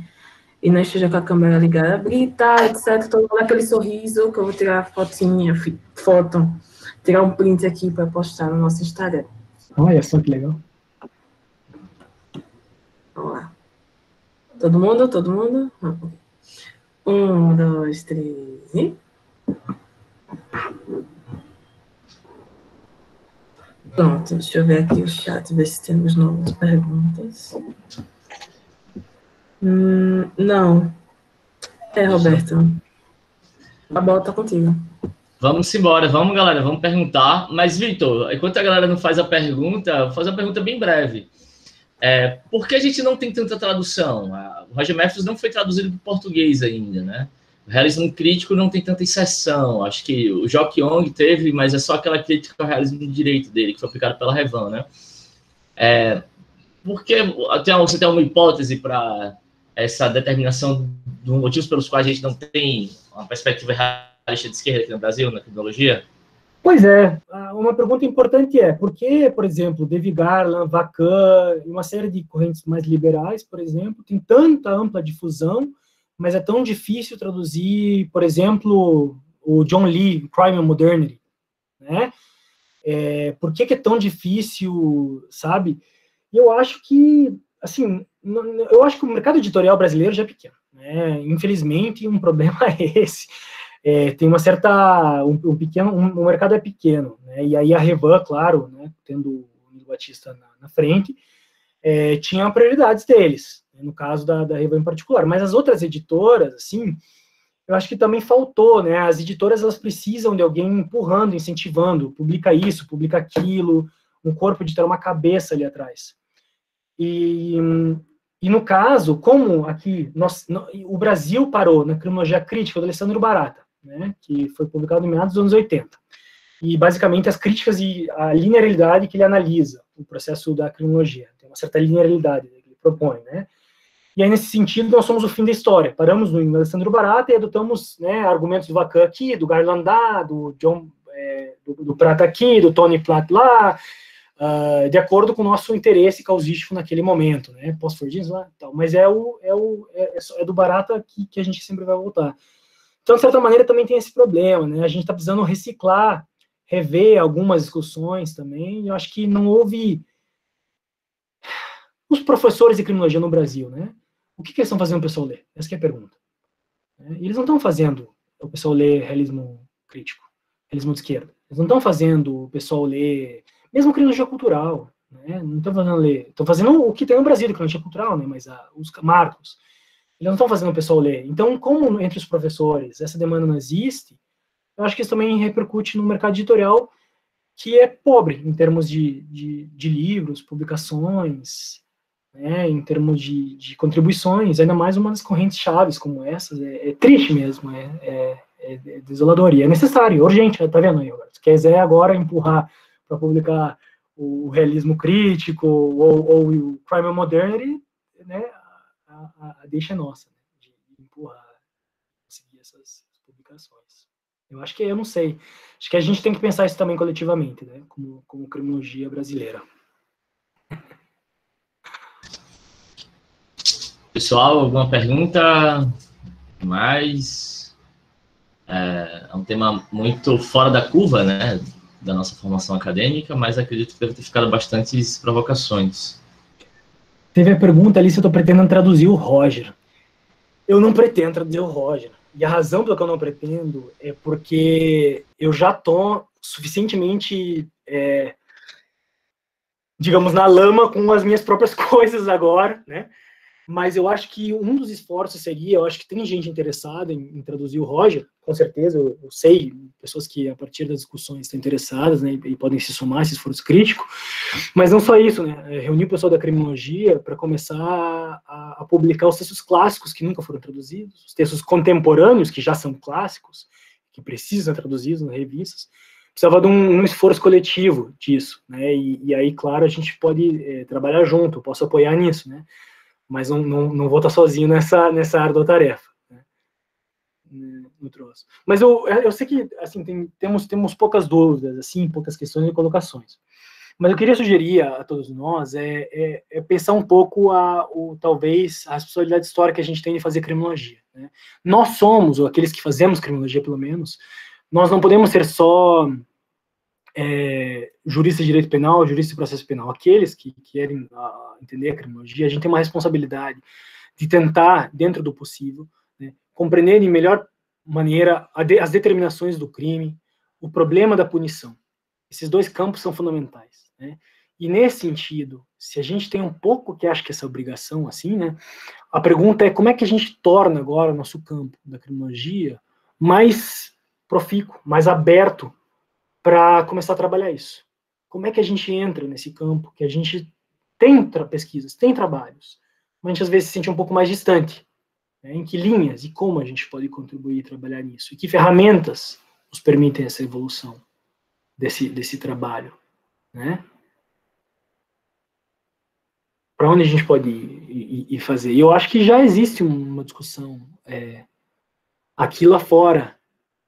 Speaker 3: e não esteja com a câmera ligada, gritar, etc., todo mundo aquele sorriso, que eu vou tirar a fotinha, tirar um print aqui para postar no nosso Instagram.
Speaker 2: Olha só que legal.
Speaker 3: Vamos lá. Todo mundo? 1, 2, 3 e... Pronto, deixa eu ver aqui o chat, ver se temos novas perguntas. Não. Roberto. A bola tá contigo.
Speaker 1: Vamos embora, vamos, galera, vamos perguntar. Mas, Vitor, enquanto a galera não faz a pergunta, vou fazer uma pergunta bem breve. Por que a gente não tem tanta tradução? O Roger Matthews não foi traduzido para o português ainda, né? O realismo crítico não tem tanta inserção. Acho que o Jock Young teve, mas é só aquela crítica ao realismo de direito dele, que foi aplicada pela Revan, né? Porque você tem uma hipótese para essa determinação dos motivos pelos quais a gente não tem uma perspectiva realista de esquerda aqui no Brasil, na criminologia?
Speaker 2: Pois é, uma pergunta importante por que, por exemplo, David Garland, Vacan e uma série de correntes mais liberais, por exemplo, tem tanta ampla difusão, mas é tão difícil traduzir, por exemplo, o John Lee, Crime and Modernity, né? Por que é tão difícil, sabe? E eu acho que, assim, eu acho que o mercado editorial brasileiro já é pequeno, né? Infelizmente, um problema é esse. Tem uma certa, o mercado é pequeno, né? E aí a Revan, claro, né, tendo o Nilo Batista na frente, tinha prioridades deles, no caso da Revan em particular, mas as outras editoras, assim, eu acho que também faltou, né? As editoras, elas precisam de alguém empurrando, incentivando, publica isso, publica aquilo, um corpo editorial, uma cabeça ali atrás. E no caso, como aqui, o Brasil parou na criminologia crítica do Alessandro Barata, né, que foi publicado em meados dos anos 80, e basicamente as críticas e a linearidade que ele analisa, o processo da criminologia, tem uma certa linearidade que ele propõe, né, e aí nesse sentido nós somos o fim da história, paramos no Alessandro Barata e adotamos, né, argumentos do Vacan aqui, do Garland lá, do John, do Prata aqui, do Tony Platt lá, de acordo com o nosso interesse causístico naquele momento, né, pós-Fordismo lá, tal, mas é do Barata que a gente sempre vai voltar. Então, de certa maneira, também tem esse problema, né? A gente está precisando reciclar, rever algumas discussões também, e eu acho que não houve... Os professores de criminologia no Brasil, né? O que eles estão fazendo o pessoal ler? Essa que é a pergunta. Eles não estão fazendo o pessoal ler realismo crítico, realismo de esquerda. Eles não estão fazendo o pessoal ler, mesmo criminologia cultural, né? Não estão fazendo ler... Estão fazendo o que tem no Brasil de criminologia cultural, né? Mas os marcos... Eles não estão fazendo o pessoal ler. Então, como entre os professores essa demanda não existe, eu acho que isso também repercute no mercado editorial, que é pobre em termos de livros, publicações, né, em termos de contribuições, ainda mais uma das correntes chaves como essas, é triste mesmo, é desolador, e é necessário, urgente, tá vendo aí, Roberto? Se quiser agora empurrar para publicar o realismo crítico ou o crime and modernity, né, a deixa é nossa, né, de empurrar, conseguir essas publicações. Eu acho que, eu não sei, acho que a gente tem que pensar isso também coletivamente, né, como criminologia brasileira.
Speaker 1: Pessoal, alguma pergunta? Mais? É um tema muito fora da curva, né, da nossa formação acadêmica, mas acredito que deve ter ficado bastantes provocações.
Speaker 2: Teve a pergunta ali se eu estou pretendendo traduzir o Roger. Eu não pretendo traduzir o Roger. E a razão pela que eu não pretendo é porque eu já estou suficientemente, digamos, na lama com as minhas próprias coisas agora, né? Mas eu acho que um dos esforços seria, eu acho que tem gente interessada em traduzir o Roger, com certeza, eu sei, pessoas que a partir das discussões estão interessadas, né, e podem se somar a esse esforço crítico, mas não só isso, né, reunir o pessoal da criminologia para começar a publicar os textos clássicos que nunca foram traduzidos, os textos contemporâneos que já são clássicos, que precisam ser traduzidos nas revistas. Precisava de um esforço coletivo disso, né, e aí, claro, a gente pode trabalhar junto, eu posso apoiar nisso, né, mas não vou estar sozinho nessa árdua tarefa, né, no troço. Mas eu sei que, assim, temos poucas dúvidas, assim, poucas questões e colocações. Mas eu queria sugerir a todos nós pensar um pouco talvez a responsabilidade histórica que a gente tem de fazer criminologia, né? Nós somos, ou aqueles que fazemos criminologia pelo menos, nós não podemos ser só jurista de direito penal, jurista de processo penal. Aqueles que querem entender a criminologia, a gente tem uma responsabilidade de tentar, dentro do possível, né, compreender de melhor maneira as determinações do crime, o problema da punição. Esses dois campos são fundamentais, né? E nesse sentido, se a gente tem um pouco que acha que essa obrigação, assim, né, a pergunta é como é que a gente torna agora o nosso campo da criminologia mais profícuo, mais aberto para começar a trabalhar isso. Como é que a gente entra nesse campo que a gente tem pesquisas, tem trabalhos, mas a gente às vezes se sente um pouco mais distante, né? Em que linhas e como a gente pode contribuir e trabalhar nisso? E que ferramentas nos permitem essa evolução desse trabalho, né? Para onde a gente pode ir fazer? E eu acho que já existe uma discussão aqui lá fora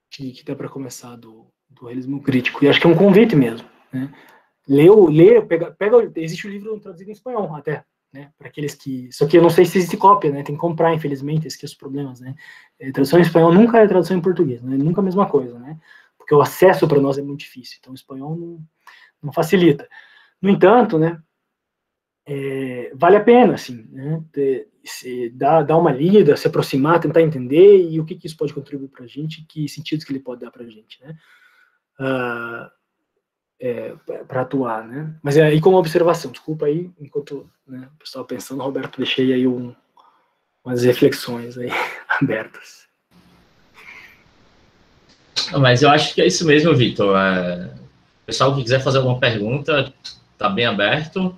Speaker 2: que dá para começar do realismo crítico, e acho que é um convite mesmo, né? Existe o livro traduzido em espanhol até, né, para aqueles que, só que eu não sei se existe cópia, né, tem que comprar, infelizmente, esses problemas, né, tradução em espanhol nunca é tradução em português, né, nunca a mesma coisa, né, porque o acesso para nós é muito difícil, então o espanhol não facilita. No entanto, né, vale a pena, assim, né, dar uma lida, se aproximar, tentar entender, e o que isso pode contribuir para a gente, que sentidos que ele pode dar para a gente, né, para atuar, né? Mas aí como observação, desculpa aí, enquanto, né, o pessoal pensando, Roberto, deixei aí umas reflexões aí abertas.
Speaker 1: Mas eu acho que é isso mesmo, Vitor. Pessoal que quiser fazer alguma pergunta, está bem aberto,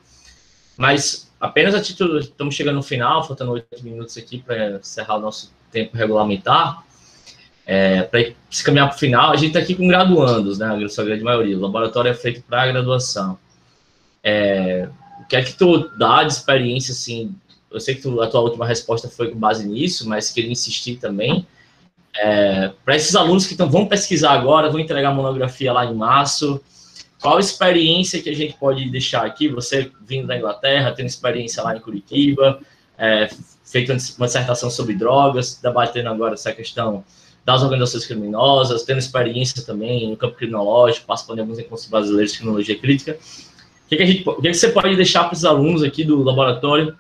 Speaker 1: mas apenas a título, estamos chegando no final, faltando 8 minutos aqui para encerrar o nosso tempo regulamentar. Para se caminhar para o final, a gente está aqui com graduandos, né, a sua grande maioria. O laboratório é feito para a graduação. O que é que tu dá de experiência, assim, eu sei que a tua última resposta foi com base nisso, mas queria insistir também, para esses alunos que vão pesquisar agora, vão entregar a monografia lá em março, qual a experiência que a gente pode deixar aqui? Você vindo da Inglaterra, tendo experiência lá em Curitiba, feito uma dissertação sobre drogas, debatendo agora essa questão das organizações criminosas, tendo experiência também no campo criminológico, participando de alguns encontros brasileiros de criminologia crítica. O que você pode deixar para os alunos aqui do laboratório,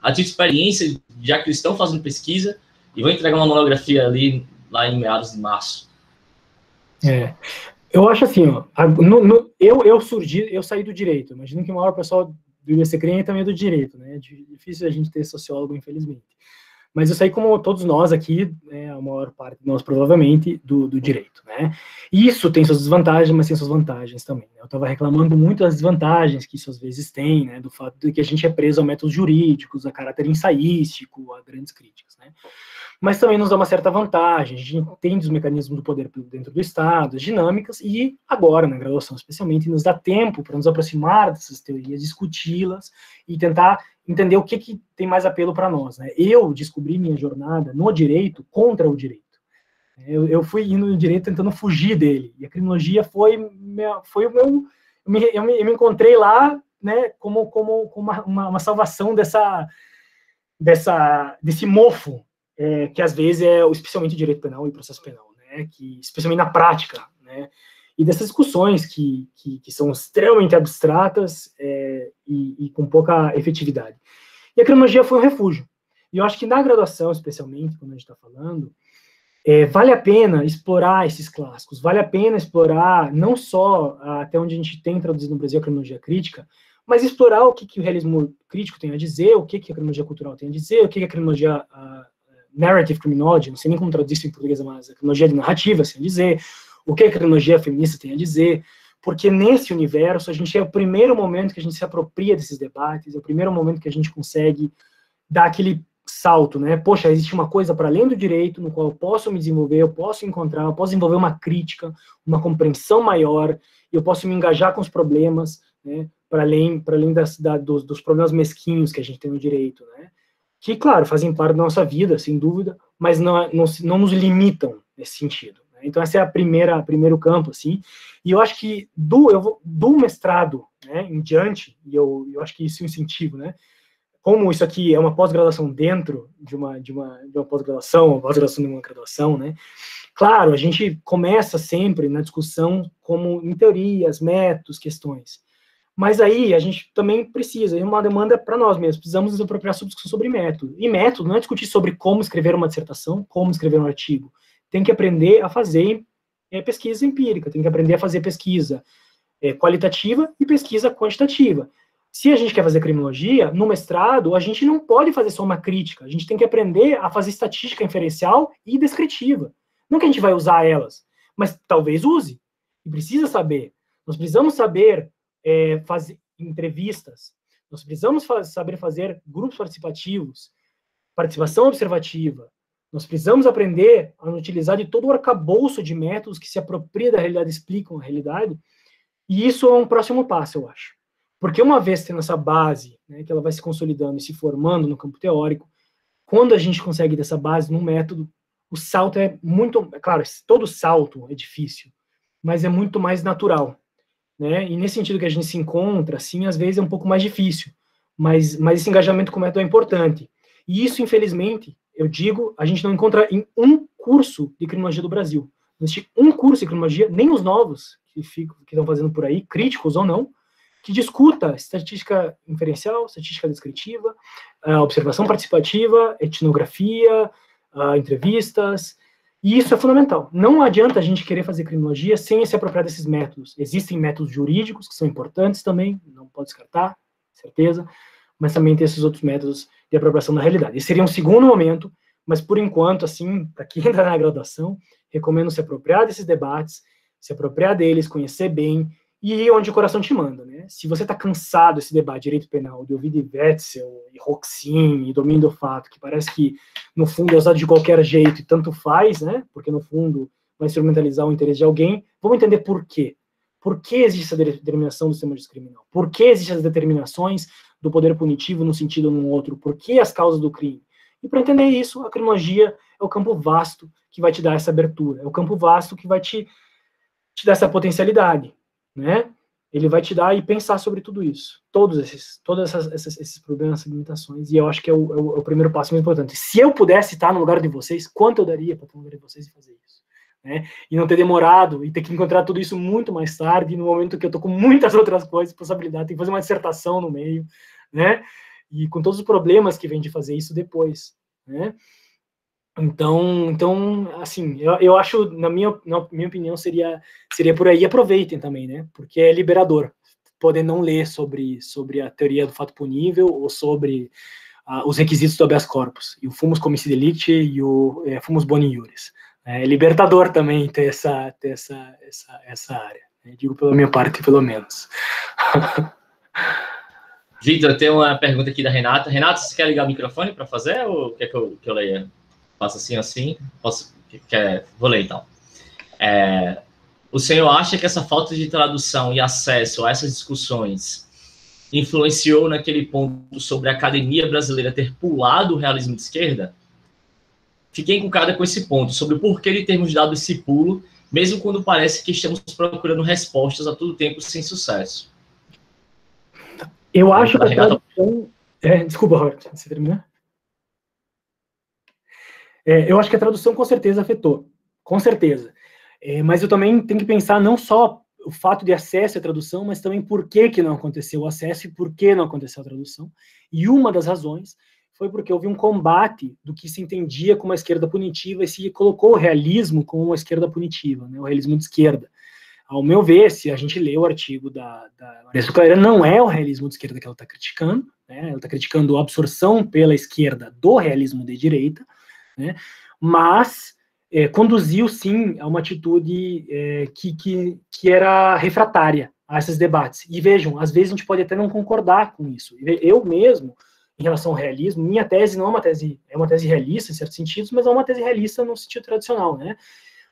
Speaker 1: a tua experiência, já que eles estão fazendo pesquisa e vão entregar uma monografia lá em meados de março?
Speaker 2: Eu acho assim, ó, eu saí do direito, imagino que o maior pessoal do IBC também é do direito, né? É difícil a gente ter sociólogo, infelizmente. mas eu sei como todos nós aqui, a maior parte de nós provavelmente, do direito, né? E isso tem suas desvantagens, mas tem suas vantagens também, né? Eu estava reclamando muito das desvantagens que isso às vezes tem, né? Do fato de que a gente é preso a métodos jurídicos, a caráter ensaístico, a grandes críticas, né? Mas também nos dá uma certa vantagem, a gente entende os mecanismos do poder dentro do Estado, as dinâmicas, e agora, na graduação especialmente, nos dá tempo para nos aproximar dessas teorias, discuti-las e tentar entender o que tem mais apelo para nós, né? Eu descobri minha jornada no direito contra o direito. Eu fui indo no direito tentando fugir dele, e a criminologia foi o meu... Eu me encontrei lá, né, como uma salvação desse mofo, que às vezes especialmente direito penal e processo penal, né, que especialmente na prática, né, e dessas discussões que são extremamente abstratas e com pouca efetividade. E a criminologia foi um refúgio. E eu acho que na graduação, especialmente, quando a gente está falando, vale a pena explorar esses clássicos, vale a pena explorar não só até onde a gente tem traduzido no Brasil a criminologia crítica, mas explorar o que o realismo crítico tem a dizer, o que a criminologia cultural tem a dizer, o que a criminologia narrative criminology, não sei nem como traduzir isso em português, mas a criminologia de narrativa tem a dizer, o que a criminologia feminista tem a dizer, porque nesse universo a gente é o primeiro momento que a gente se apropria desses debates, é o primeiro momento que a gente consegue dar aquele salto, né? Poxa, existe uma coisa para além do direito no qual eu posso me desenvolver, eu posso encontrar, eu posso desenvolver uma crítica, uma compreensão maior, eu posso me engajar com os problemas, né? Para além dos problemas mesquinhos que a gente tem no direito, né? Que, claro, fazem parte da nossa vida, sem dúvida, mas não nos limitam nesse sentido. Né? Então, essa é primeiro campo, assim, e eu acho que do mestrado, né, em diante, e eu acho que isso é um incentivo, né? Como isso aqui é uma pós-graduação dentro de uma pós-graduação, uma pós-graduação de uma graduação, né? Claro, a gente começa sempre na discussão como em teorias, métodos, questões. Mas aí a gente também precisa, é uma demanda para nós mesmos, precisamos nos apropriar sobre discussão sobre método. E método não é discutir sobre como escrever uma dissertação, como escrever um artigo. Tem que aprender a fazer pesquisa empírica, tem que aprender a fazer pesquisa qualitativa e pesquisa quantitativa. Se a gente quer fazer criminologia, no mestrado, a gente não pode fazer só uma crítica, a gente tem que aprender a fazer estatística inferencial e descritiva. Não que a gente vai usar elas, mas talvez use. E precisa saber. Nós precisamos saber fazer entrevistas, nós precisamos saber fazer grupos participativos, participação observativa, nós precisamos aprender a utilizar de todo o arcabouço de métodos que se apropria da realidade, explicam a realidade, e isso é um próximo passo, eu acho. Porque uma vez tendo essa base, né, que ela vai se consolidando e se formando no campo teórico, quando a gente consegue dessa base no método, o salto é muito... Claro, todo salto é difícil, mas é muito mais natural. Né? E nesse sentido que a gente se encontra, assim, às vezes é um pouco mais difícil, mas esse engajamento com o método é importante. E isso, infelizmente, eu digo, a gente não encontra em um curso de criminologia do Brasil. Não existe um curso de criminologia, nem os novos que estão fazendo por aí, críticos ou não, que discuta estatística inferencial, estatística descritiva, observação participativa, etnografia, entrevistas, e isso é fundamental. Não adianta a gente querer fazer criminologia sem se apropriar desses métodos. Existem métodos jurídicos que são importantes também, não pode descartar, certeza, mas também tem esses outros métodos de apropriação da realidade. Esse seria um segundo momento, mas por enquanto, assim, para quem entra na graduação, recomendo se apropriar desses debates, se apropriar deles, conhecer bem, e ir onde o coração te manda, né? Se você está cansado desse debate de direito penal, de ouvir de Wetzel, e Roxin, e domínio do fato, que parece que, no fundo, é usado de qualquer jeito e tanto faz, né? Porque, no fundo, vai instrumentalizar o interesse de alguém, vamos entender por quê. Por que existe essa determinação do sistema criminal? Por que existem as determinações do poder punitivo num sentido ou no outro? Por que as causas do crime? E para entender isso, a criminologia é o campo vasto que vai te dar essa abertura, é o campo vasto que vai te dar essa potencialidade, né? Ele vai te dar e pensar sobre tudo isso, todos esses problemas, essas limitações, e eu acho que é o primeiro passo mais importante. Se eu pudesse estar no lugar de vocês, quanto eu daria para estar no lugar de vocês e fazer isso, né? E não ter demorado, e ter que encontrar tudo isso muito mais tarde, no momento que eu tô com muitas outras coisas, possibilidade, tem que fazer uma dissertação no meio, né? E com todos os problemas que vem de fazer isso depois, né? Então, assim, eu acho, na minha opinião, seria por aí. Aproveitem também, né? Porque é liberador poder não ler sobre a teoria do fato punível ou sobre os requisitos do habeas corpus, e o fumus comici delicti e o fumus boni iuris. É libertador também ter essa área, né? Digo pela minha parte, pelo menos.
Speaker 1: Vitor, tem uma pergunta aqui da Renata. Renata, você quer ligar o microfone para fazer ou quer que eu leia? Faço assim? Vou ler, então. O senhor acha que essa falta de tradução e acesso a essas discussões influenciou naquele ponto sobre a academia brasileira ter pulado o realismo de esquerda? Fiquei encucada com esse ponto, sobre o porquê de termos dado esse pulo, mesmo quando parece que estamos procurando respostas a todo tempo sem sucesso.
Speaker 2: Eu acho que a tradução... Desculpa, Robert, você terminar? Eu acho que a tradução com certeza afetou, com certeza. Mas eu também tenho que pensar não só o fato de acesso à tradução, mas também por que não aconteceu o acesso e por que não aconteceu a tradução. E uma das razões foi porque houve um combate do que se entendia como a esquerda punitiva e se colocou o realismo como uma esquerda punitiva, né, o realismo de esquerda. Ao meu ver, se a gente lê o artigo da Maria Clareira, não é o realismo de esquerda que ela está criticando, né, ela está criticando a absorção pela esquerda do realismo de direita, né, mas conduziu, sim, a uma atitude que era refratária a esses debates. E vejam, às vezes a gente pode até não concordar com isso. Eu mesmo, em relação ao realismo, minha tese não é uma tese realista, em certos sentidos, mas é uma tese realista no sentido tradicional, né?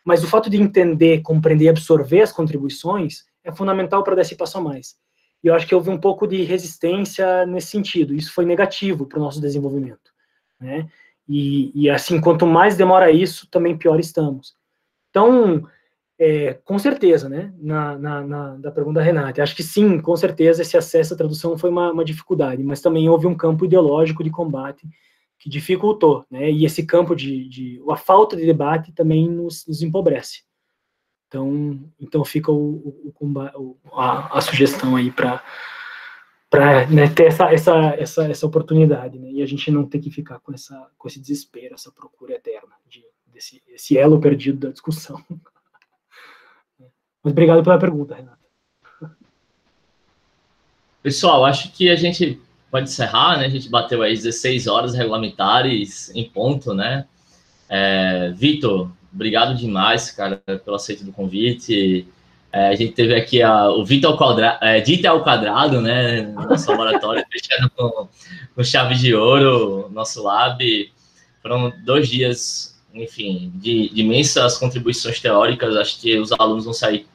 Speaker 2: Mas o fato de entender, compreender e absorver as contribuições é fundamental para dar esse passo a mais. E eu acho que houve um pouco de resistência nesse sentido. Isso foi negativo para o nosso desenvolvimento, né? E assim, quanto mais demora isso, também pior estamos. Então, com certeza, né, da pergunta da Renata, acho que sim, com certeza, esse acesso à tradução foi uma dificuldade, mas também houve um campo ideológico de combate que dificultou, né, e esse campo a falta de debate também nos empobrece. Então fica a sugestão aí para né, ter essa oportunidade, né, e a gente não ter que ficar com esse desespero, essa procura eterna, desse elo perdido da discussão. Mas obrigado pela pergunta, Renata.
Speaker 1: Pessoal, acho que a gente pode encerrar, né? A gente bateu aí 16 horas regulamentares em ponto, né? Vitor, obrigado demais, cara, pelo aceito do convite. A gente teve aqui o Vitor ao quadrado, né? No nosso laboratório, fechando com chave de ouro, nosso lab. Foram 2 dias, enfim, de imensas contribuições teóricas. Acho que os alunos vão sair.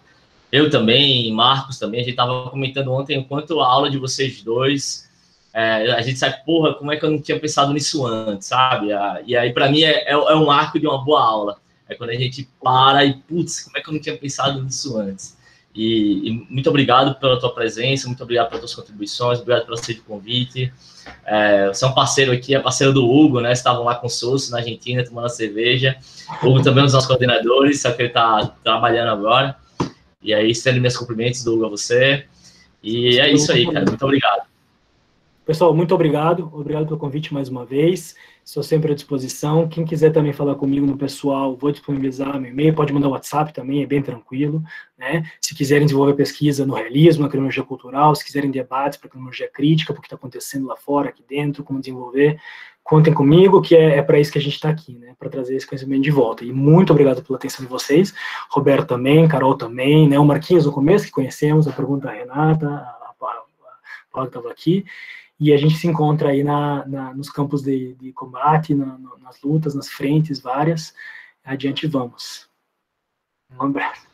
Speaker 1: Eu também, Marcos também. A gente estava comentando ontem o quanto a aula de vocês dois, a gente sabe, porra, como é que eu não tinha pensado nisso antes, sabe? E aí, para mim, é um marco de uma boa aula. É quando a gente para e, putz, como é que eu não tinha pensado nisso antes? E muito obrigado pela tua presença, muito obrigado pelas tuas contribuições, obrigado pelo aceito do convite. Você é um parceiro aqui, é parceiro do Hugo, né? Estavam lá com o Sousa na Argentina, tomando cerveja. O Hugo também é um dos nossos coordenadores, só que ele está trabalhando agora. E aí, estendo meus cumprimentos do Hugo a você. E é isso aí, cara. Muito obrigado.
Speaker 2: Pessoal, muito obrigado. Obrigado pelo convite mais uma vez. Estou sempre à disposição. Quem quiser também falar comigo no pessoal, vou disponibilizar meu e-mail. Pode mandar o WhatsApp também, é bem tranquilo, né? Se quiserem desenvolver pesquisa no realismo, na criminologia cultural, se quiserem debates para criminologia crítica, porque está acontecendo lá fora, aqui dentro, como desenvolver, contem comigo, que é para isso que a gente está aqui, né? Para trazer esse conhecimento de volta. E muito obrigado pela atenção de vocês. Roberto também, Carol também, né? O Marquinhos no começo, que conhecemos, a pergunta da Renata, a Paula que estava aqui. E a gente se encontra aí nos campos de combate, nas lutas, nas frentes várias. Adiante vamos. Um abraço.